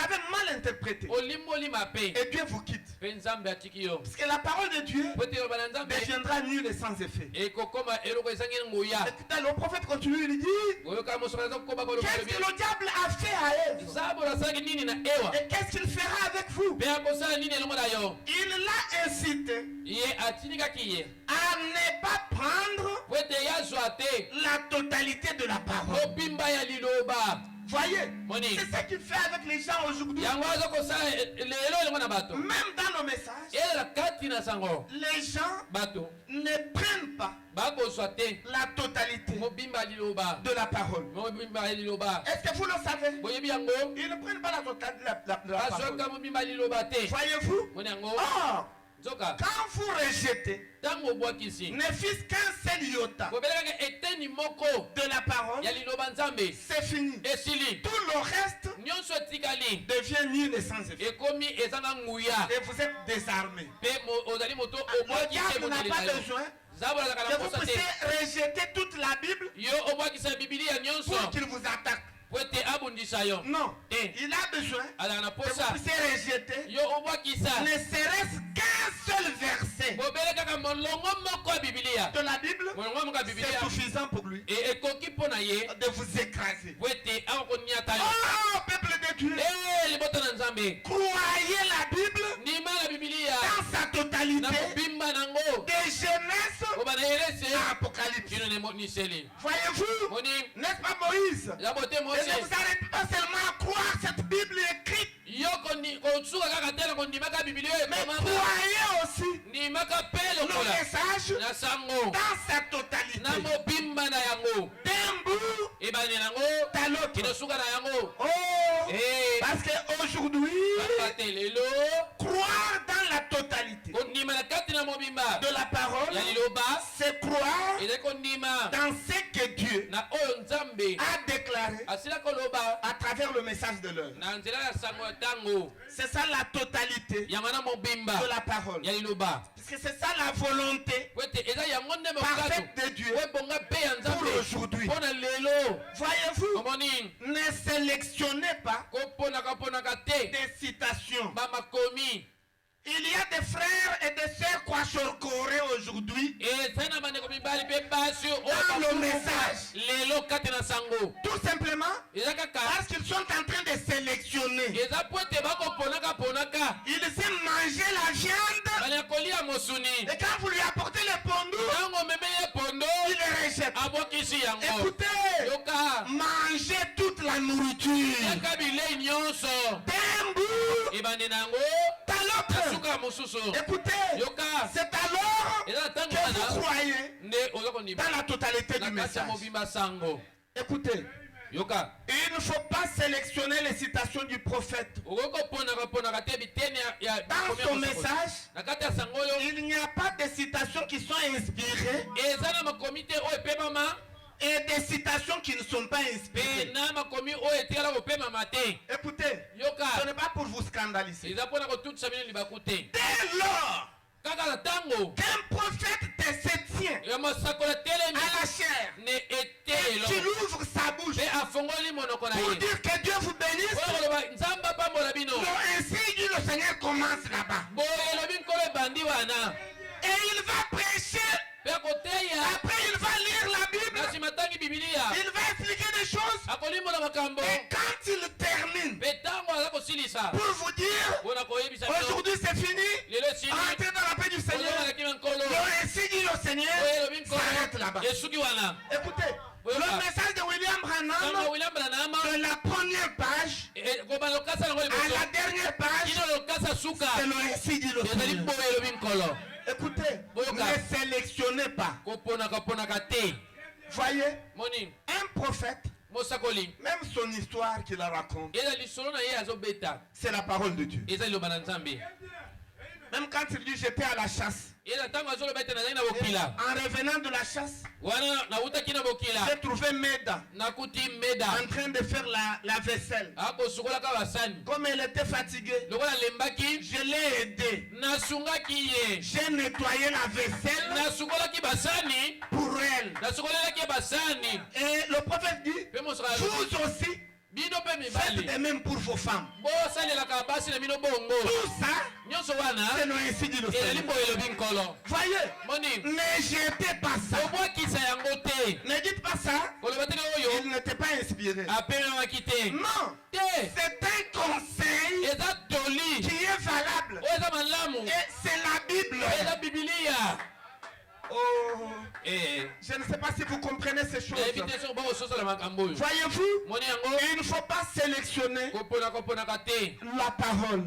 Speaker 1: avez mal interprété et Dieu vous quitte. Parce que la parole de Dieu deviendra nulle et sans effet. Et le prophète continue, il dit qu'est-ce que le diable a fait à Ève et qu'est-ce qu'il fera avec vous? Il l'a incité à ne pas prendre la totalité de la parole. Voyez, c'est ce qu'il fait avec les gens aujourd'hui. Même dans nos messages, les gens ne prennent pas la totalité de la parole. Est-ce que vous le savez? Ils ne prennent pas la totalité de la parole. Voyez-vous? Quand vous rejetez ne fût-ce qu'un seul iota de la parole, c'est fini. Tout le reste devient nul et sans effet. Et vous êtes désarmés. Le diable n'a pas besoin que vous puissiez rejeter toute la Bible pour qu'il vous attaque. Non. Il a besoin que vous puissiez rejeter ne serait-ce qu'un seul verset de la Bible. C'est suffisant pour lui de vous écraser. Oh, peuple de Dieu, croyez la Bible dans sa totalité, de Genèse à Apocalypse. Voyez-vous, n'est-ce pas Moïse? Et ne vous arrêtez pas seulement à croire cette Bible écrite, mais croyez aussi le message dans sa totalité. D'un bout à l'autre. Oh, parce qu'aujourd'hui, croire dans la totalité de la parole, c'est croire dans ce que Dieu a déclaré à travers le message de l'heure. C'est ça la totalité de la parole. Parce que c'est ça la volonté parfaite de Dieu pour aujourd'hui. Voyez-vous, ne sélectionnez pas des citations. Il y a des frères et des sœurs Kwashorkore aujourd'hui dans le message. Tout simplement parce qu'ils sont en train de sélectionner. Ils aiment manger la viande. Et quand vous lui apportez le pondou, il les rejette. Écoutez, mangez toute la nourriture. D'un bout à l'autre. Écoutez, c'est alors que vous croyez dans la totalité du message. Écoutez, il ne faut pas sélectionner les citations du prophète. Dans son message, il n'y a pas de citations qui sont inspirées et des citations qui ne sont pas inspirées. Écoutez, ce n'est pas pour vous scandaliser. Dès lors qu'un prophète se tient à la chair et qu'il ouvre sa bouche pour dire que Dieu vous bénisse, ainsi dit le Seigneur commence là-bas. Et il va prêcher. Après il va lire la Bible. Il va expliquer des choses. Et quand il termine, pour vous dire, aujourd'hui c'est fini, entrez dans la paix du Seigneur. Le ainsi dit le Seigneur s'arrête là-bas. Écoutez, le message de William Branham, de la première page à la dernière page, c'est le ainsi dit le Seigneur. Écoutez, ne sélectionnez pas. Voyez, un prophète, même son histoire qu'il raconte, c'est la parole de Dieu. Même quand il dit j'étais à la chasse, en revenant de la chasse, j'ai trouvé Meda en train de faire la vaisselle. Comme elle était fatiguée, je l'ai aidée. J'ai nettoyé la vaisselle pour elle. Et le prophète dit, vous aussi, faites de même pour vos femmes. Tout ça, c'est le ainsi dit le Seigneur. Voyez, ne jetez pas ça. Ne dites pas ça. Il n'était pas inspiré. Non, c'est un conseil qui est valable. Et c'est la Bible. Oh, je ne sais pas si vous comprenez ces choses. Voyez-vous, il ne faut pas sélectionner la parole.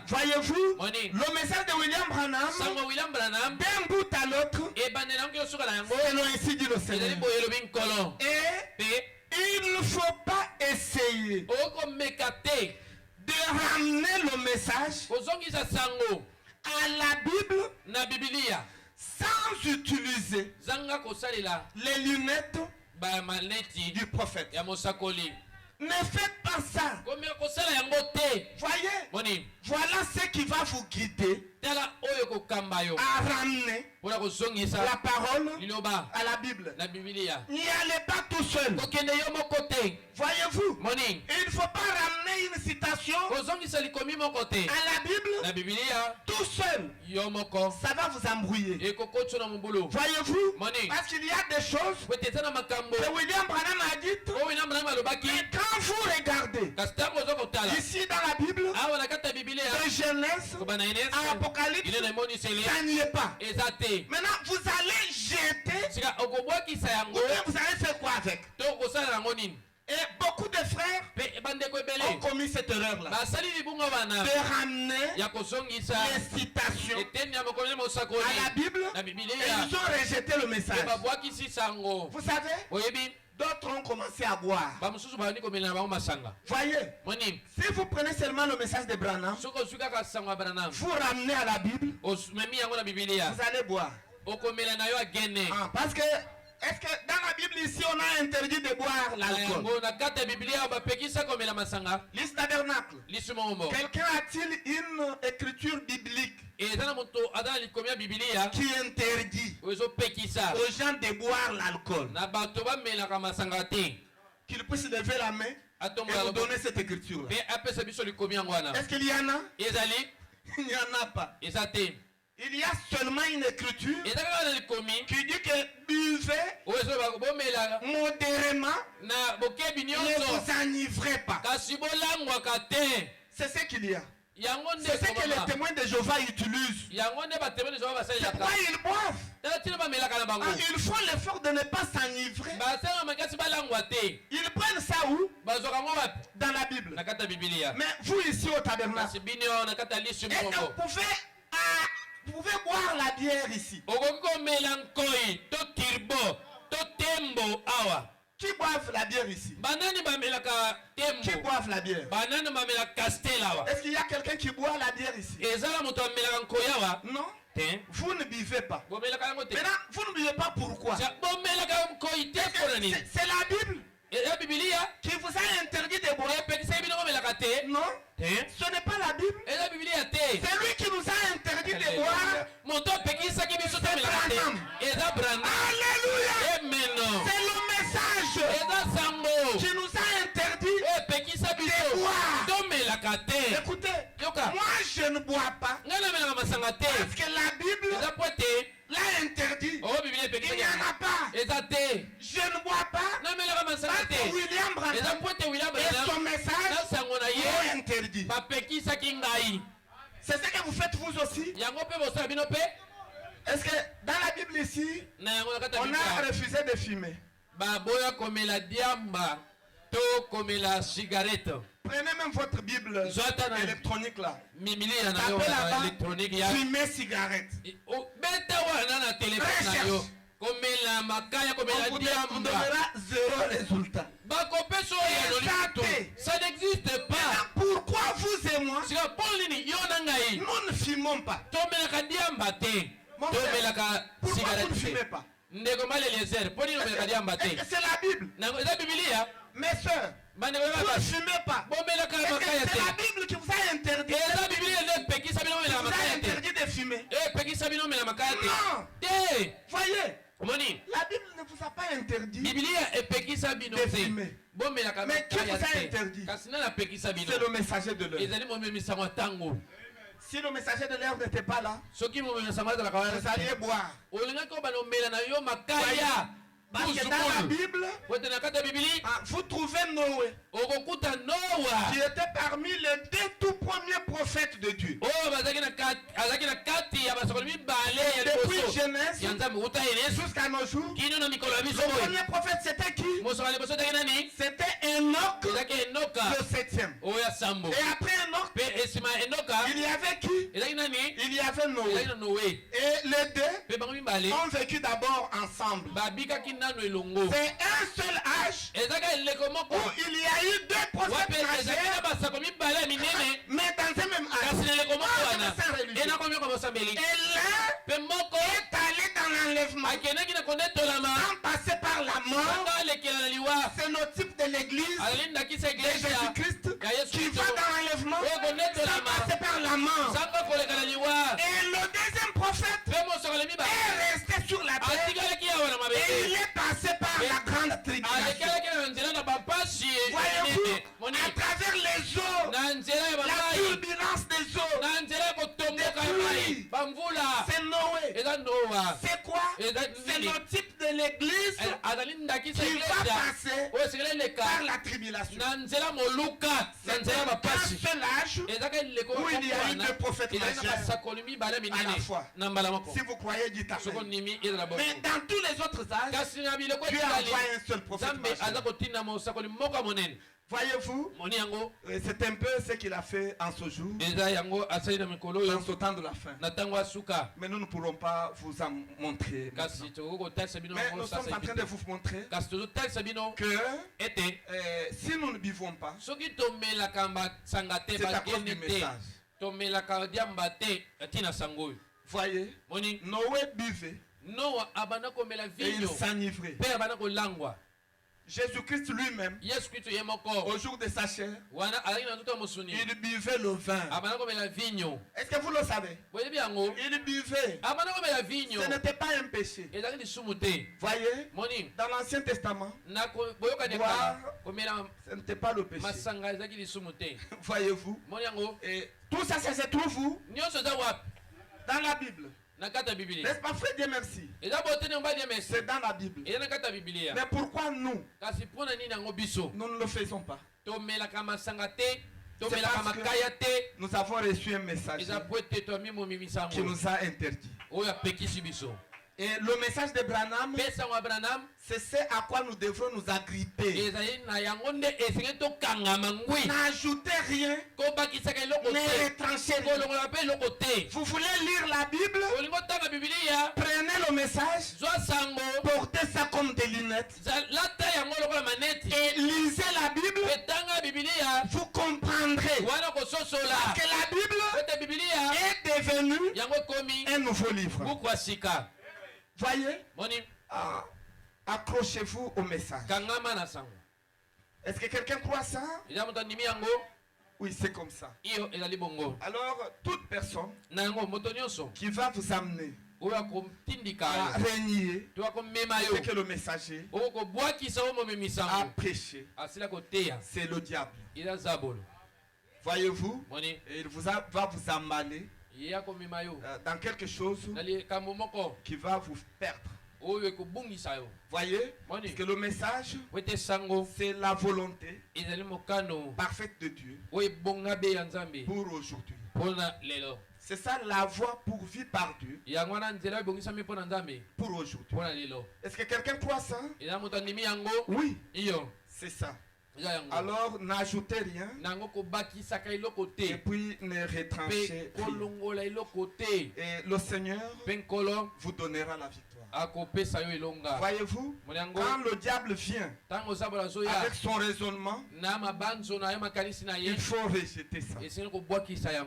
Speaker 1: Voyez-vous, le message de William Branham, d'un bout à l'autre, c'est le ainsi dit le Seigneur. Et il ne faut pas essayer de ramener le message à la Bible sans utiliser les lunettes du prophète. Ne faites pas ça. Voyez, voilà ce qui va vous guider à ramener la parole à la Bible. N'y allez pas tout seul. Voyez-vous, il ne faut pas ramener une citation à la Bible tout seul. Ça va vous embrouiller. Voyez-vous, parce qu'il y a des choses que William Branham a dites. Et quand vous regardez ici dans la Bible, de Genèse à Apocalypse, ça n'y est pas. Maintenant, vous allez jeter, ou bien vous allez faire quoi avec? Et beaucoup de frères ont commis cette erreur-là. De ramener les citations à la Bible et ils ont rejeté le message. Vous savez, d'autres ont commencé à boire. Voyez, si vous prenez seulement le message de Branham, vous ramenez à la Bible, vous allez boire. Parce que, est-ce que dans la Bible ici on a interdit de boire l'alcool? Liste tabernacle. Quelqu'un a-t-il une écriture biblique qui interdit aux gens de boire l'alcool? Qu'ils puissent lever la main et vous donner cette écriture-là. Est-ce qu'il y en a? Il n'y en a pas. Il y a seulement une écriture qui dit que buvez modérément, ne vous enivrez pas. C'est ce qu'il y a. C'est ce que les témoins de Jéhovah utilisent. C'est pourquoi ils boivent. Ils font l'effort de ne pas s'enivrer. Ils prennent ça où? Dans la Bible. Mais vous ici au tabernacle, est-ce que vous pouvez boire la bière ici? Qui boivent la bière ici? Qui boivent la bière? Est-ce qu'il y a quelqu'un qui boit la bière ici? Non. Vous ne buvez pas. Maintenant, vous ne buvez pas pourquoi? C'est la Bible qui vous a interdit de boire. Non, ce n'est pas la Bible. C'est lui qui nous a interdit de boire. Alléluia. C'est le message qui nous a interdit de boire. Écoutez, moi je ne bois pas parce que la Bible l'a interdit. Il n'y en a pas. Je ne bois pas parce que William Branham et son message l'ont interdit. C'est ce que vous faites vous aussi. Est-ce que dans la Bible ici, on a refusé de fumer? Prenez même votre Bible électronique là. Tapez là-bas, fumer cigarette. Recherche. On vous donnera zéro résultat.
Speaker 2: Ça n'existe pas.
Speaker 1: Pourquoi vous et moi, nous ne fumons pas? Mon frère, pourquoi vous ne fumez pas? C'est la Bible. Mes soeurs, vous ne fumez pas. C'est la Bible qui vous a interdit. Vous a interdit de fumer. Non. Voyez, la Bible ne vous a pas interdit de fumer. Mais qui vous a interdit? C'est le messager de l'heure. Si le messager de l'heure n'était pas là, vous alliez boire. Parce que dans la Bible, vous trouvez Noé, qui était parmi les deux tout premiers prophètes de Dieu. Depuis Genèse jusqu'à nos jours, le premier prophète c'était qui? C'était Enoch, le septième. Et après Enoch, il y avait qui? Il y avait Noé. Et les deux ont vécu d'abord ensemble. C'est un seul âge où il y a eu deux prophètes majeurs, mais dans un même âge. Et l'un est allé dans l'enlèvement, sans passer par la mort. C'est notre type de l'église de Jésus-Christ qui va dans l'enlèvement sans passer par la mort. Et C'est quoi? C'est le type de l'église qui va passer par la tribulation. C'est un seul âge où il y a eu deux prophètes majeurs à la fois. Si vous croyez, dites amen. Mais dans tous les autres âges, Dieu envoie un seul prophète majeur. Voyez-vous, c'est un peu ce qu'il a fait en ce jour, dans ce temps de la fin. Mais nous ne pourrons pas vous en montrer. Mais nous sommes en train de vous montrer que si nous ne vivons pas, c'est à cause du message. Voyez, Noé buvait et il s'enivrait. Jésus-Christ lui-même, au jour de sa chair, il buvait le vin. Est-ce que vous le savez? Il buvait. Ce n'était pas un péché. Voyez, dans l'Ancien Testament, boire, ce n'était pas le péché. Voyez-vous? Et tout ça, ça se trouve où? Dans la Bible. N'est-ce pas, frère? Dieu merci. C'est dans la Bible. Mais pourquoi nous ne le faisons pas? C'est parce que nous avons reçu un message qui nous a interdit. Et le message de Branham, c'est ce à quoi nous devrons nous agripper. N'ajoutez rien, ne retranchez rien. Vous voulez lire la Bible? Prenez le message, portez ça comme des lunettes et lisez la Bible. Vous comprendrez que la Bible est devenue un nouveau livre. Voyez, accrochez-vous au message. Est-ce que quelqu'un croit ça? Oui, c'est comme ça. Alors, toute personne qui va vous amener à régner ce que le messager a prêché, c'est le diable. Voyez-vous, et il va vous emballer dans quelque chose qui va vous perdre. Voyez, parce que le message, c'est la volonté parfaite de Dieu pour aujourd'hui. C'est ça la voie pourvue par Dieu pour aujourd'hui. Est-ce que quelqu'un croit ça? Oui, c'est ça. Alors n'ajoutez rien et puis ne retranchez rien. Et le Seigneur vous donnera la victoire. Voyez-vous, quand le diable vient avec son raisonnement, il faut rejeter ça.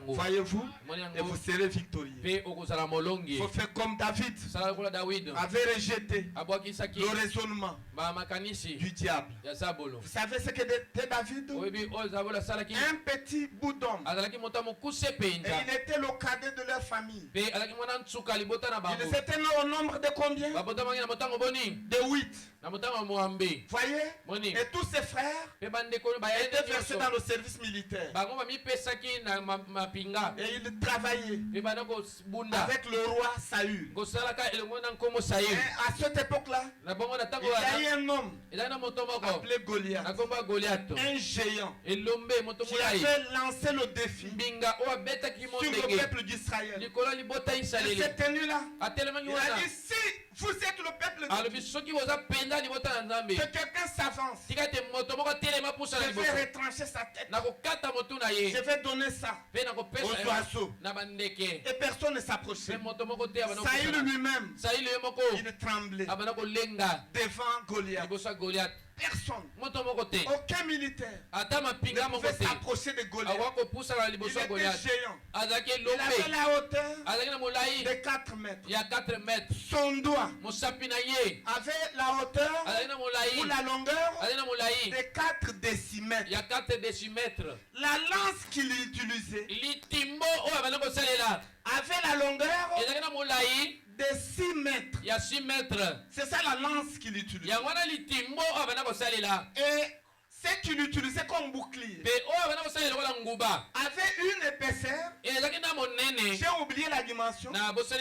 Speaker 1: Voyez-vous, et vous serez victorieux. Il faut faire comme David avait rejeté le raisonnement du diable. Vous savez ce que était David? Un petit bout d'homme. Et il était le cadet de leur famille. Ils étaient au nombre de combien? De 8. Voyez? Et tous ses frères étaient versés dans le service militaire. Et ils travaillaient avec le roi Saül. Et à cette époque-là, il y a eu un homme appelé Goliath, un géant qui avait lancé le défi sur le peuple d'Israël. Il s'est tenu là. Il a dit, si vous êtes le peuple de Dieu, que quelqu'un s'avance, je vais retrancher sa tête. Je vais donner ça aux oiseaux. Et personne ne s'approchait. Saül lui-même, il tremblait devant Goliath. Personne, aucun militaire ne pouvait s'approcher de Goliath. Il était géant. Il avait la hauteur de 4 mètres. Son doigt avait la hauteur ou la longueur de 4 décimètres. La lance qu'il utilisait avait la longueur de 6 mètres. C'est ça la lance qu'il utilise. Et c'est qu'il l'utilisait comme bouclier. Avait une épaisseur. J'ai oublié la dimension. Personne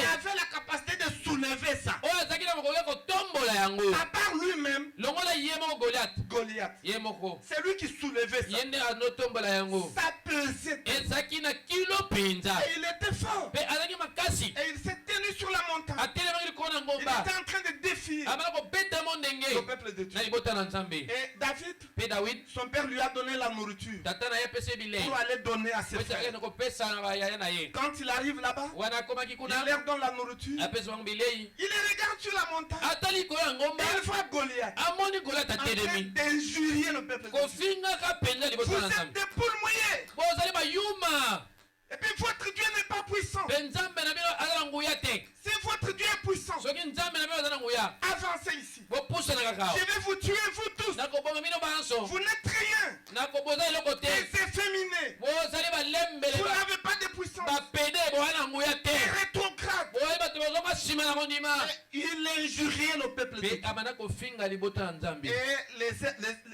Speaker 1: n'avait la capacité de soulever ça. À part lui-même, Goliath. C'est lui qui soulevait ça. Ça pesait. Et il était fort. Et il s'est tenu sur la montagne. Il était en train de défier le peuple de Dieu. Et David, son père lui a donné la nourriture pour aller donner à ses frères. Quand il arrive là-bas, il leur donne la nourriture. Il les regarde sur la montagne. Et il voit Goliath en train d'injurier le peuple de Dieu. Vous êtes des poules mouillées. Et puis votre Dieu n'est pas puissant. Si votre Dieu est puissant, avancez ici. Je vais vous tuer, vous tous. Vous n'êtes rien. Des efféminés. Vous n'avez pas de puissance. Des rétrogrades. Il injuriait le peuple de Dieu. Et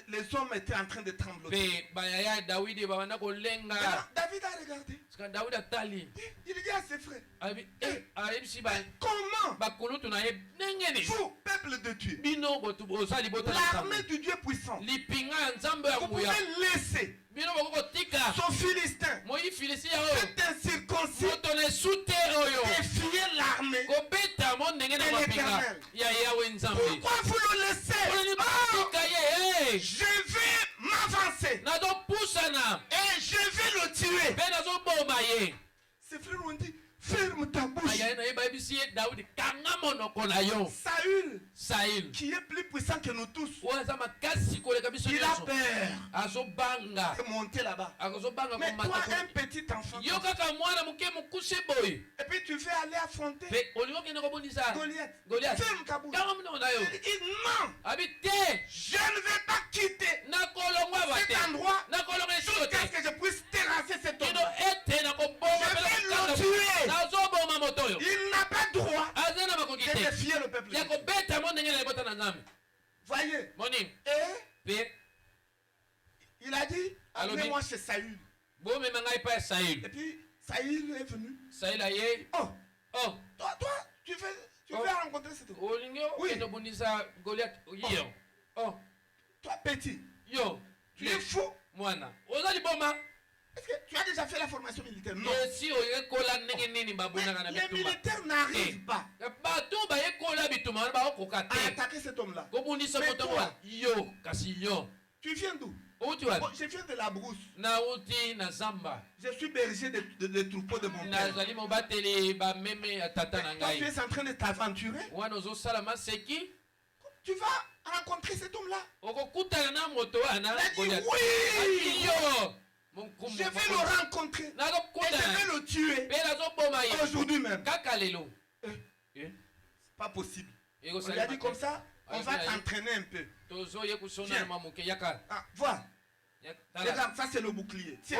Speaker 1: les hommes étaient en train de trembler. David a regardé. Il dit à ses frères, comment vous, peuple de Dieu, l'armée du Dieu puissant, vous pouvez laisser son Philistin, cet incirconcis, défier l'armée de l'Éternel. Pourquoi vous le laissez? Je vais m'avancer et je vais le tuer. Ses frères ont dit, ferme ta bouche. Saül, qui est plus puissant que nous tous, il a peur de monter là-bas. Mais toi, un petit enfant, et puis tu veux aller affronter Goliath. Ferme ta bouche. Il dit non, je ne vais pas quitter cet endroit jusqu'à ce que je puisse terrasser cet homme. Je vais le tuer. Il n'a pas droit de défier le peuple. Voyez. Et il a dit, amenez-moi chez Saül. Et puis Saül est venu. Oh, toi, tu veux rencontrer cet homme? Oui. Toi petit, tu es fou. Est-ce que tu as déjà fait la formation militaire? Non. Les militaires n'arrivent pas à attaquer cet homme-là. Mais toi, tu viens d'où? Je viens de la brousse. Je suis berger de troupeaux de mon père. Toi, tu es en train de t'aventurer. Tu vas rencontrer cet homme-là. Il a dit oui. Je vais le rencontrer et je vais le tuer aujourd'hui même. C'est pas possible. On lui a dit comme ça, on va t'entraîner un peu. Voilà. Regarde, ça c'est le bouclier. Tiens.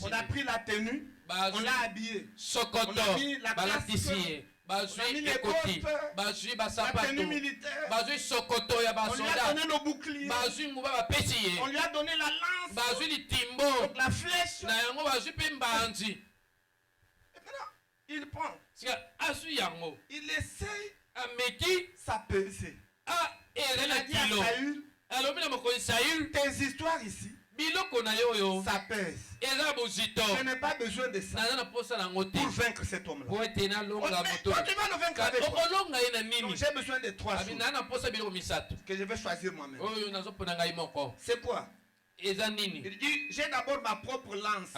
Speaker 1: On a pris la tenue, on l'a habillé. On a mis la casque, on a mis les bottes, la tenue militaire. On lui a donné le bouclier. On lui a donné la lance, la flèche. Et maintenant, il prend. Il essaye sa pesée. Il a dit à Saül, tes histoires ici, ça pèse. Je n'ai pas besoin de ça pour vaincre cet homme-là. Toi, tu vas le vaincre avec toi. Donc, j'ai besoin de 3 choses que je vais choisir moi-même. C'est quoi? Il dit, j'ai d'abord ma propre lance.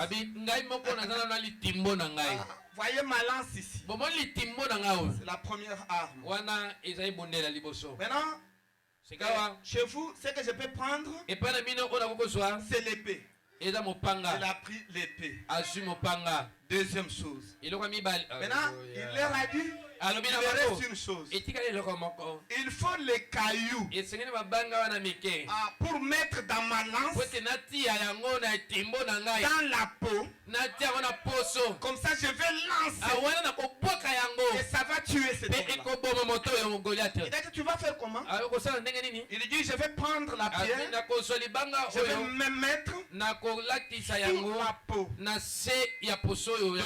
Speaker 1: Voyez ma lance ici. C'est la première arme. Maintenant, chez vous, ce que je peux prendre, c'est l'épée. Il a pris l'épée. Deuxième chose. Maintenant, il leur a dit, il reste une chose. Il faut les cailloux pour mettre dans ma lance, dans la peau. Comme ça, je vais lancer et ça va tuer cet homme-là. Il a dit, tu vas faire comment? Il dit, je vais prendre la pierre, je vais me mettre sur la peau de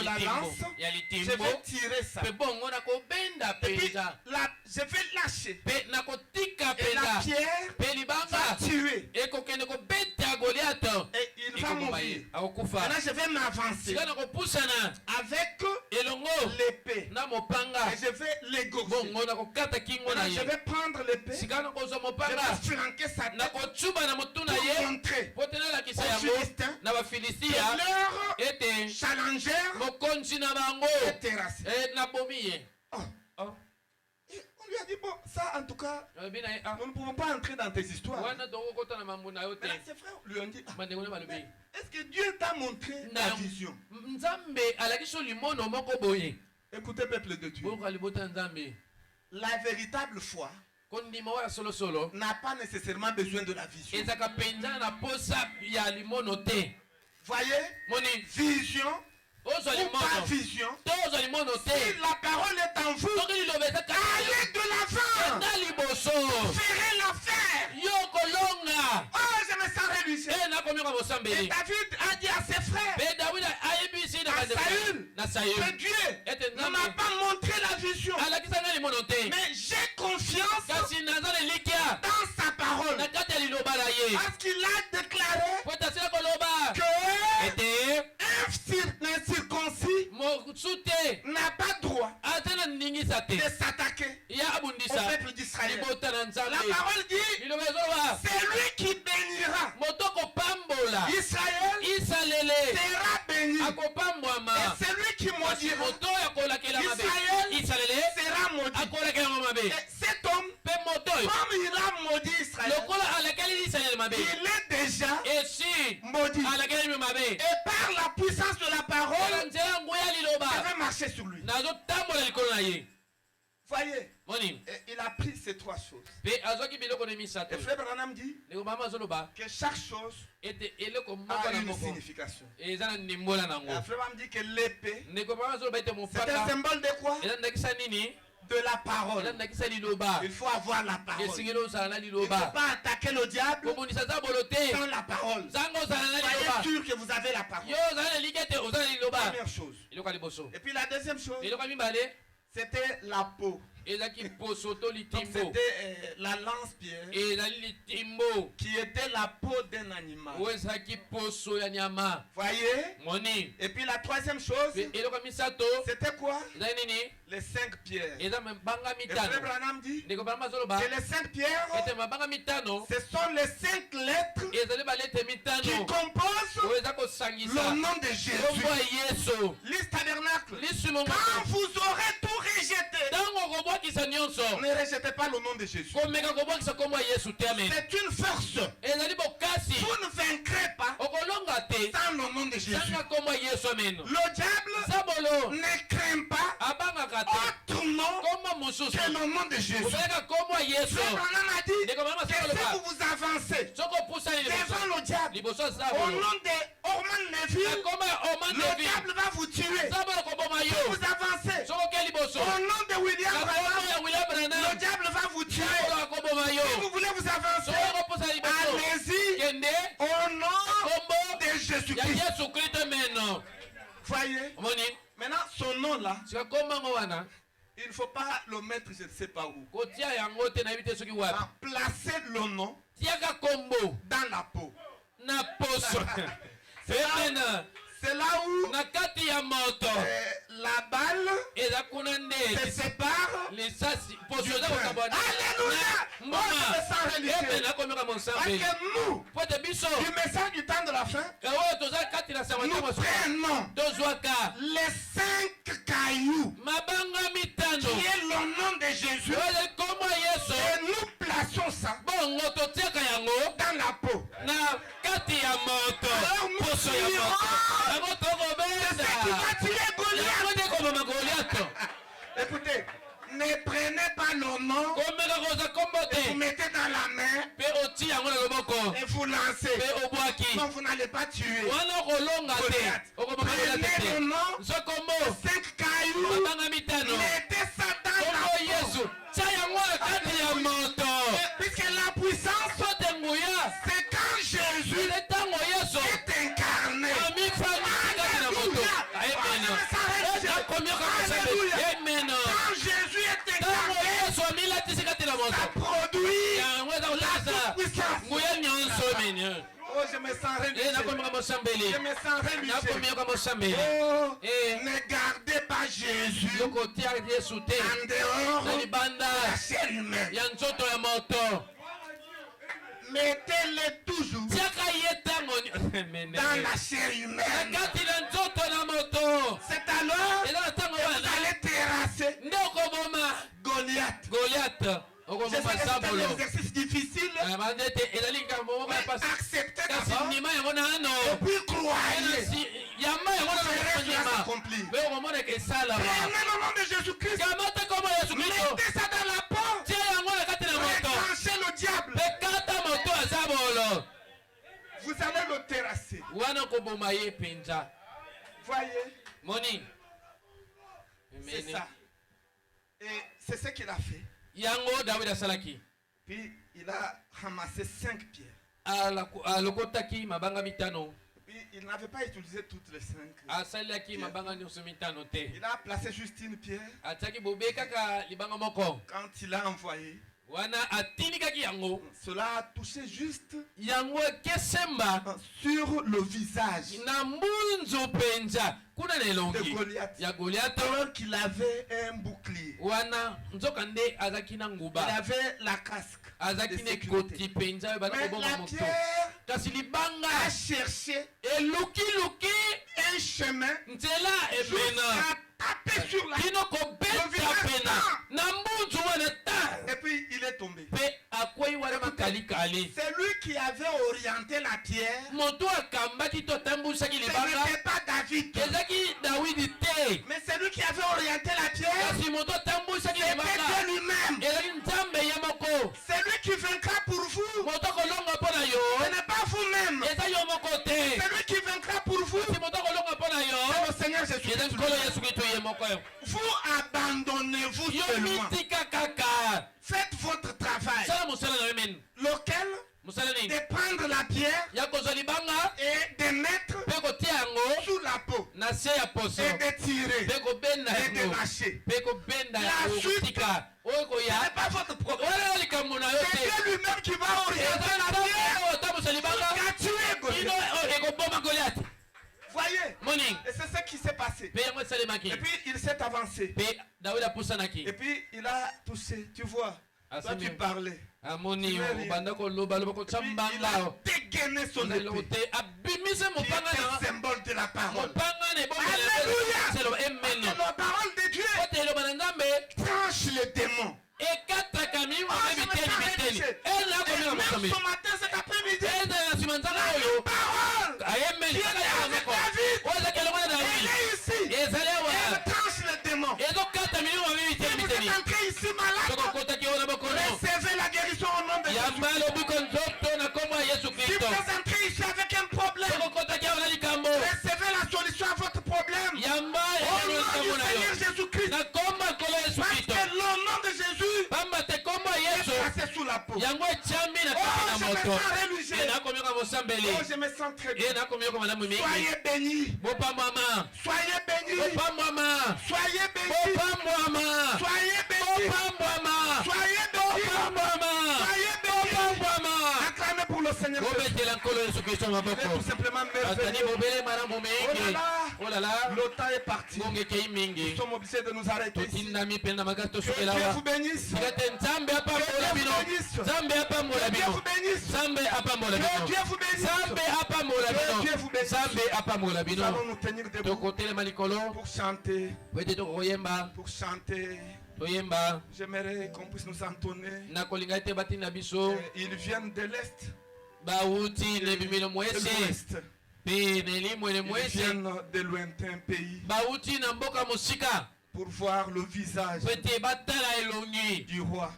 Speaker 1: la lance, je vais tirer ça. Et puis, je vais lâcher. Et la pierre va tuer. Et il va mourir. Maintenant, je vais m'avancer avec l'épée. Et je vais l'égorger. Maintenant, je vais prendre l'épée. Je vais flanquer sa tête pour montrer aux Philistins que leur challenger est terrassé. Et on lui a dit, bon, ça en tout cas, nous ne pouvons pas entrer dans tes histoires. Ses frères lui ont dit, est-ce que Dieu t'a montré la vision? Écoutez, peuple de Dieu, la véritable foi n'a pas nécessairement besoin de la vision. Voyez, vision ou pas vision, si la parole est en vous, allez de l'avant, ferez l'affaire. Oh, je me sens religieux. Et David a dit à ses frères, à Saül, que Dieu ne m'a pas montré la vision, mais j'ai confiance dans sa parole, parce qu'il a déclaré que circoncis n'a pas droit de s'attaquer au peuple d'Israël. La parole dit, c'est lui qui bénira. Israël sera béni. Et c'est lui qui maudira. Israël sera maudit. Et cet homme, comme il a maudit Israël, il est déjà maudit. Et par la puissance de la parole, je vais marcher sur lui. Voyez, il a pris ces trois choses. Et Frère Branham dit que chaque chose a une signification. Et Frère Branham dit que l'épée, c'est un symbole de quoi? De la parole. Il faut avoir la parole. Il ne faut pas attaquer le diable sans la parole. Soyez sûr que vous avez la parole. Première chose. Et puis la deuxième chose, c'était la peau. Donc c'était la lance-pierre qui était la peau d'un animal. Voyez? Et puis la troisième chose, c'était quoi? Les 5 pierres. Et Frère Branham dit que les 5 pierres, ce sont les 5 lettres qui composent le nom de Jésus. Liste tabernacle. Quand vous aurez tout rejeté, ne rejetez pas le nom de Jésus. C'est une force. Vous ne vaincrez pas sans le nom de Jésus. Le diable ne craint pas autre nom que le nom de Jésus. Frère Branham a dit que si vous vous avancez devant le diable au nom de Orman Neville, le diable va vous tuer. Si vous avancez au nom de William Branham, le diable va vous tuer. Si vous voulez vous avancer, allez-y au nom de Jésus-Christ. Voyez? Maintenant, son nom là, il ne faut pas le mettre je ne sais pas où. Placer le nom dans la peau. C'est là où la balle se sépare du cœur. Alléluia! Moi je me sens religieux. Parce que nous, du message du temps de la fin, nous prenons les 5 cailloux qui est le nom de Jésus et nous plaçons ça dans la peau. Alors nous c'est ce qui va tirer Goliath. Écoutez, ne prenez pas le nom et vous mettez dans la main et vous lancez. Non, vous n'allez pas tuer Goliath. Prenez le nom, 5 cailloux, mettez ça dans
Speaker 3: Alléluia. Quand Jésus est incarné, ça produit la toute-puissance. Oh, je me sens reluché. Je me sens reluché. Oh, ne gardez pas Jésus en dehors de la chair humaine. Mettez-le toujours dans la chair humaine. C'est alors que vous allez terrasser Goliath. Je sais que c'est un exercice difficile, mais acceptez d'abord et puis croyez. Vous verrez cela s'accomplir. Prenez le nom de Jésus-Christ, mettez ça dans la peau, retrancher le diable. Vous allez le terrasser. Voyez, c'est ça. Et c'est ce qu'il a fait. Puis il a ramassé 5 pierres. Puis il n'avait pas utilisé toutes les 5. Il a placé juste une pierre. Quand il a envoyé, cela a touché juste sur le visage de Goliath. Alors qu'il avait un bouclier. Il avait la casque de sécurité. Mais la pierre a cherché un chemin jusqu'à taper sur la et puis il est tombé. C'est lui qui avait orienté la pierre. Ce n'était pas David. Mais c'est lui qui avait orienté la pierre. C'était Dieu lui-même. C'est lui qui vaincra pour vous. Ce n'est pas vous-même. C'est lui qui vaincra pour vous. C'est le Seigneur Jésus-Christ. Vous abandonnez-vous seulement. Faites votre travail. Lequel? De prendre la pierre et de mettre sous la peau et de tirer et de lâcher. La chute n'est pas votre problème. C'est Dieu lui-même qui va orienter la pierre jusqu'à tuer Goliath. Voyez, et c'est ce qui s'est passé. Et puis il s'est avancé. Et puis il a touché, tu vois. Toi tu parlais. Il a dégainé son épée, qui est un symbole de la parole. Alléluia. La parole de Dieu tranche les démons. Et même ce matin, cet après-midi, la parole qui est David, elle est ici. Elle tranche les démons. Si vous êtes entré ici malade, recevez la guérison au nom de Jésus. Si vous êtes entré ici avec un problème, recevez la solution à votre problème. Au nom du Seigneur Jésus-Christ. Parce que le nom de Jésus est placé sous la peau. Oh, je me sens religieux. Oh, je me sens très bien. Soyez bénis. Soyez bénis. Soyez bénis. Soyez bénis. Soyez bénis. Soyez bénis. Acclamez pour le Seigneur Jésus. Il est tout simplement merveilleux. Oh là là, le temps est parti. Nous sommes obligés de nous arrêter ici. Que Dieu vous bénisse. Que Dieu vous bénisse. Que Dieu vous bénisse. Nous allons nous tenir debout pour chanter. Pour chanter. J'aimerais qu'on puisse nous entonner. Ils viennent de l'Est. De l'Ouest. Ils viennent de lointains pays pour voir le visage du roi.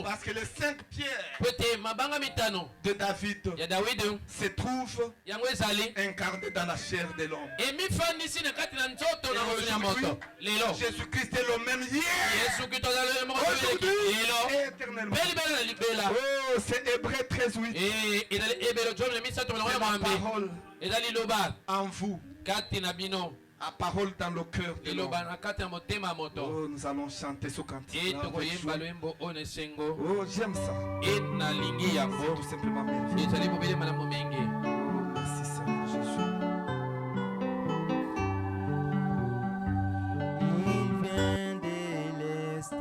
Speaker 3: Parce que les 5 pierres de David se trouvent incarnées dans la chair de l'homme. Jésus-Christ est le même hier, aujourd'hui et éternellement. Oh, c'est Hébreux 13:8. La parole en vous
Speaker 1: à parole dans le cœur de l'homme.
Speaker 3: Oh,
Speaker 1: nous allons chanter ce cantique. Oh, j'aime ça. C'est tout simplement merveilleux. Merci Seigneur Jésus.
Speaker 4: Il vient de l'Est.